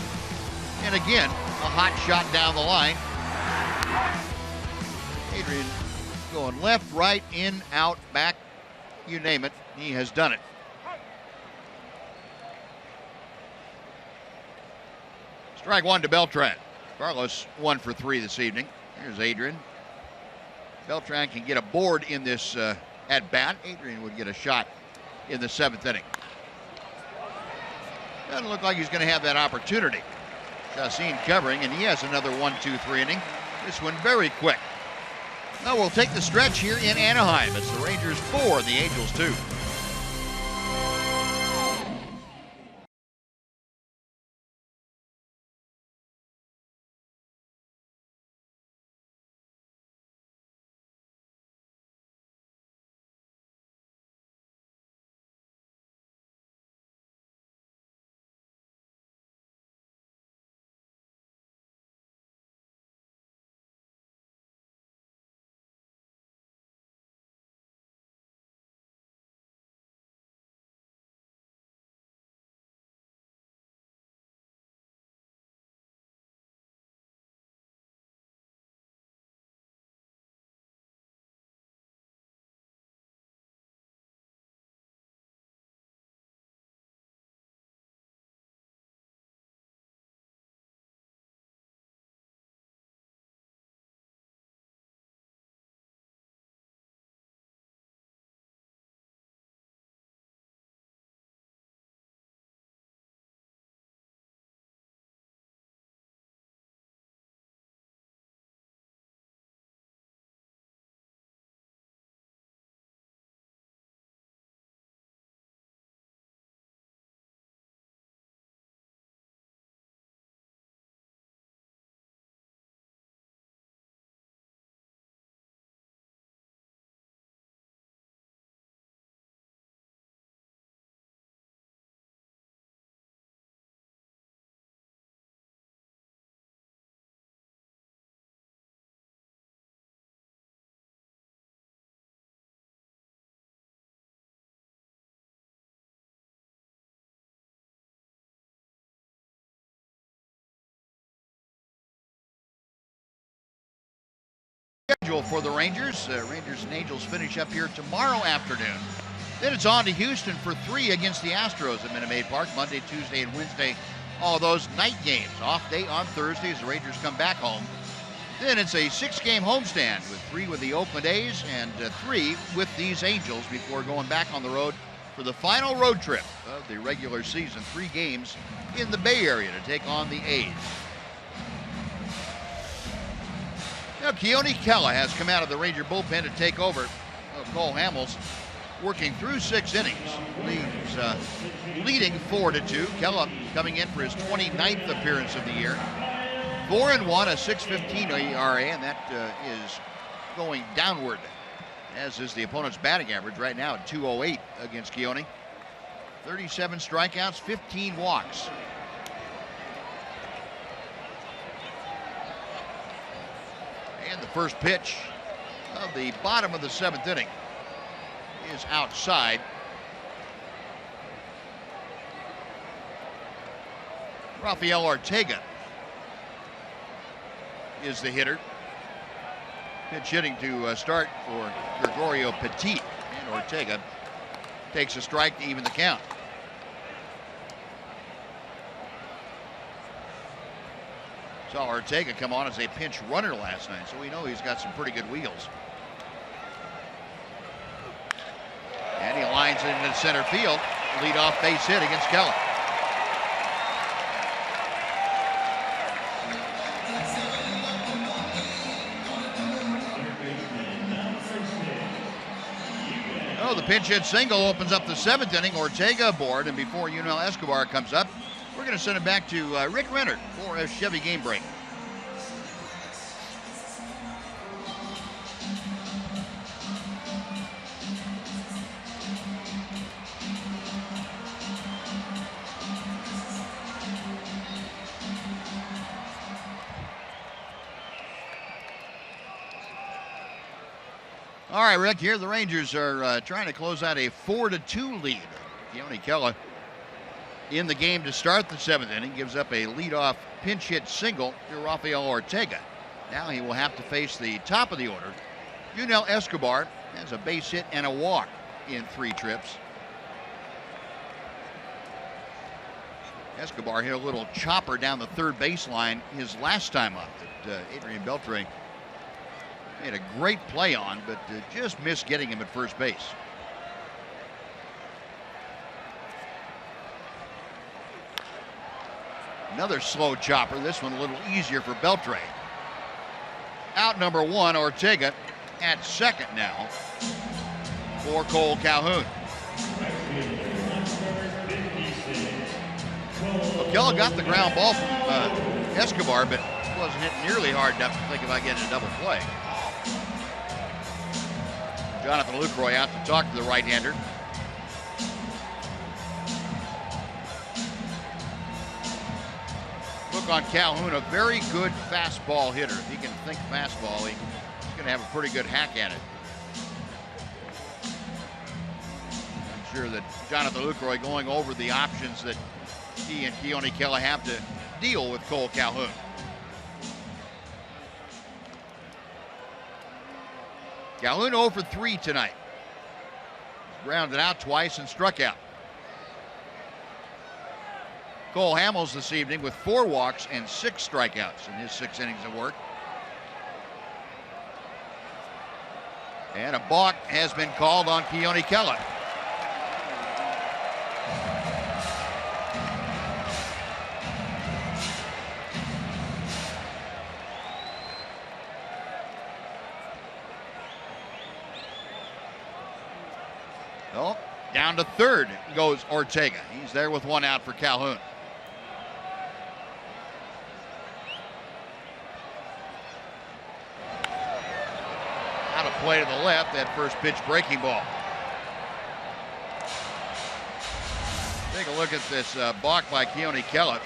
And again, a hot shot down the line. Adrian going left, right, in, out, back, you name it. He has done it. Strike 1 to Beltran. Carlos 1 for 3 this evening. Here's Adrian. Beltran can get aboard in this at bat. Adrian would get a shot in the 7th inning. Doesn't look like he's going to have that opportunity. Chassin covering, and he has another 1-2-3 inning. This one very quick. Now we'll take the stretch here in Anaheim. It's the Rangers 4, the Angels 2. For the Rangers. Rangers and Angels finish up here tomorrow afternoon. Then it's on to Houston for 3 against the Astros at Minute Maid Park, Monday, Tuesday, and Wednesday. All those night games. Off day on Thursday as the Rangers come back home. Then it's a 6-game homestand with 3 with the Oakland A's and 3 with these Angels before going back on the road for the final road trip of the regular season. 3 games in the Bay Area to take on the A's. Now, Keone Kela has come out of the Ranger bullpen to take over. Cole Hamels working through 6 innings. Leading 4-2. Kela coming in for his 29th appearance of the year. 4-1, a 6.15 ERA, and that is going downward, as is the opponent's batting average right now at 208 against Keone. 37 strikeouts, 15 walks. And the first pitch of the bottom of the 7th inning is outside. Rafael Ortega is the hitter. Pitch hitting to start for Gregorio Petit, and Ortega takes a strike to even the count. Saw Ortega come on as a pinch runner last night, so we know he's got some pretty good wheels. And he lines it into center field. Leadoff base hit against Kela. Oh, the pinch hit single opens up the 7th inning. Ortega aboard, and before Yunel Escobar comes up, we're going to send it back to Rick Renner for a Chevy game break. All right, Rick, here the Rangers are trying to close out a 4-2 lead. Keone Kela in the game to start the 7th inning, gives up a leadoff pinch hit single to Rafael Ortega. Now he will have to face the top of the order. Yunel Escobar has a base hit and a walk in 3 trips. Escobar hit a little chopper down the third baseline his last time up that Adrian Beltre made a great play on, but just missed getting him at first base. Another slow chopper, this one a little easier for Beltre. Out number 1, Ortega at second now for Cole Calhoun. Well, Kela got the ground ball from Escobar, but wasn't hit nearly hard enough to think about getting a double play. Jonathan Lucroy out to talk to the right-hander. Look on Calhoun, a very good fastball hitter. If he can think fastball, he's going to have a pretty good hack at it. I'm sure that Jonathan Lucroy going over the options that he and Keone Kela have to deal with Cole Calhoun. Calhoun 0 for 3 tonight. He's grounded out twice and struck out. Cole Hamels this evening with 4 walks and 6 strikeouts in his 6 innings of work. And a balk has been called on Keone Kela. Oh, down to third goes Ortega. He's there with 1 out for Calhoun. Out of play to the left, that first pitch breaking ball. Take a look at this balk by Keone Kela.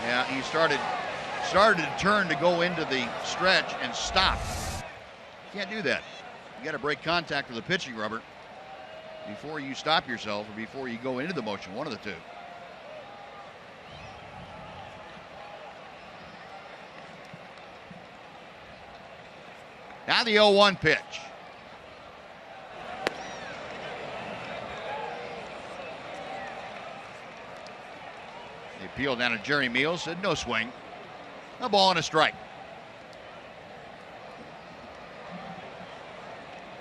Yeah, he started to turn to go into the stretch and stop. Can't do that. You got to break contact with the pitching rubber before you stop yourself or before you go into the motion, one of the two. Now the 0-1 pitch. They peeled down to Jerry Meals, said no swing. A ball and a strike.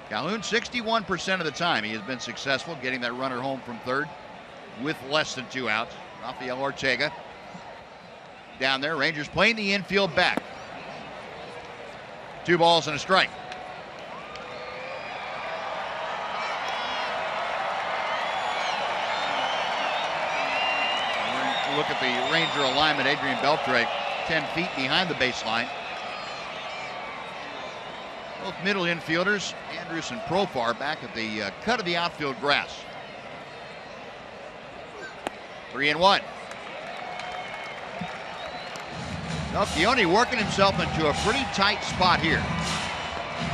Calhoun, 61% of the time he has been successful getting that runner home from third with less than 2 outs. Rafael Ortega down there. Rangers playing the infield back. 2 balls and a strike. Look at the Ranger alignment. Adrian Beltre 10 feet behind the baseline. Both middle infielders, Andrus and Profar, back at the cut of the outfield grass. 3-1. Keone working himself into a pretty tight spot here.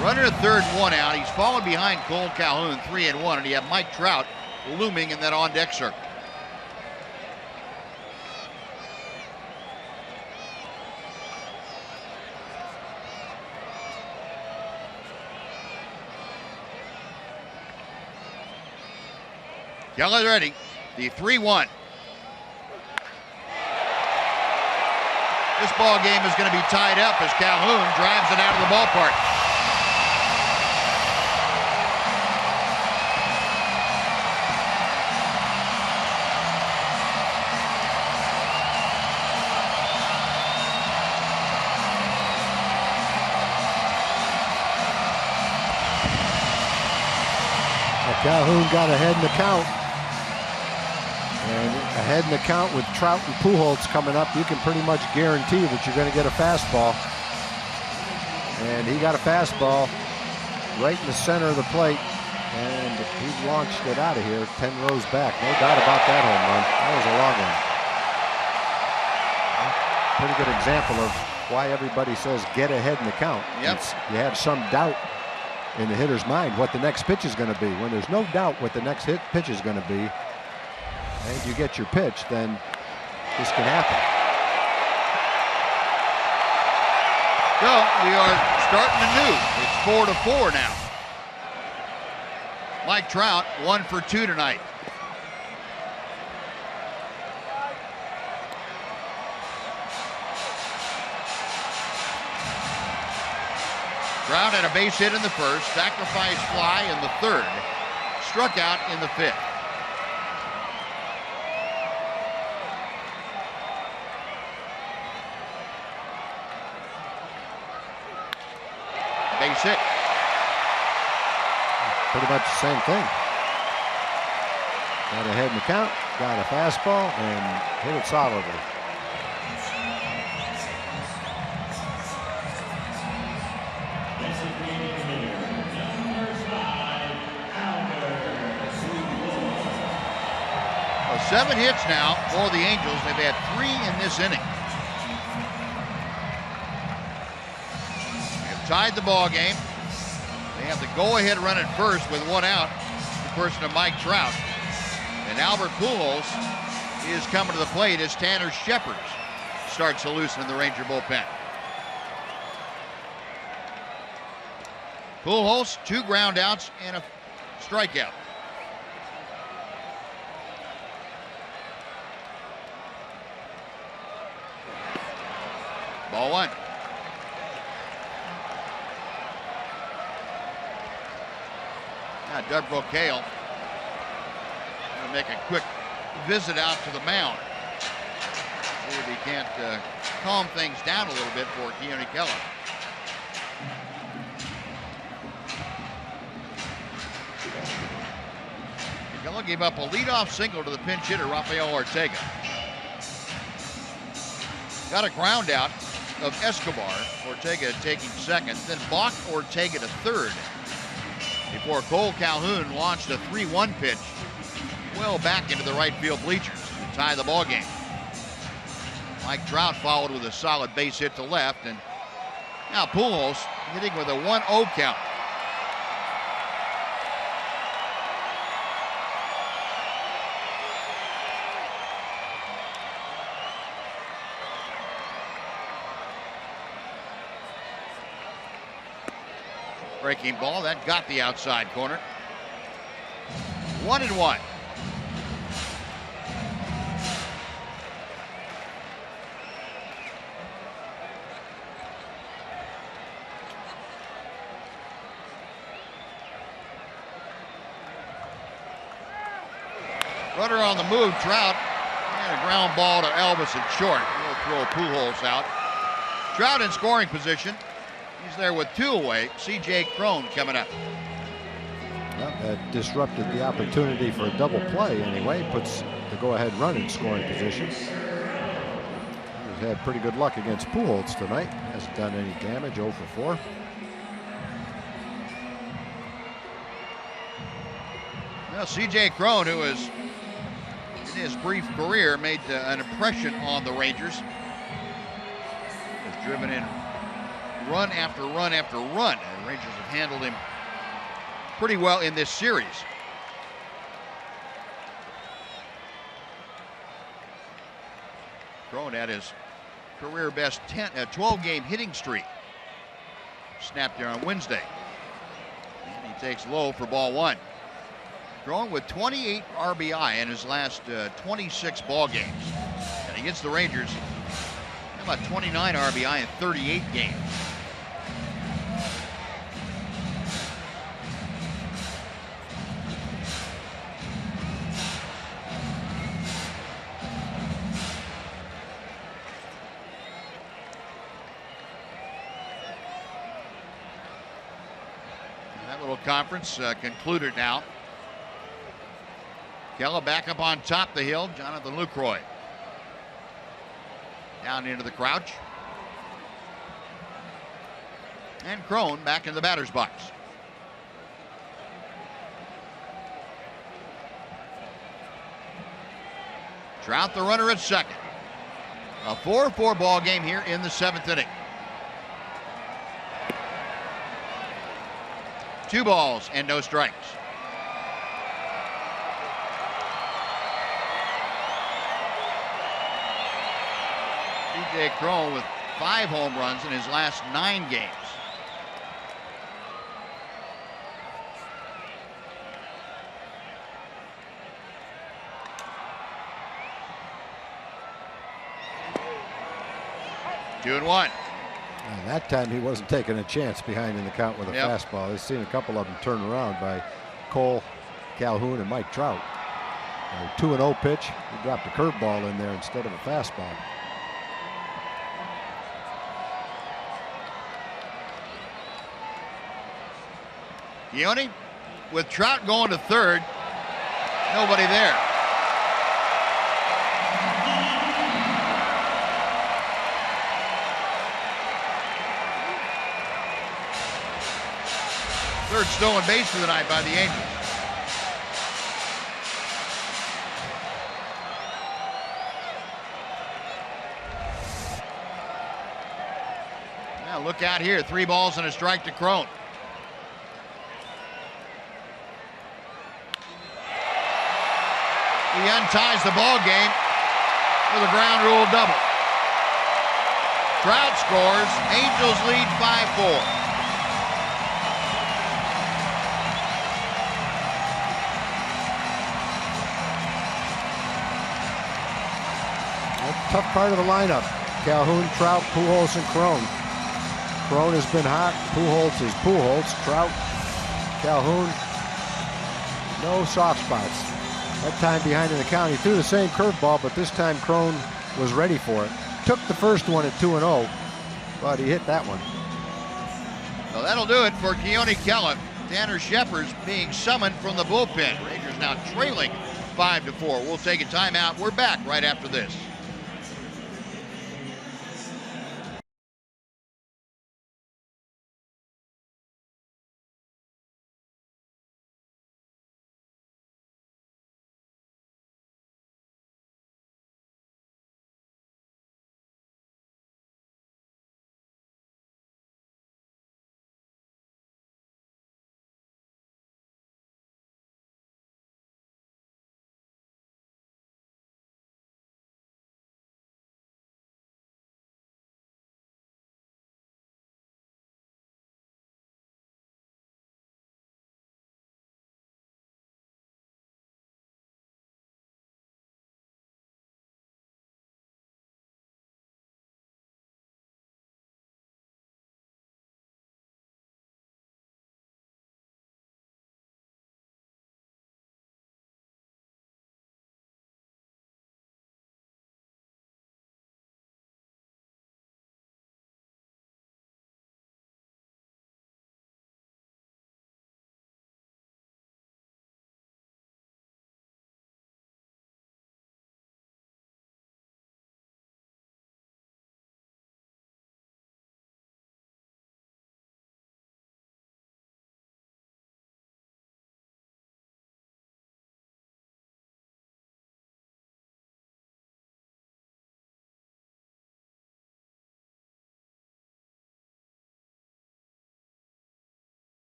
Runner at third, 1 out. He's fallen behind Cole Calhoun, 3-1, and you have Mike Trout looming in that on-deck circle. Kelly ready. The 3-1. This ball game is going to be tied up as Calhoun drives it out of the ballpark. Calhoun got ahead in the count. And ahead in the count with Trout and Pujols coming up, you can pretty much guarantee that you're going to get a fastball. And he got a fastball right in the center of the plate, and he launched it out of here 10 rows back. No doubt about that home run. That was a long one. Pretty good example of why everybody says get ahead in the count. Yep. You have some doubt in the hitter's mind what the next pitch is going to be. When there's no doubt what the next pitch is going to be, and you get your pitch, then this can happen. So we are starting anew. It's 4-4 now. Mike Trout 1 for 2 tonight. Trout had a base hit in the first, sacrifice fly in the third, struck out in the fifth. Base hit. Pretty much the same thing. Got ahead in the count, got a fastball, and hit it solidly. Well, 7 hits now for the Angels. They've had 3 in this inning. Tied the ball game. They have the go-ahead run at first with 1 out, the person of Mike Trout. And Albert Pujols is coming to the plate as Tanner Shepard starts to loosen in the Ranger bullpen. Pujols, 2 ground outs and a strikeout. Ball 1. Now Doug Brocail going to make a quick visit out to the mound. See if he can't calm things down a little bit for Keone Keller. Keller gave up a leadoff single to the pinch hitter Rafael Ortega. Got a ground out of Escobar. Ortega taking second, then balked Ortega to third, before Cole Calhoun launched a 3-1 pitch well back into the right field bleachers to tie the ball game. Mike Trout followed with a solid base hit to left, and now Pujols hitting with a 1-0 count. Breaking ball, that got the outside corner. 1-1. Runner on the move, Trout. And a ground ball to Elvis at short. He'll throw Pujols out. Trout in scoring position. He's there with 2 away. C.J. Cron coming up. Well, that disrupted the opportunity for a double play anyway. Puts the go-ahead run in scoring position. He's had pretty good luck against Pujols tonight. Hasn't done any damage, 0 for 4. Well, C.J. Cron, who has, in his brief career, made an impression on the Rangers, has driven in run after run after run. And the Rangers have handled him pretty well in this series. Cron had his career best 12-game hitting streak. Snapped there on Wednesday. And he takes low for ball 1. Cron with 28 RBI in his last 26 ball games. And against the Rangers, how about 29 RBI in 38 games? That little conference concluded now. Kella back up on top the hill. Jonathan Lucroy down into the crouch. And Cron back in the batter's box. Trout the runner at second. A 4-4 ball game here in the 7th inning. 2 balls and no strikes. C.J. Cron with 5 home runs in his last 9 games. Two and 1. And that time he wasn't taking a chance behind in the count with a fastball. I've seen a couple of them turn around by Cole, Calhoun, and Mike Trout. 2-0 pitch. He dropped a curveball in there instead of a fastball. Keone with Trout going to third. Nobody there. Third stolen base for the night by the Angels. Now look out here. 3 balls and a strike to Cron. He unties the ball game with a ground rule double. Trout scores. Angels lead 5-4. Tough part of the lineup. Calhoun, Trout, Pujols, and Cron. Cron has been hot. Pujols is Pujols. Trout, Calhoun, no soft spots. That time behind in the count, he threw the same curveball, but this time Cron was ready for it. Took the first one at 2-0, but he hit that one. Well, that'll do it for Keone Kella. Tanner Shepard's being summoned from the bullpen. Rangers now trailing 5-4. We'll take a timeout. We're back right after this.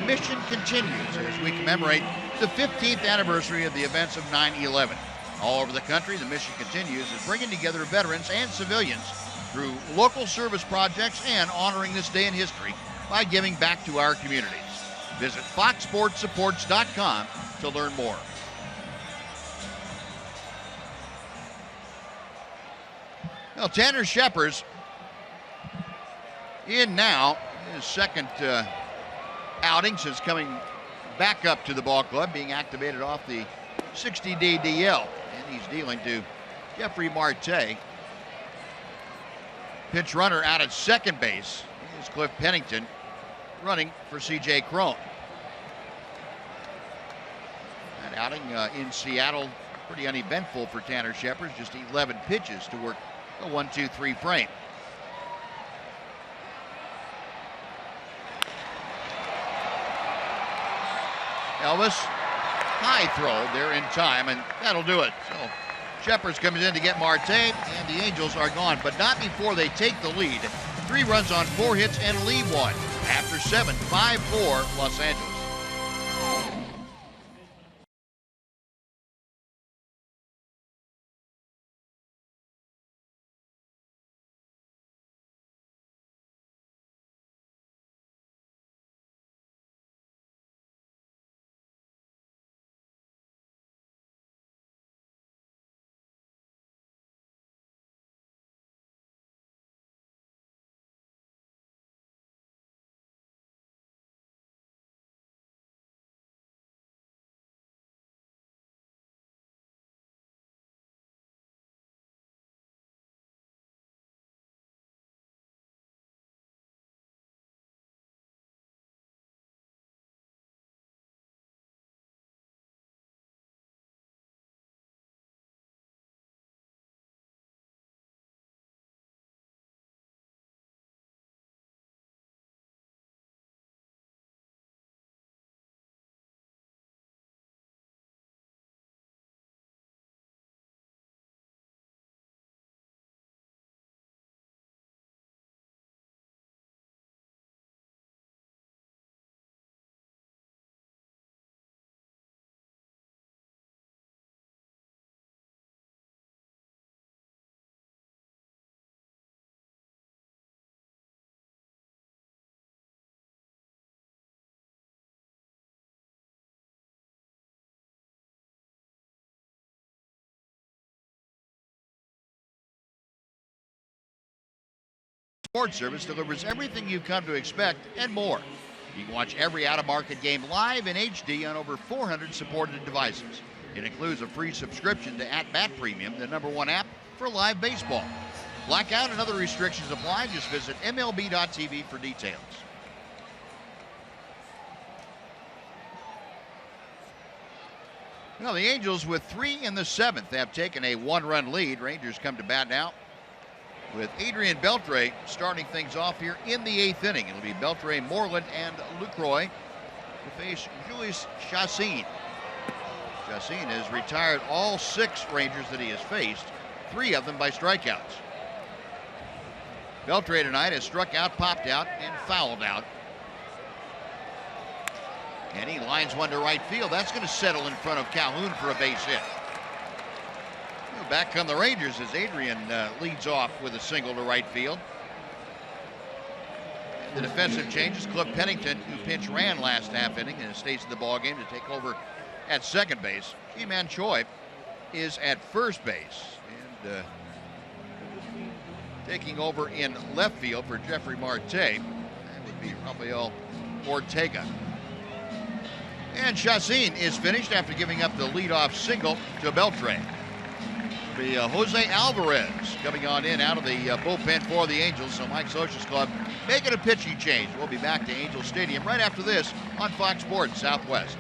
mission continues as we commemorate the 15th anniversary of the events of 9/11. All over the country, the mission continues as bringing together veterans and civilians through local service projects and honoring this day in history by giving back to our communities. Visit foxsportsupports.com to learn more. Well, Tanner Scheper's in now, his second outing since coming back up to the ball club, being activated off the 60-day DL. And he's dealing to Jeffrey Marte. Pinch runner out at second base is Cliff Pennington, running for C.J. Cron. That outing in Seattle, pretty uneventful for Tanner Scheper, just 11 pitches to work a 1-2-3 frame. Elvis, high throw there in time, and that'll do it. So Scheper's coming in to get Marte, and the Angels are gone, but not before they take the lead. 3 runs on 4 hits and lead 1. After 7, 5-4 Los Angeles. Sports Service delivers everything you've come to expect and more. You can watch every out-of-market game live in HD on over 400 supported devices. It includes a free subscription to At Bat Premium, the #1 app for live baseball. Blackout and other restrictions apply. Just visit MLB.tv for details. Well, the Angels with 3 in the 7th have taken a 1-run lead. Rangers come to bat now with Adrian Beltre starting things off here in the 8th inning. It'll be Beltre, Moreland, and Lucroy to face Julius Chassin. Chassin has retired all 6 Rangers that he has faced, 3 of them by strikeouts. Beltre tonight has struck out, popped out, and fouled out. And he lines one to right field. That's going to settle in front of Calhoun for a base hit. Back come the Rangers as Adrian leads off with a single to right field. And the defensive changes. Cliff Pennington, who pinch ran last half inning and stays in the ballgame to take over at second base. Ji-Man Choi is at first base. And taking over in left field for Jeffrey Marte, that would be Rafael Ortega. And Chassin is finished after giving up the leadoff single to Beltre. Be Jose Alvarez coming on in out of the bullpen for the Angels. So Mike Scioscia's club making a pitching change. We'll be back to Angel Stadium right after this on Fox Sports Southwest.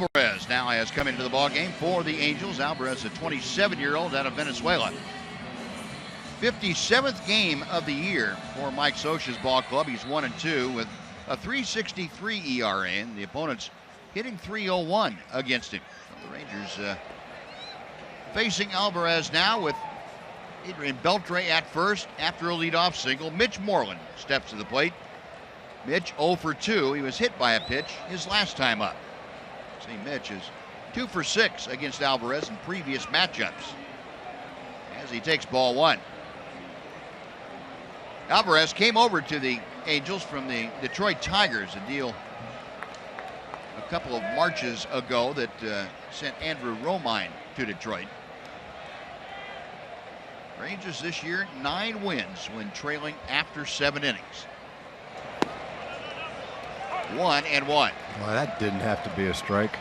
Alvarez now has come into the ballgame for the Angels. Alvarez, a 27-year-old out of Venezuela. 57th game of the year for Mike Scioscia's ball club. He's 1-2 with a 3.63 ERA, and the opponent's hitting .301 against him. So the Rangers facing Alvarez now with Adrian Beltre at first after a leadoff single. Mitch Moreland steps to the plate. Mitch 0 for 2. He was hit by a pitch his last time up. See, Mitch is 2 for 6 against Alvarez in previous matchups as he takes ball one. Alvarez came over to the Angels from the Detroit Tigers, a deal a couple of Marches ago that sent Andrew Romine to Detroit. Rangers this year, 9 wins when trailing after 7 innings. 1-1. Well, that didn't have to be a strike.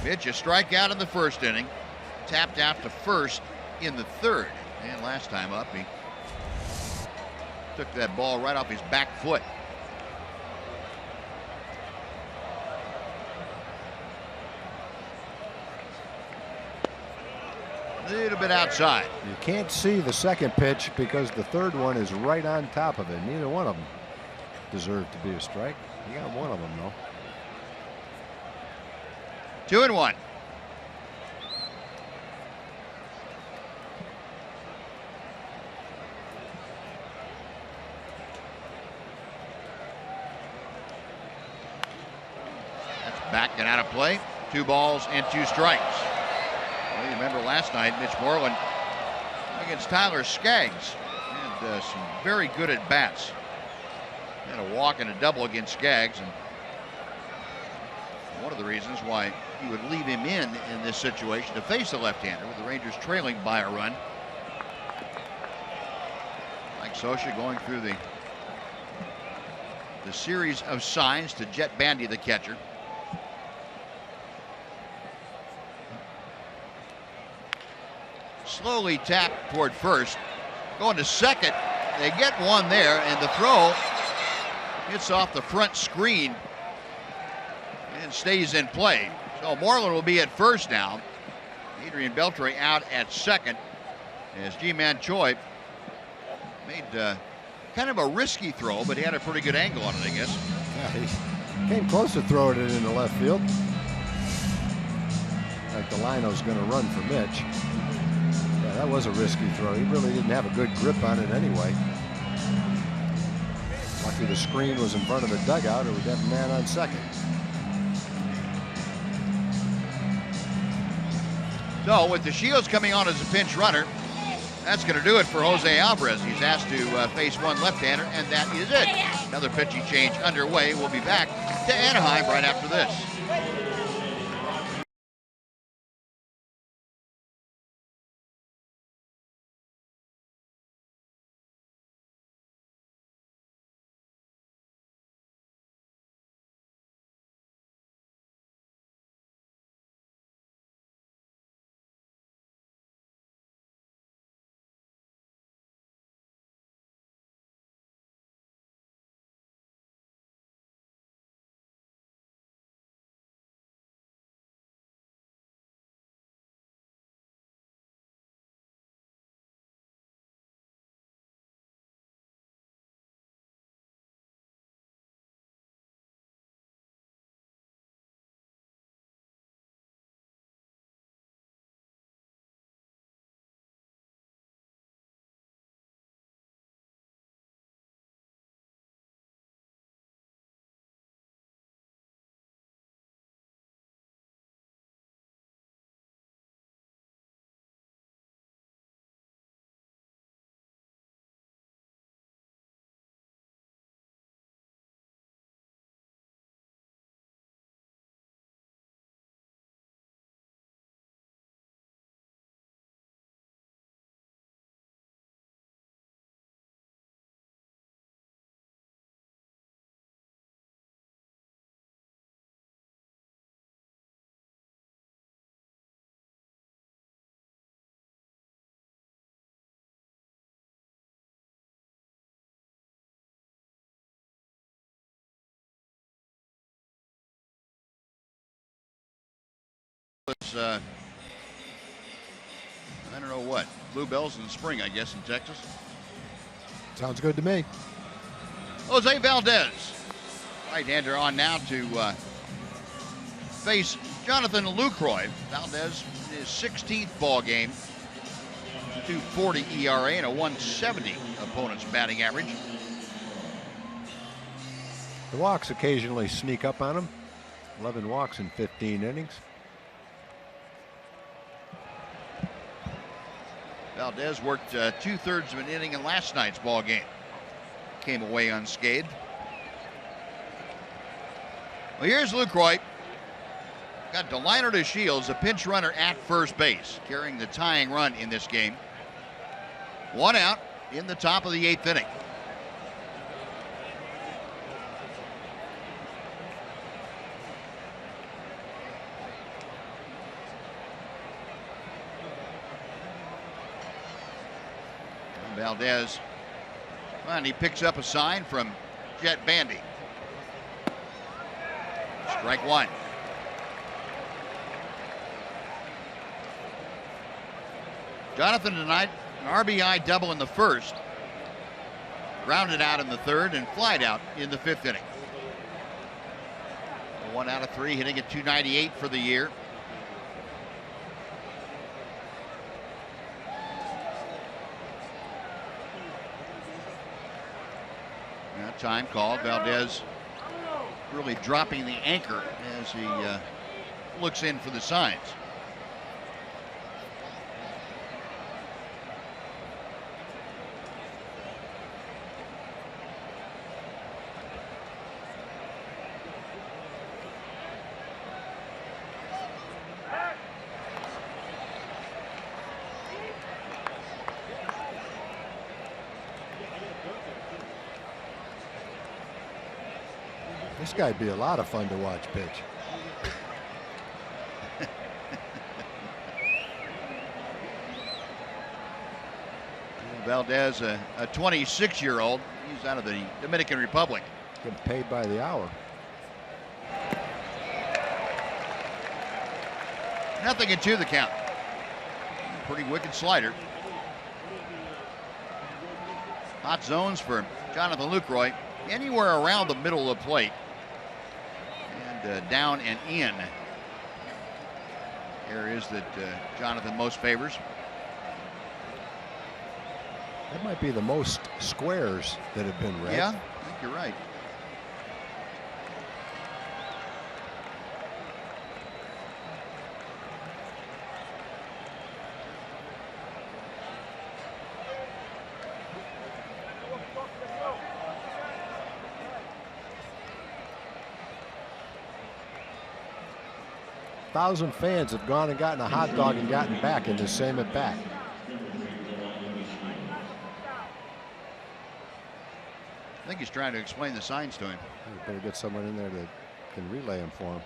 Pitch, a strikeout in the first inning. Tapped out to first in the third. And last time up, he took that ball right off his back foot. A little bit outside. You can't see the second pitch because the third one is right on top of it. Neither one of them deserved to be a strike. You got one of them, though. 2-1. That's back and out of play. 2 balls and 2 strikes. Well, you remember last night, Mitch Moreland against Tyler Skaggs had some very good at bats. Had a walk and a double against Skaggs, and one of the reasons why he would leave him in this situation to face the left-hander with the Rangers trailing by a run. Mike Scioscia going through the series of signs to Jet Bandy, the catcher. Slowly tapped toward first. Going to second. They get one there, and the throw hits off the front screen and stays in play. So Moreland will be at first now. Adrian Beltre out at second as Ji-Man Choi made kind of a risky throw, but he had a pretty good angle on it, I guess. Yeah, he came close to throwing it in the left field. Like the Lino's going to run for Mitch. Yeah, that was a risky throw. He really didn't have a good grip on it anyway. Lucky the screen was in front of the dugout, or we'd have a man on second. So with the Shields coming on as a pinch runner, that's going to do it for Jose Alvarez. He's asked to face one left-hander, and that is it. Another pitching change underway. We'll be back to Anaheim right after this. as, I don't know what, bluebells in the spring, I guess, in Texas. Sounds good to me. Jose Valdez, right-hander, on now to face Jonathan Lucroy. Valdez in his 16th ball game, 2.40 ERA and a 170 opponent's batting average. The walks occasionally sneak up on him. 11 walks in 15 innings. Valdez worked 2/3 of an inning in last night's ball game. Came away unscathed. Well, here's Lucroy. Got Delino to Shields, a pinch runner at first base, carrying the tying run in this game. 1 out in the top of the 8th inning. Valdez, and he picks up a sign from Jet Bandy. Strike 1. Jonathan tonight, an RBI double in the first, grounded out in the third, and flied out in the 5th inning. 1 out of 3, hitting at .298 for the year. Time called. Valdez really dropping the anchor as he looks in for the signs. This guy'd be a lot of fun to watch pitch. Valdez, a 26-year-old. He's out of the Dominican Republic. Getting paid by the hour. 0-2 the count. Pretty wicked slider. Hot zones for Jonathan Lucroy. Anywhere around the middle of the plate. And down and in. Areas that Jonathan most favors. That might be the most squares that have been read. Yeah, I think you're right. Thousand fans have gone and gotten a hot dog and gotten back in the same at bat. I think he's trying to explain the signs to him. You better get someone in there that can relay them for him.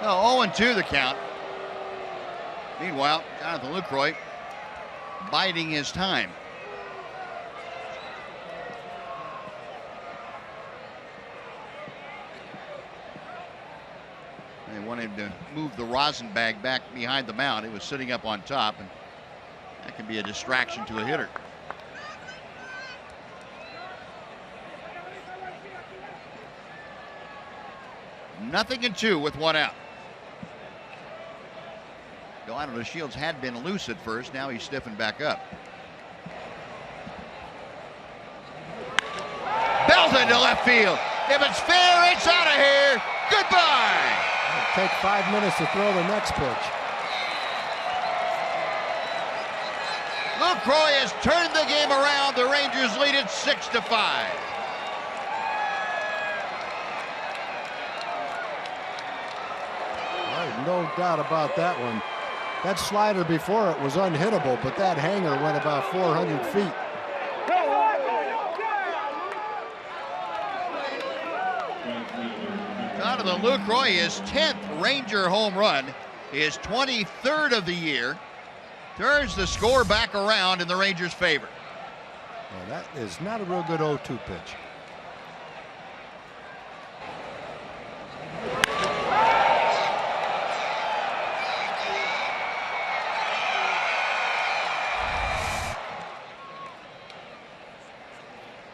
Oh, 0-2 the count. Meanwhile, Jonathan Lucroy biding his time. They wanted to move the rosin bag back behind the mound. It was sitting up on top, and that can be a distraction to a hitter. Nothing in 2 with 1 out. Delino Shields had been loose at first. Now he's stiffened back up. Beltre to left field. If it's fair, it's out of here. Goodbye. It'll take 5 minutes to throw the next pitch. Lucroy has turned the game around. The Rangers lead it 6-5. No doubt about that one. That slider before it was unhittable, but that hanger went about 400 feet. Jonathan Lucroy, his 10th Ranger home run, his 23rd of the year, turns the score back around in the Rangers' favor. Well, that is not a real good 0-2 pitch.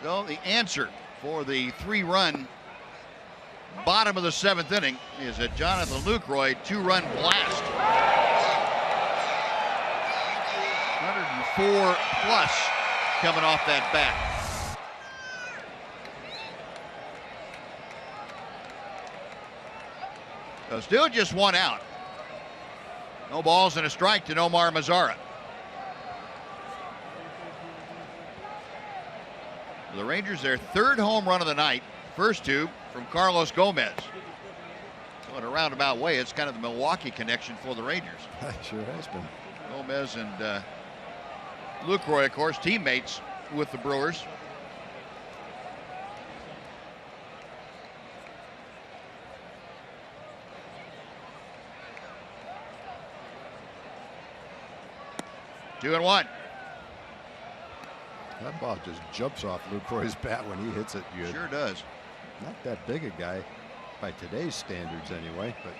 So the answer for the 3-run bottom of the 7th inning is a Jonathan Lucroy 2-run blast. 104 plus coming off that bat. So still just 1 out. No balls and a strike to Nomar Mazara. The Rangers, their 3rd home run of the night. First 2 from Carlos Gomez. So in a roundabout way, it's kind of the Milwaukee connection for the Rangers. Sure has been. Gomez and Lucroy, of course, teammates with the Brewers. Two and one. That ball just jumps off Lucroy's bat when he hits it. Good. Sure does. Not that big a guy by today's standards anyway, but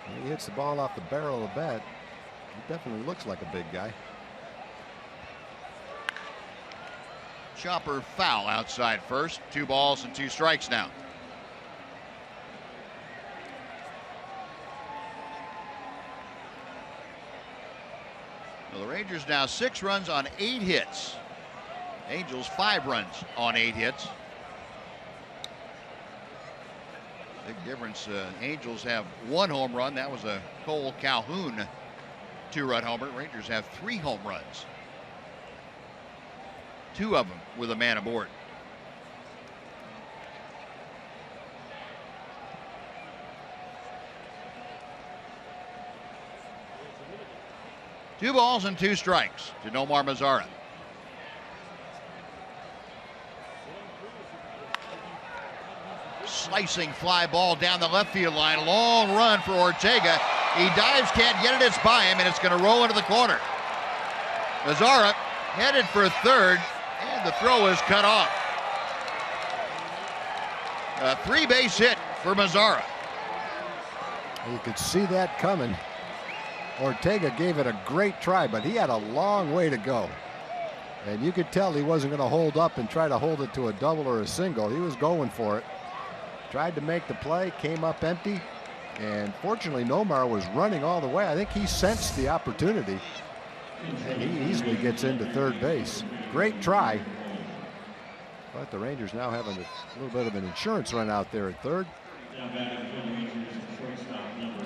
when he hits the ball off the barrel of the bat, it definitely looks like a big guy. Chopper foul outside first. 2 balls and 2 strikes now. Well, the Rangers now 6 runs on 8 hits. Angels 5 runs on 8 hits. Big difference. Angels have 1 home run. That was a Cole Calhoun 2-run homer. Rangers have 3 home runs. 2 of them with a man aboard. Two balls and 2 strikes to Nomar Mazara. Slicing fly ball down the left field line. Long run for Ortega. He dives, can't get it. It's by him, and it's going to roll into the corner. Mazara headed for third, and the throw is cut off. A 3-base hit for Mazara. You could see that coming. Ortega gave it a great try, but he had a long way to go. And you could tell he wasn't going to hold up and try to hold it to a double or a single. He was going for it. Tried to make the play, came up empty, and fortunately Nomar was running all the way. I think he sensed the opportunity, and he easily gets into third base. Great try, but the Rangers now having a little bit of an insurance run out there at third.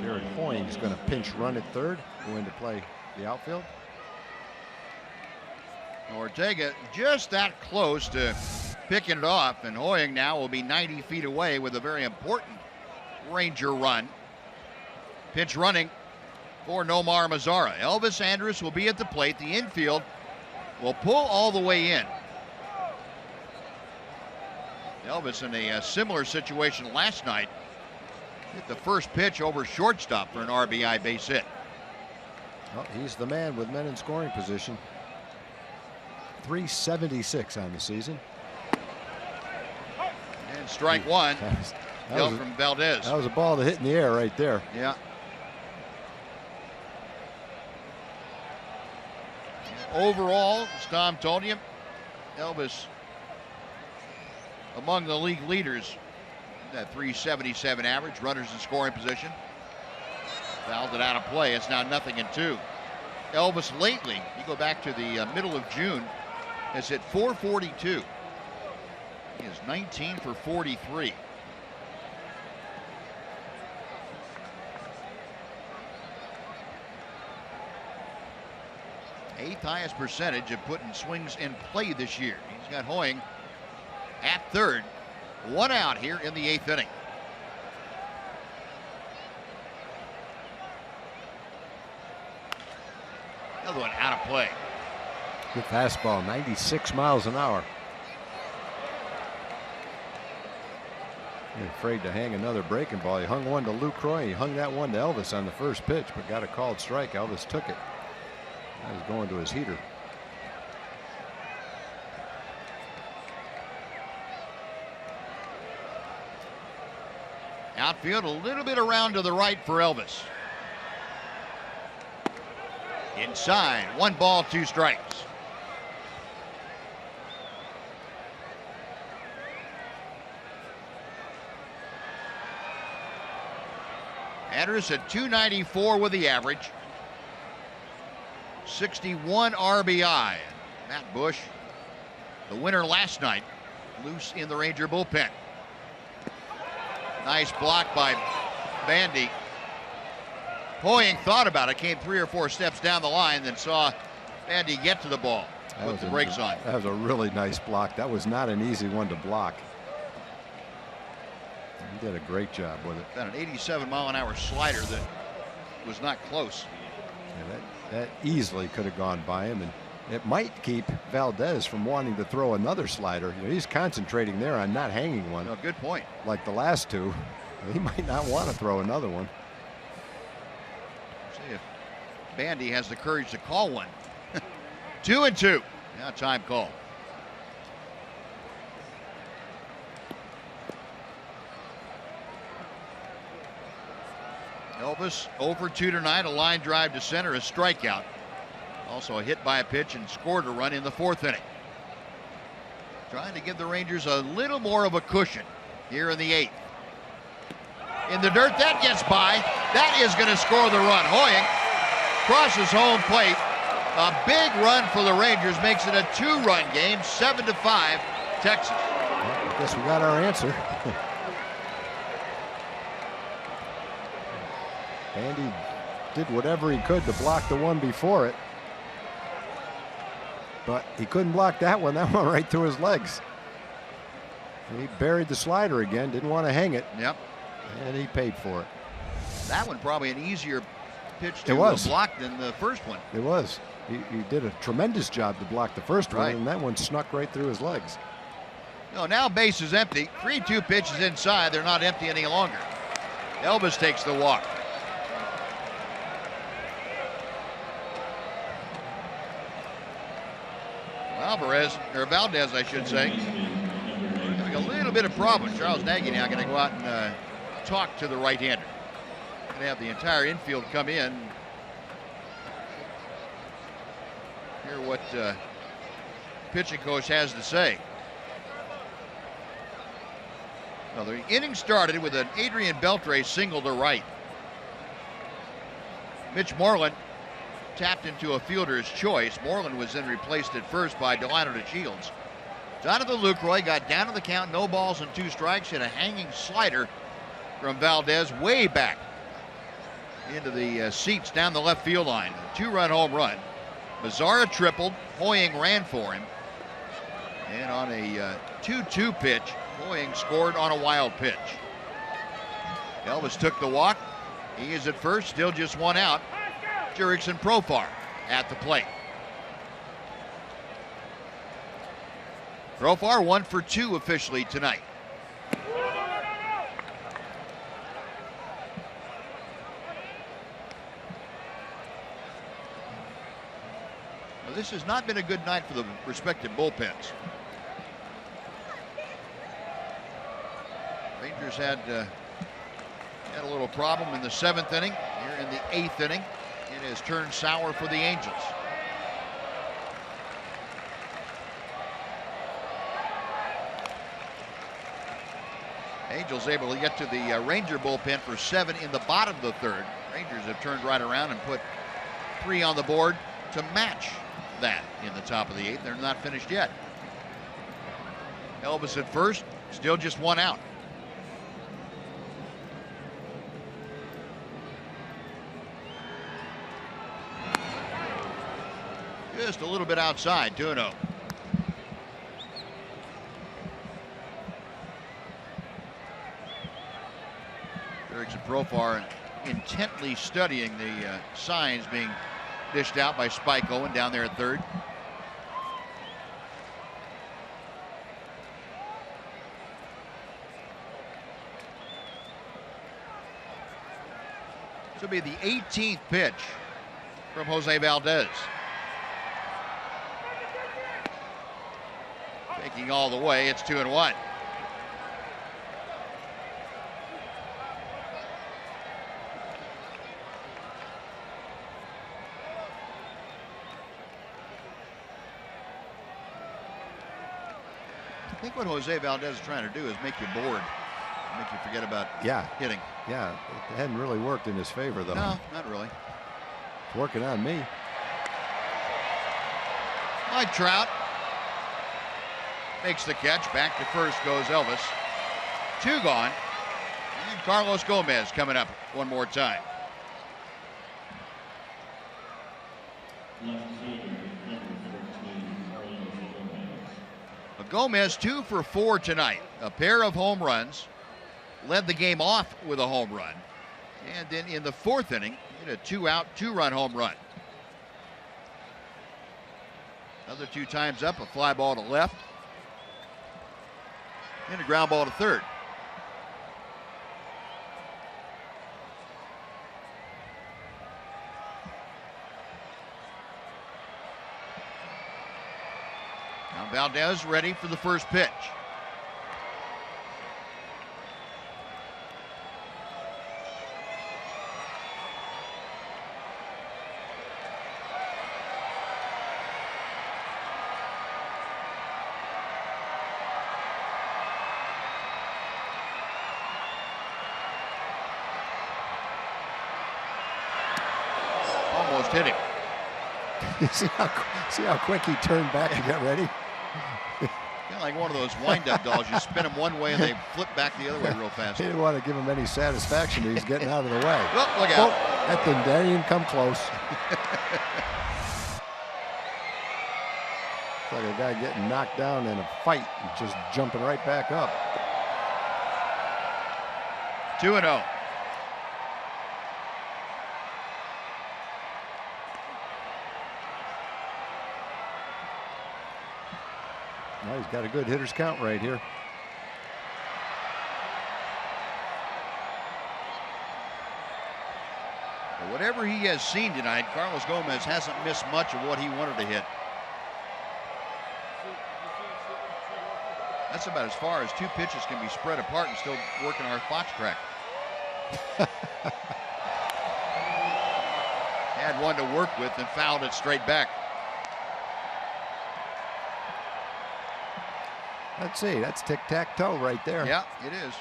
Jared Hoying is going to pinch run at third, go into play the outfield. Ortega just that close to picking it off, and Hoying now will be 90 feet away with a very important Ranger run. Pitch running for Nomar Mazara. Elvis Andrus will be at the plate. The infield will pull all the way in. Elvis in a similar situation last night. Hit the first pitch over shortstop for an RBI base hit. Well, he's the man with men in scoring position. 376 on the season. And strike one. That was from Valdez. That was a ball that hit in the air right there. Yeah. Overall, as Tom told you, Elvis among the league leaders. That 377 average, runners in scoring position. Fouled it out of play. It's now 0-2. Elvis lately, you go back to the middle of June, has hit .442. He is 19 for 43. Eighth highest percentage of putting swings in play this year. He's got Hoying at third. 1 out here in the 8th inning. Another one out of play. Good fastball, 96 miles an hour. Afraid to hang another breaking ball. He hung one to Lucroy. He hung that one to Elvis on the first pitch, but got a called strike. Elvis took it. Now he's going to his heater. Outfield a little bit around to the right for Elvis. Inside, 1 ball, 2 strikes. Andrus at 294 with the average. 61 RBI. Matt Bush, the winner last night, loose in the Ranger bullpen. Nice block by Bandy. Hoying thought about it, came 3 or 4 steps down the line, then saw Bandy get to the ball. Put the brakes on. That was a really nice block. That was not an easy one to block. He did a great job with it. Got an 87-mile-an-hour slider that was not close. Yeah, that easily could have gone by him, and it might keep Valdez from wanting to throw another slider. You know, he's concentrating there on not hanging one. No, good point. Like the last 2. He might not want to throw another one. See if Bandy has the courage to call one. 2-2. Now time call. Elvis 0 for 2 tonight. A line drive to center, a strikeout. Also a hit by a pitch and scored a run in the 4th inning. Trying to give the Rangers a little more of a cushion here in the 8th. In the dirt, that gets by. That is going to score the run. Hoying crosses home plate. A big run for the Rangers makes it a 2-run game, 7-5, Texas. Well, I guess we got our answer. Bandy did whatever he could to block the one before it. But he couldn't block that one. That went right through his legs. He buried the slider again, didn't want to hang it. Yep. And he paid for it. That one probably an easier pitch to block than the first one. It was. He did a tremendous job to block the first one, and that one snuck right through his legs. No, now base is empty. 3-2 pitches inside. They're not empty any longer. Elvis takes the walk. Valdez, I should say, having a little bit of problem. Charles Nagy now going to go out and talk to the right-hander. Going to have the entire infield come in. Hear what pitching coach has to say. Well, the inning started with an Adrian Beltre single to right. Mitch Moreland tapped into a fielder's choice. Moreland was then replaced at first by Delano DeShields. Jonathan Lucroy got down to the count, no balls and 2 strikes, hit a hanging slider from Valdez way back into the seats down the left field line. A 2-run home run. Mazzara tripled. Hoying ran for him. And on a 2-2 pitch, Hoying scored on a wild pitch. Elvis took the walk. He is at first, still just 1 out. Jurickson Profar at the plate. Profar 1 for 2 officially tonight. Well, this has not been a good night for the respective bullpens. Rangers had a little problem in the 7th inning. Here in the 8th inning, it has turned sour for the Angels. Angels able to get to the Ranger bullpen for 7 in the bottom of the 3rd. Rangers have turned right around and put 3 on the board to match that in the top of the 8th. They're not finished yet. Elvis at first, still just 1 out. Just a little bit outside, 2-0. Jurickson Profar intently studying the signs being dished out by Spike Owen down there at 3rd. This will be the 18th pitch from Jose Valdez. Taking all the way, it's 2-1. I think what Jose Valdez is trying to do is make you bored, make you forget about hitting. Yeah, it hadn't really worked in his favor, though. No, not really. It's working on me. Mike Trout makes the catch. Back to first goes Elvis. 2 gone. And Carlos Gomez coming up one more time. Gomez 2 for 4 tonight. A pair of home runs. Led the game off with a home run. And then in the 4th inning, hit a 2-out, 2-run home run. Other 2 times up, a fly ball to left. And a ground ball to third. Now Valdez ready for the first pitch. Almost hit him. see how quick he turned back to get ready? Kind of like one of those wind-up dolls. You spin them one way and they flip back the other way real fast. He didn't want to give him any satisfaction. He's getting out of the way. Oh, look out. That didn't even come close. It's like a guy getting knocked down in a fight and just jumping right back up. 2-0. Well, he's got a good hitter's count right here. Well, whatever he has seen tonight, Carlos Gomez hasn't missed much of what he wanted to hit. That's about as far as 2 pitches can be spread apart and still working our fox crack. Had one to work with and fouled it straight back. Let's see, that's tic-tac-toe right there. Yeah, it is.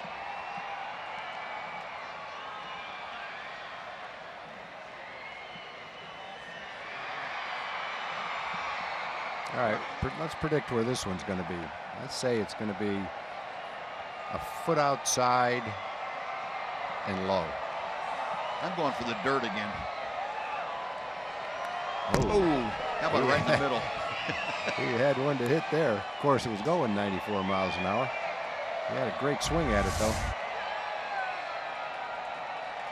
All right, let's predict where this one's going to be. Let's say it's going to be a foot outside and low. I'm going for the dirt again. Oh, how about right in the middle? He had one to hit there. Of course, it was going 94 miles an hour. He had a great swing at it, though.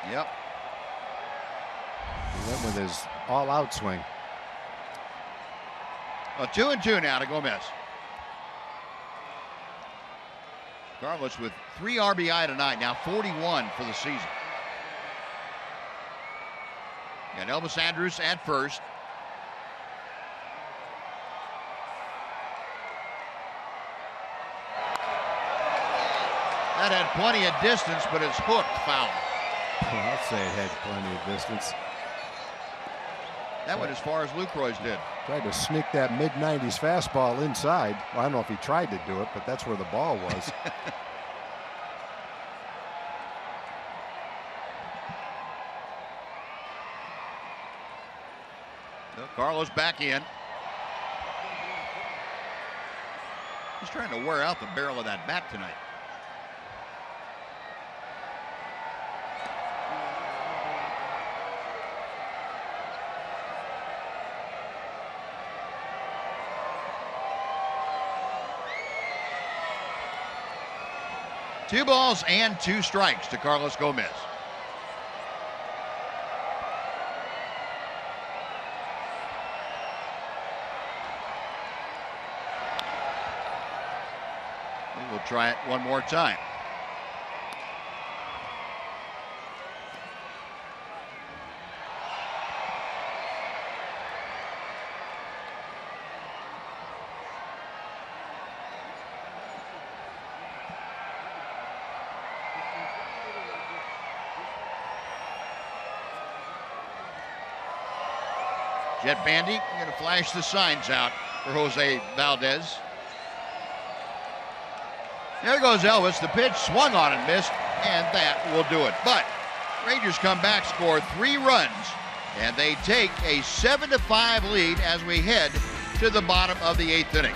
Yep. He went with his all-out swing. Well, 2-2 now to Gomez. Carlos with 3 RBI tonight, now 41 for the season. Got Elvis Andrus at first. That had plenty of distance, but it's hooked foul. I'll say it had plenty of distance. That went as far as Lucroy's did. Tried to sneak that mid-90s fastball inside. Well, I don't know if he tried to do it, but that's where the ball was. So Carlos back in. He's trying to wear out the barrel of that bat tonight. Two balls and 2 strikes to Carlos Gomez. We will try it one more time. Jet Bandy going to flash the signs out for Jose Valdez. There goes Elvis. The pitch swung on and missed, and that will do it. But Rangers come back, score 3 runs, and they take a 7-5 lead as we head to the bottom of the 8th inning.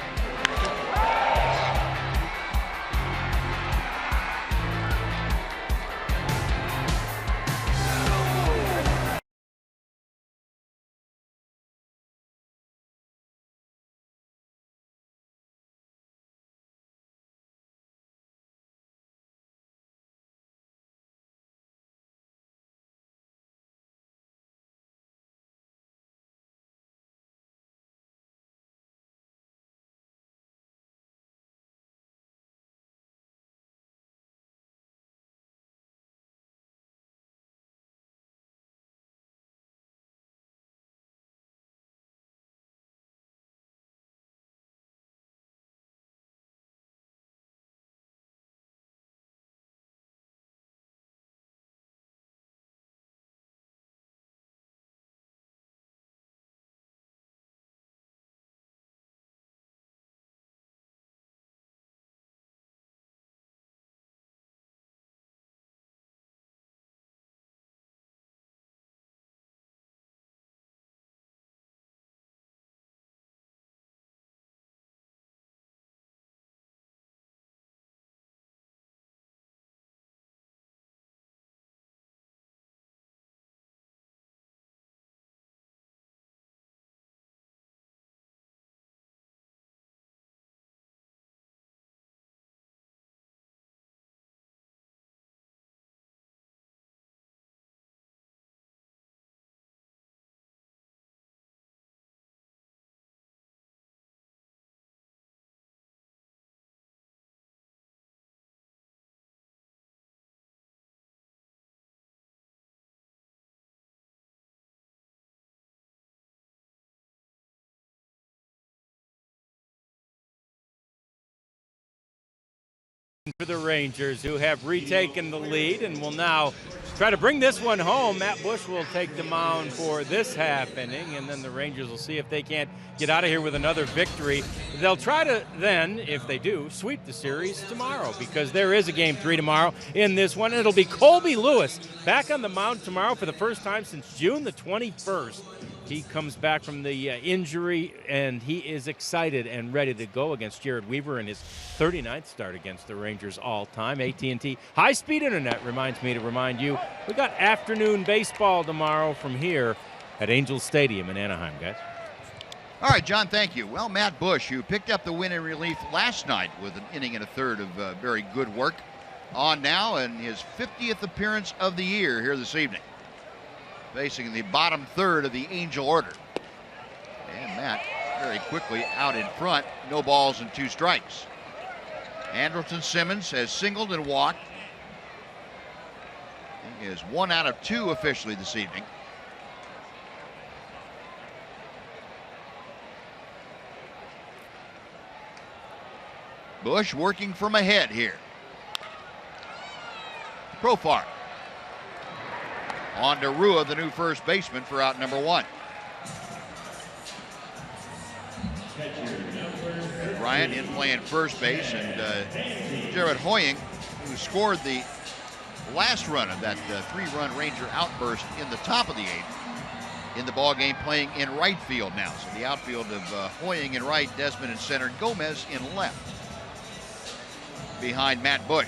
For the Rangers, who have retaken the lead and will now try to bring this one home. Matt Bush will take the mound for this half inning, and then the Rangers will see if they can't get out of here with another victory. They'll try to then, if they do, sweep the series tomorrow, because there is a Game 3 tomorrow in this one. It'll be Colby Lewis back on the mound tomorrow for the first time since June the 21st. He comes back from the injury, and he is excited and ready to go against Jared Weaver in his 39th start against the Rangers all-time. AT&T high-speed internet reminds me to remind you, we got afternoon baseball tomorrow from here at Angels Stadium in Anaheim, guys. All right, John, thank you. Well, Matt Bush, who picked up the win in relief last night with an inning and a third of very good work, on now in his 50th appearance of the year here this evening, facing the bottom third of the Angel order. And Matt very quickly out in front, no balls and 2 strikes. Andrelton Simmons has singled and walked. He is 1 out of 2 officially this evening. Bush working from ahead here. Profar. On to Rua, the new first baseman, for out number 1. Bryant in playing first base, and Jared Hoying, who scored the last run of that 3-run Ranger outburst in the top of the 8th, in the ball game, playing in right field now. So the outfield of Hoying in right, Desmond in center, Gomez in left, behind Matt Bush.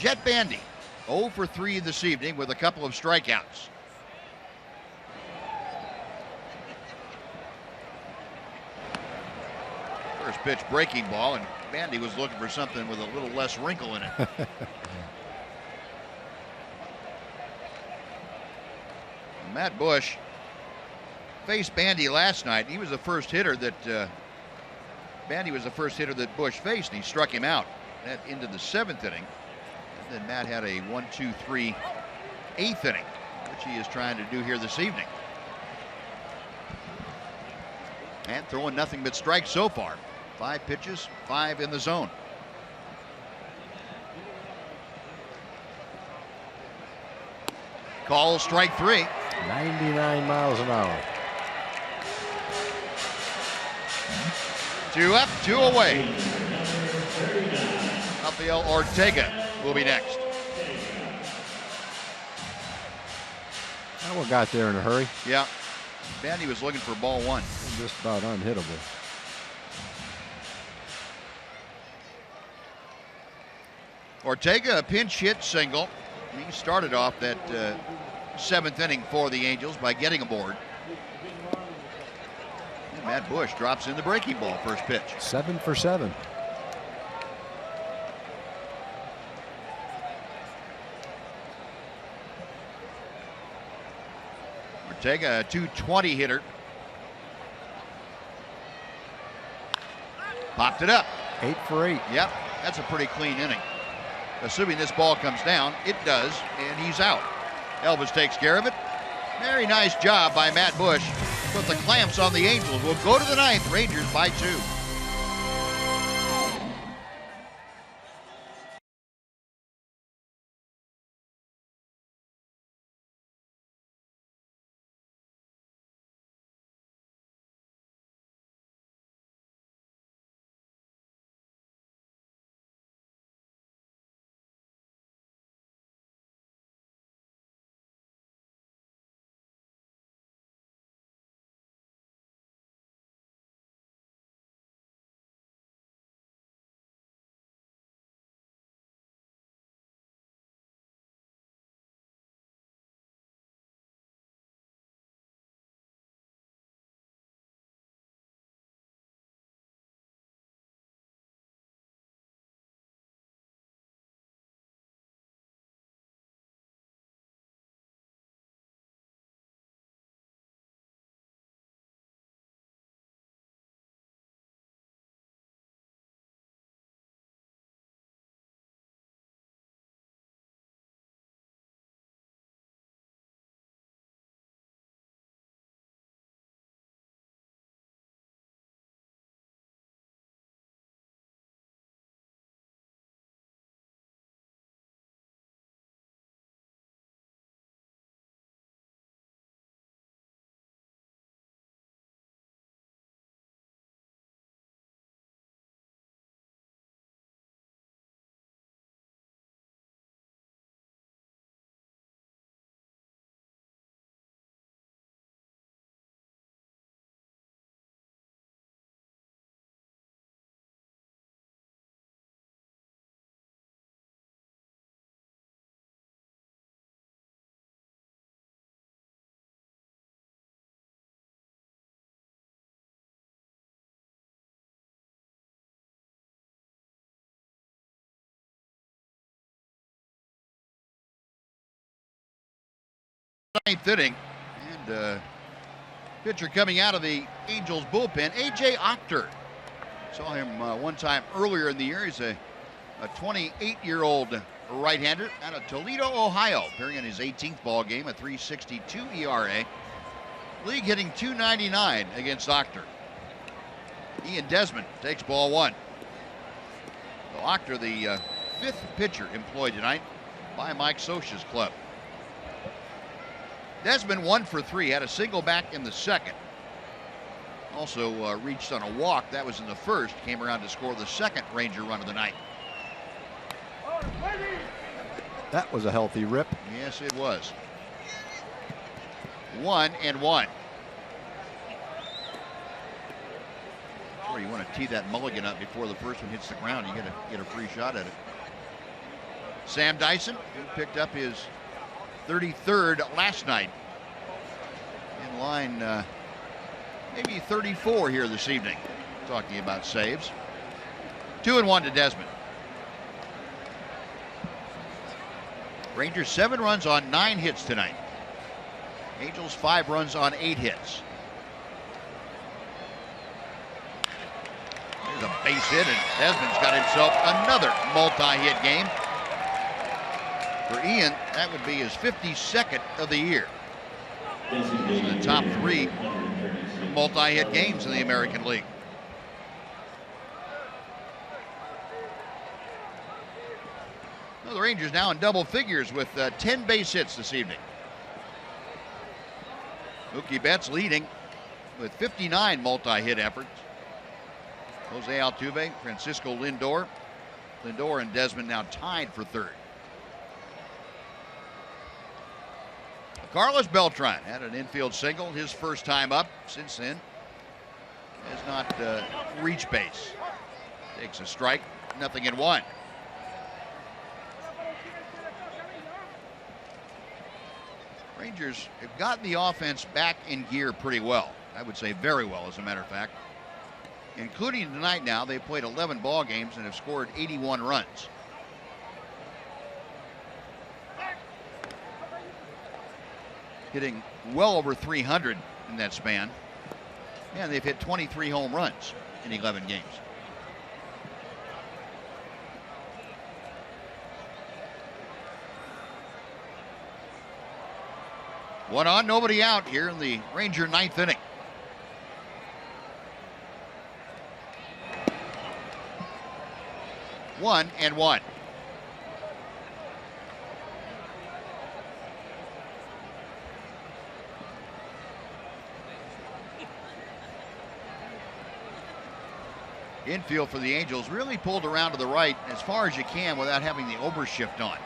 Jet Bandy 0 for 3 this evening with a couple of strikeouts. First pitch breaking ball, and Bandy was looking for something with a little less wrinkle in it. Matt Bush faced Bandy last night. He was the first hitter that Bandy was the first hitter that Bush faced, and he struck him out. That into the 7th inning. And then Matt had a 1-2-3 8th inning, which he is trying to do here this evening. And throwing nothing but strikes so far. 5 pitches, 5 in the zone. Call strike 3. 99 miles an hour. 2 up, 2 away. Rafael Ortega will be next. That one got there in a hurry. Yeah. Man, he was looking for ball 1. Just about unhittable. Ortega, a pinch hit single. He started off that 7th inning for the Angels by getting aboard. And Matt Bush drops in the breaking ball, first pitch. 7 for 7. Ortega, a .220 hitter. Popped it up. 8 for 8. Yep, that's a pretty clean inning. Assuming this ball comes down, it does, and he's out. Elvis takes care of it. Very nice job by Matt Bush. Put the clamps on the Angels. We'll go to the 9th. Rangers by 2. Ninth inning, and pitcher coming out of the Angels bullpen, A.J. Ochter. Saw him one time earlier in the year. He's a 28-year-old right-hander out of Toledo, Ohio, appearing in his 18th ball game, a .362 ERA. League hitting .299 against Ochter. Ian Desmond takes ball 1. So Ochter, the 5th pitcher employed tonight by Mike Scioscia's club. Desmond 1 for 3, had a single back in the 2nd. Also reached on a walk. That was in the 1st. Came around to score the 2nd Ranger run of the night. That was a healthy rip. Yes, it was. 1-1. Sure, you want to tee that mulligan up before the first one hits the ground. You get a free shot at it. Sam Dyson, who picked up his 33rd last night, in line maybe 34 here this evening. Talking about saves. 2-1 to Desmond. Rangers 7 runs on 9 hits tonight. Angels 5 runs on 8 hits. There's a base hit, and Desmond's got himself another multi-hit game. For Ian, that would be his 52nd of the year. This is the top 3 multi-hit games in the American League. Well, the Rangers now in double figures with 10 base hits this evening. Mookie Betts leading with 59 multi-hit efforts. Jose Altuve, Francisco Lindor. Lindor and Desmond now tied for third. Carlos Beltran had an infield single, his first time up. Since then, has not reached base. Takes a strike, 0-1. Rangers have gotten the offense back in gear pretty well. I would say very well, as a matter of fact. Including tonight now, they've played 11 ball games and have scored 81 runs. Hitting well over 300 in that span. And they've hit 23 home runs in 11 games. One on, nobody out here in the Ranger ninth inning. One and one. Infield for the Angels really pulled around to the right as far as you can without having the overshift on.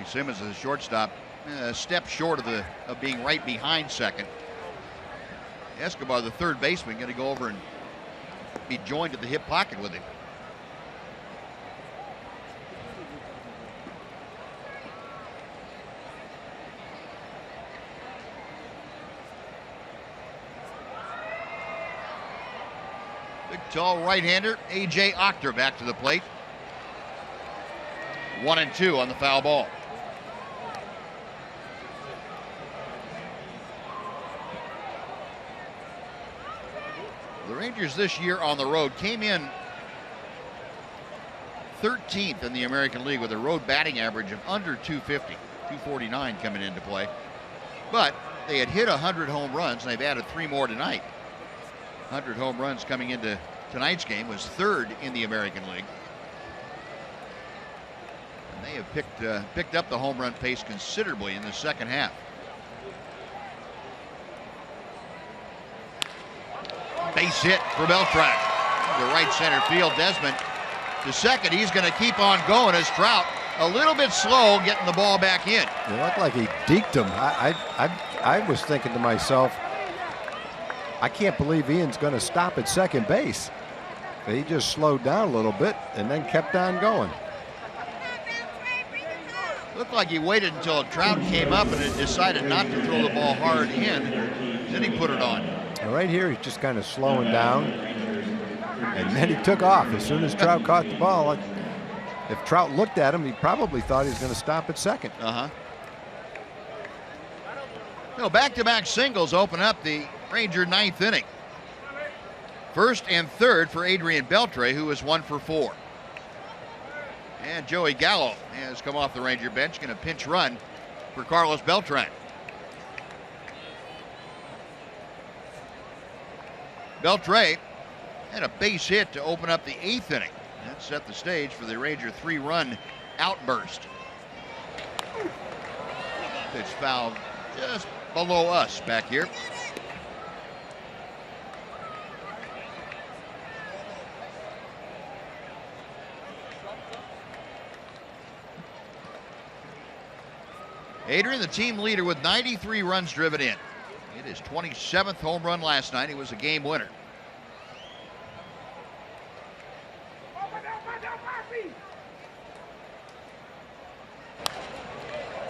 Simmons is a shortstop, a step short of being right behind second. Escobar, the third baseman, going to go over and be joined at the hip pocket with him. Big, tall right-hander, A.J. Ochter back to the plate. 1-2 on the foul ball. The Rangers this year on the road came in 13th in the American League with a road batting average of under 250, 249 coming into play. But they had hit 100 home runs, and they've added 3 more tonight. 100 home runs coming into tonight's game, was third in the American League. And they have picked up the home run pace considerably in the second half. Base hit for Beltre. The right center field. Desmond to second. He's going to keep on going as Trout a little bit slow getting the ball back in. It looked like he deked him. I was thinking to myself, I can't believe Ian's going to stop at second base. He just slowed down a little bit and then kept on going. Looked like he waited until Trout came up and had decided not to throw the ball hard in. Then he put it on. Right here, he's just kind of slowing down. And then he took off as soon as Trout caught the ball. If Trout looked at him, he probably thought he was going to stop at second. No, back-to-back singles open up the Ranger ninth inning. First and third for Adrian Beltre, who is 1 for 4. And Joey Gallo has come off the Ranger bench, going to pinch run for Carlos Beltran. Beltre had a base hit to open up the 8th inning. That set the stage for the Ranger 3-run outburst. Pitch fouled just below us back here. Adrian, the team leader with 93 runs driven in. It is 27th home run last night. He was a game winner.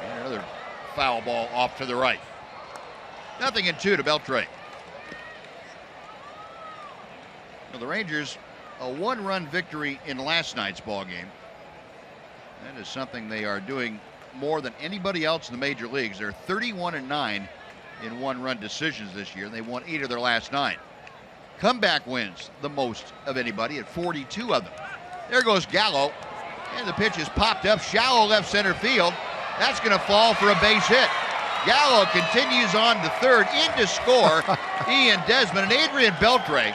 And another foul ball off to the right. 0-2 to Beltre. Well, the Rangers, a 1-run victory in last night's ball game. That is something they are doing more than anybody else in the major leagues. They're 31-9 in 1-run decisions this year. They won 8 of their last 9. Comeback wins the most of anybody at 42 of them. There goes Gallo, and the pitch is popped up shallow left center field. That's going to fall for a base hit. Gallo continues on to third, in to score Ian Desmond, and Adrian Beltre,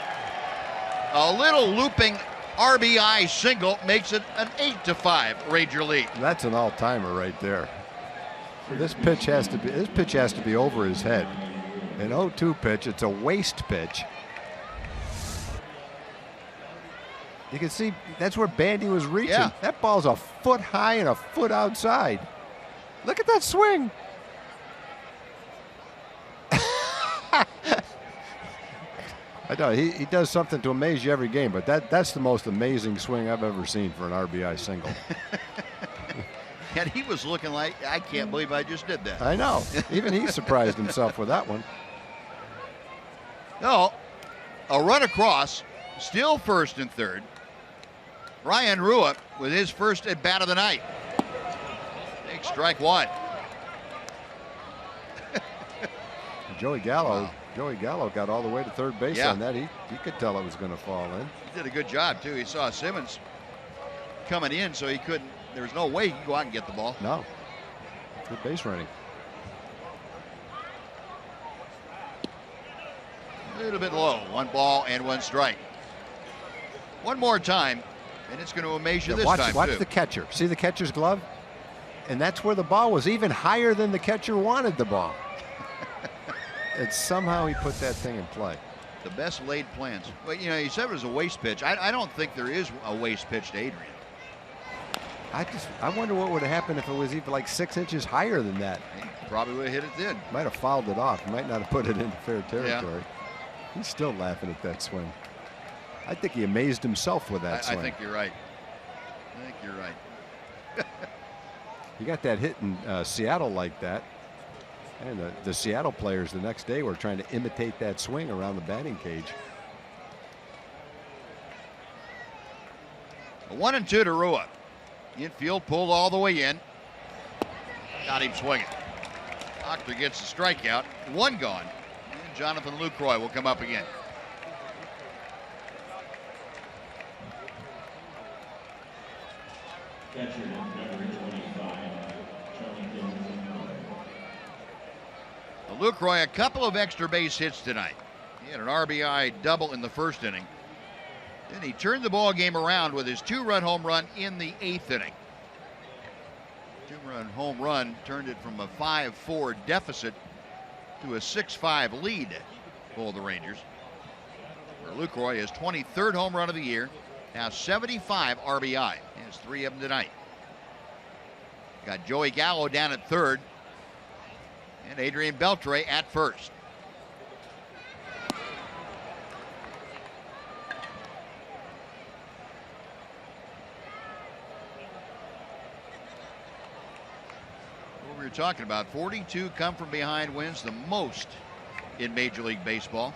a little looping RBI single, makes it an 8-5 Ranger lead. That's an all-timer right there. This pitch has to be over his head. An 0-2 pitch. It's a waste pitch. You can see that's where Bandy was reaching. Yeah. That ball's a foot high and a foot outside. Look at that swing. I know he does something to amaze you every game, but that's the most amazing swing I've ever seen for an RBI single. And he was looking like, I can't believe I just did that. I know. Even he surprised himself with that one. No, a run across, still first and third. Ryan Rua with his first at bat of the night. Big strike one. Joey Gallo got all the way to third base Yeah. on that. He could tell it was going to fall in. He did a good job, too. He saw Simmons coming in, so he couldn't. There was no way he could go out and get the ball. No. Good base running. A little bit low. 1 ball and 1 strike. One more time, and it's going to amaze you this time, watch too. the catcher. See the catcher's glove? And that's where the ball was even higher than the catcher wanted the ball. And somehow he put that thing in play. The best laid plans. Well, you know, he said it was a waste pitch. I don't think there is a waste pitch to Adrian. I wonder what would have happened if it was even like 6 inches higher than that. He probably would have hit it then. Might have fouled it off. Might not have put it into fair territory. He's still laughing at that swing. I think he amazed himself with that swing. I think you're right. I think you're right. You got that hit in Seattle like that. And the Seattle players the next day were trying to imitate that swing around the batting cage. A 1-2 to Rua. Infield pulled all the way in. Got him swinging. Doctor gets a strikeout. 1 gone. And Jonathan Lucroy will come up again. Lucroy, a couple of extra base hits tonight. He had an RBI double in the first inning. Then he turned the ball game around with his 2-run home run in the 8th inning. 2-run home run turned it from a 5-4 deficit to a 6-5 lead for the Rangers. Where Lucroy, his 23rd home run of the year, now 75 RBI. He has 3 of them tonight. Got Joey Gallo down at third. And Adrian Beltre at first. What we were talking about, 42 come from behind wins, the most in Major League Baseball.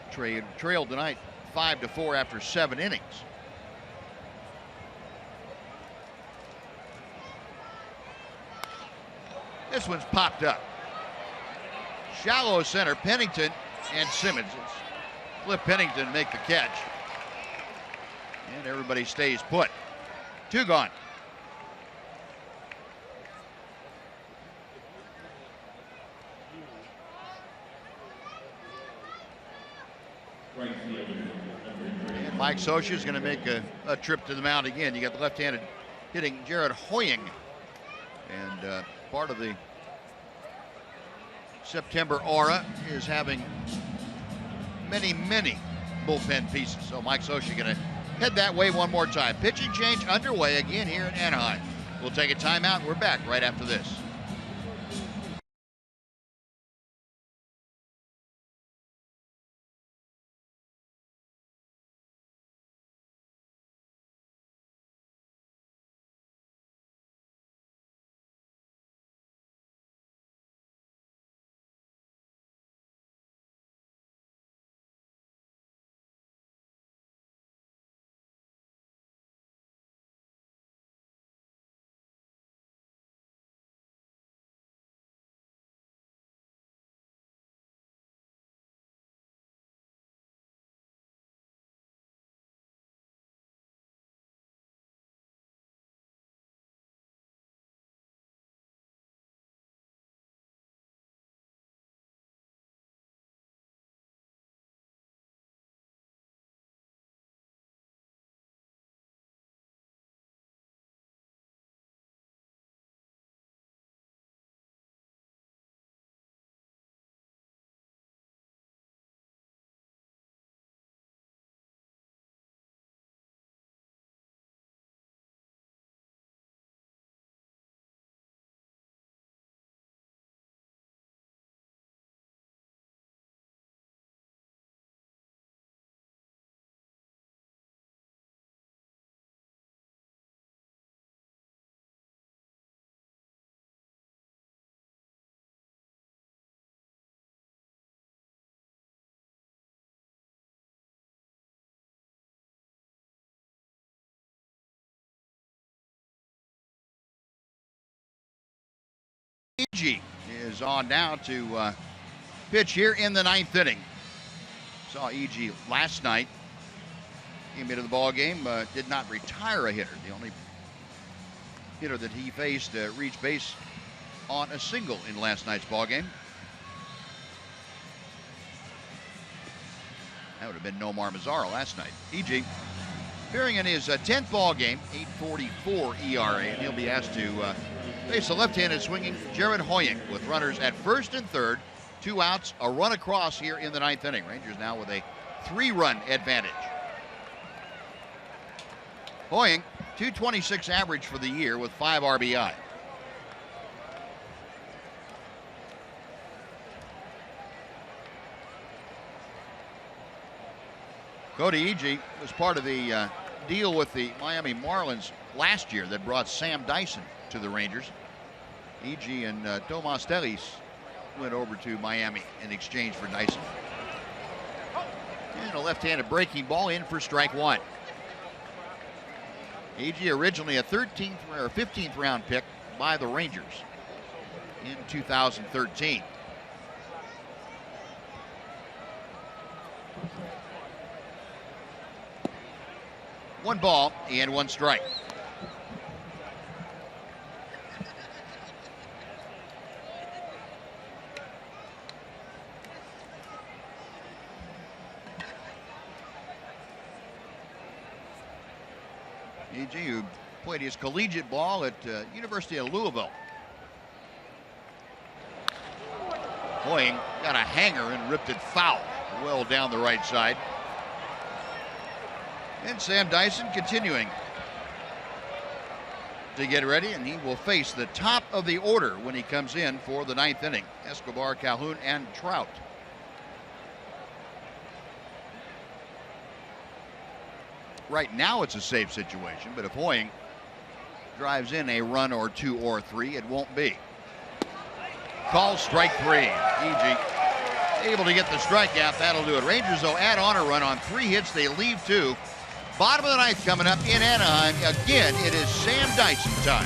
Trailed tonight 5-4 after 7 innings. This one's popped up. Shallow center, Pennington and Simmons. It's Cliff Pennington make the catch. And everybody stays put. 2 gone. And Mike Scioscia is going to make a trip to the mound again. You got the left-handed hitting Jared Hoying. And part of the September aura is having many bullpen pieces. So Mike Scioscia going to head that way one more time. Pitching change underway again here in Anaheim. We'll take a timeout. We're back right after this. E.G. is on now to pitch here in the 9th inning. Saw E.G. last night. Came into the ball game, did not retire a hitter. The only hitter that he faced reached base on a single in last night's ball game. That would have been Nomar Mazara last night. E.G. appearing in his 10th ball game, 8.44 ERA, and he'll be asked to face a left-handed swinging Jared Hoying with runners at first and third, 2 outs, a run across here in the 9th inning. Rangers now with a 3-run advantage. Hoying, .226 average for the year with 5 RBI. Cody E.G. was part of the deal with the Miami Marlins last year that brought Sam Dyson to the Rangers. E.G. and Tomas Telis went over to Miami in exchange for Dyson. And a left-handed breaking ball in for strike 1. E.G. originally a 13th or 15th round pick by the Rangers in 2013. One ball and 1 strike. E.G. who played his collegiate ball at University of Louisville. Hoying got a hanger and ripped it foul well down the right side. And Sam Dyson continuing to get ready, and he will face the top of the order when he comes in for the 9th inning. Escobar, Calhoun, and Trout. Right now it's a safe situation, but if Hoying drives in a run or 2 or 3, it won't be. Call strike 3. E.G. able to get the strikeout. That'll do it. Rangers, though, add on a run on 3 hits. They leave 2. Bottom of the 9th coming up in Anaheim. Again, it is Sam Dyson time.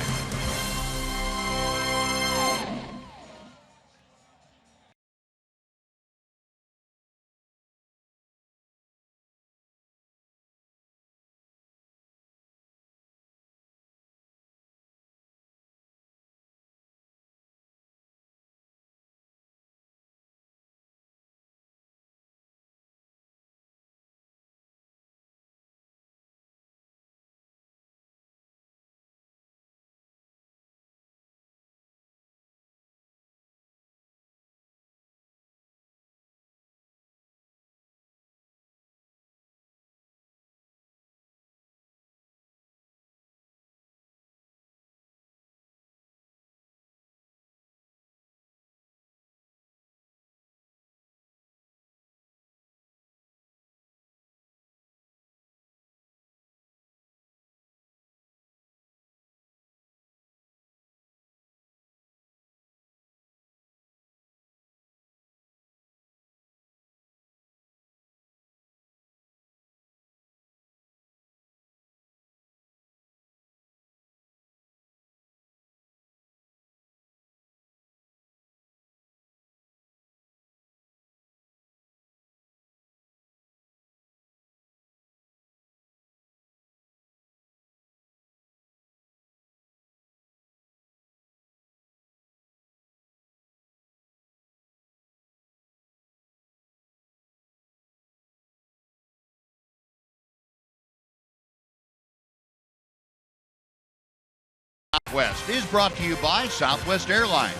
Southwest is brought to you by Southwest Airlines.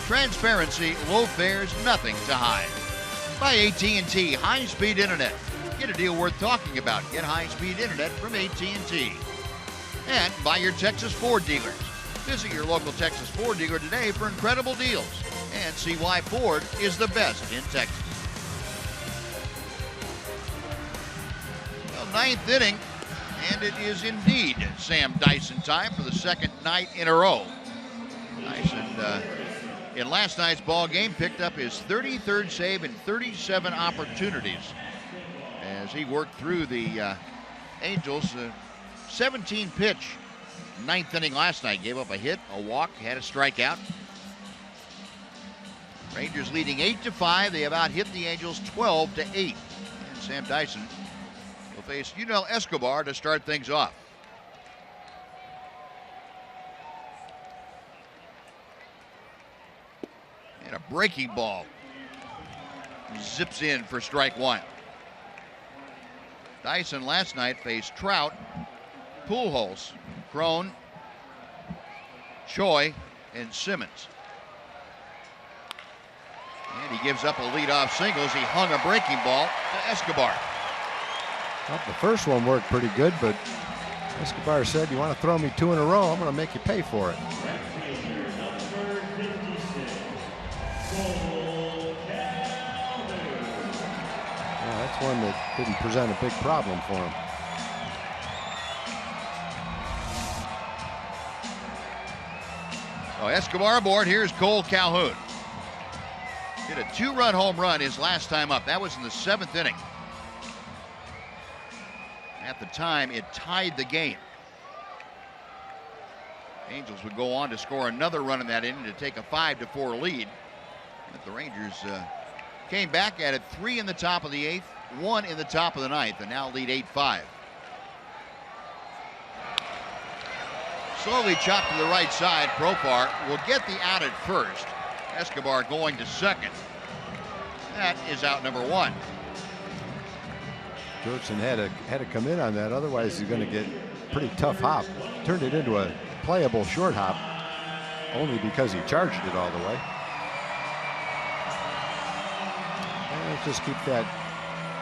Transparency, low fares, nothing to hide. By AT&T high-speed internet. Get a deal worth talking about. Get high-speed internet from AT&T. And by your Texas Ford dealers. Visit your local Texas Ford dealer today for incredible deals and see why Ford is the best in Texas. Well, 9th inning. And it is indeed Sam Dyson time for the 2nd night in a row. Dyson, in last night's ball game, picked up his 33rd save in 37 opportunities as he worked through the Angels. 17-pitch 9th inning last night. Gave up a hit, a walk, had a strikeout. Rangers leading 8-5. They have out hit the Angels 12-8. And Sam Dyson will face Escobar to start things off. And a breaking ball zips in for strike one. Dyson last night faced Trout, Pujols, Crone, Choi, and Simmons. And he gives up a leadoff single as he hung a breaking ball to Escobar. Well, the first one worked pretty good, but Escobar said, "You want to throw me 2 in a row? I'm going to make you pay for it." Well, that's one that didn't present a big problem for him. Oh, Escobar aboard. Here's Cole Calhoun. Hit a 2-run home run his last time up. That was in the 7th inning. At the time, it tied the game. Angels would go on to score another run in that inning to take a 5-4 lead. But the Rangers came back at it 3 in the top of the 8th, 1 in the top of the 9th, and now lead 8-5. Slowly chopped to the right side. Profar will get the out at first. Escobar going to second. That is out number 1. Jurickson had to come in on that, otherwise he's going to get a pretty tough hop. Turned it into a playable short hop, only because he charged it all the way. And let's just keep that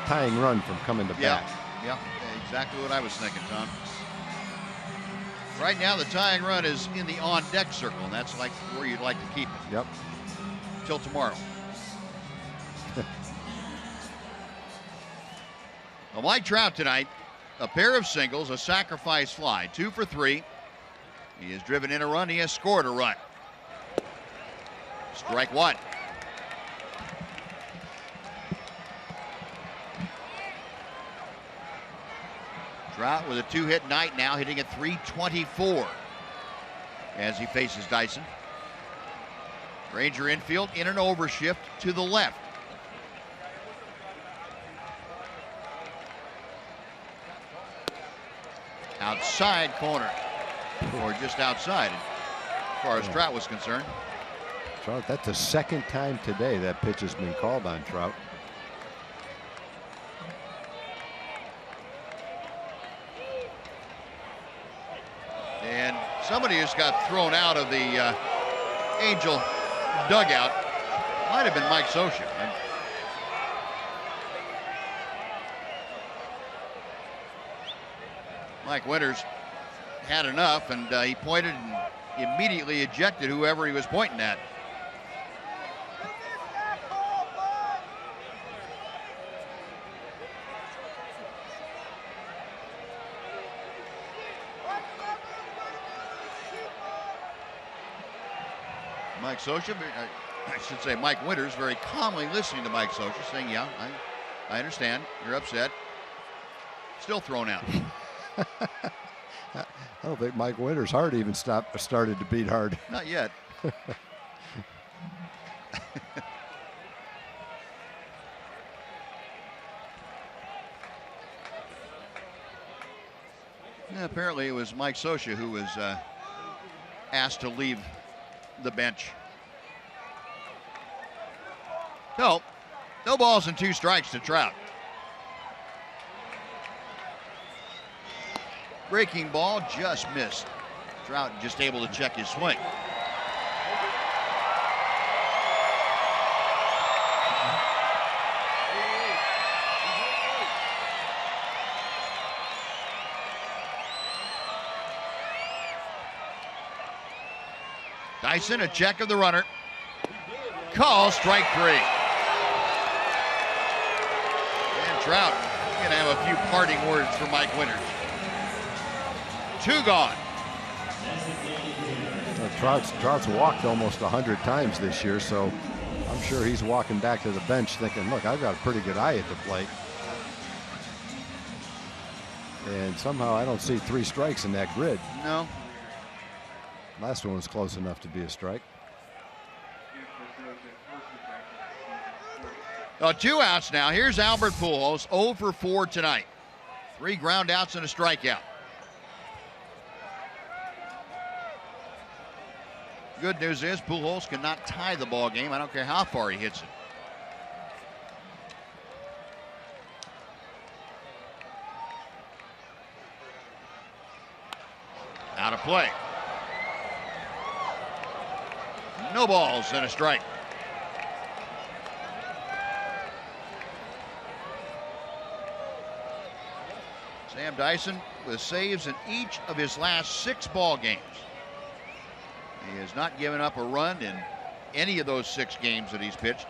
tying run from coming to bat. Yeah, exactly what I was thinking, Tom. Right now, the tying run is in the on-deck circle, and that's like where you'd like to keep it. Yep. Till tomorrow. Well, Mike Trout tonight, a pair of singles, a sacrifice fly, 2 for 3. He has driven in a run. He has scored a run. Strike one. Trout with a 2-hit night now, hitting at .324 as he faces Dyson. Ranger infield in an overshift to the left. Outside corner, or just outside as far as Trout was concerned. Trout, that's the second time today that pitch has been called on Trout. And somebody just got thrown out of the Angel dugout. Might have been Mike Scioscia. Mike Winters had enough, and he pointed and immediately ejected whoever he was pointing at. Mike Scioscia, I should say Mike Winters, very calmly listening to Mike Scioscia, saying, "Yeah, I understand. You're upset." Still thrown out. I don't think Mike Winters' heart even started to beat hard. Not yet. Yeah, apparently it was Mike Scioscia who was asked to leave the bench. No balls and 2 strikes to Trout. Breaking ball just missed. Trout just able to check his swing. Dyson, a check of the runner. Call strike 3. And Trout going to have a few parting words for Mike Winters. 2 gone. Trout's walked almost 100 times this year, so I'm sure he's walking back to the bench thinking, look, I've got a pretty good eye at the plate. And somehow I don't see 3 strikes in that grid. No. Last one was close enough to be a strike. Two outs now. Here's Albert Pujols, 0 for 4 tonight. 3 ground outs and a strikeout. Good news is Pujols cannot tie the ball game. I don't care how far he hits it. Out of play. No balls and a strike. Sam Dyson with saves in each of his last 6 ball games. He has not given up a run in any of those 6 games that he's pitched.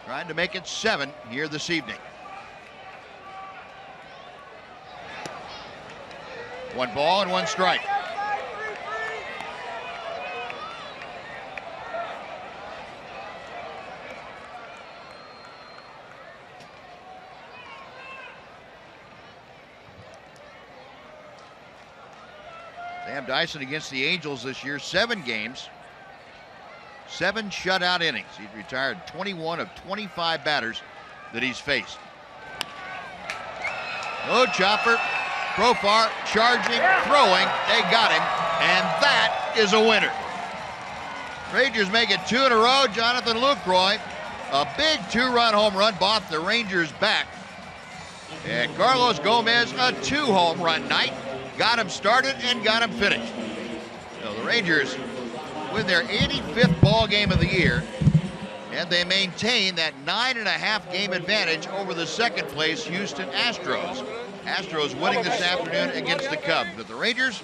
Trying to make it 7 here this evening. 1 ball and 1 strike. Sam Dyson against the Angels this year, 7 games, 7 shutout innings. He's retired 21 of 25 batters that he's faced. No chopper, Profar charging, throwing, they got him, and that is a winner. Rangers make it 2 in a row. Jonathan Lucroy, a big 2-run home run, bought the Rangers back. And Carlos Gomez, a 2-home run night. Got him started and got him finished. So the Rangers win their 85th ball game of the year, and they maintain that 9.5 game advantage over the second place Houston Astros. Astros winning this afternoon against the Cubs, but the Rangers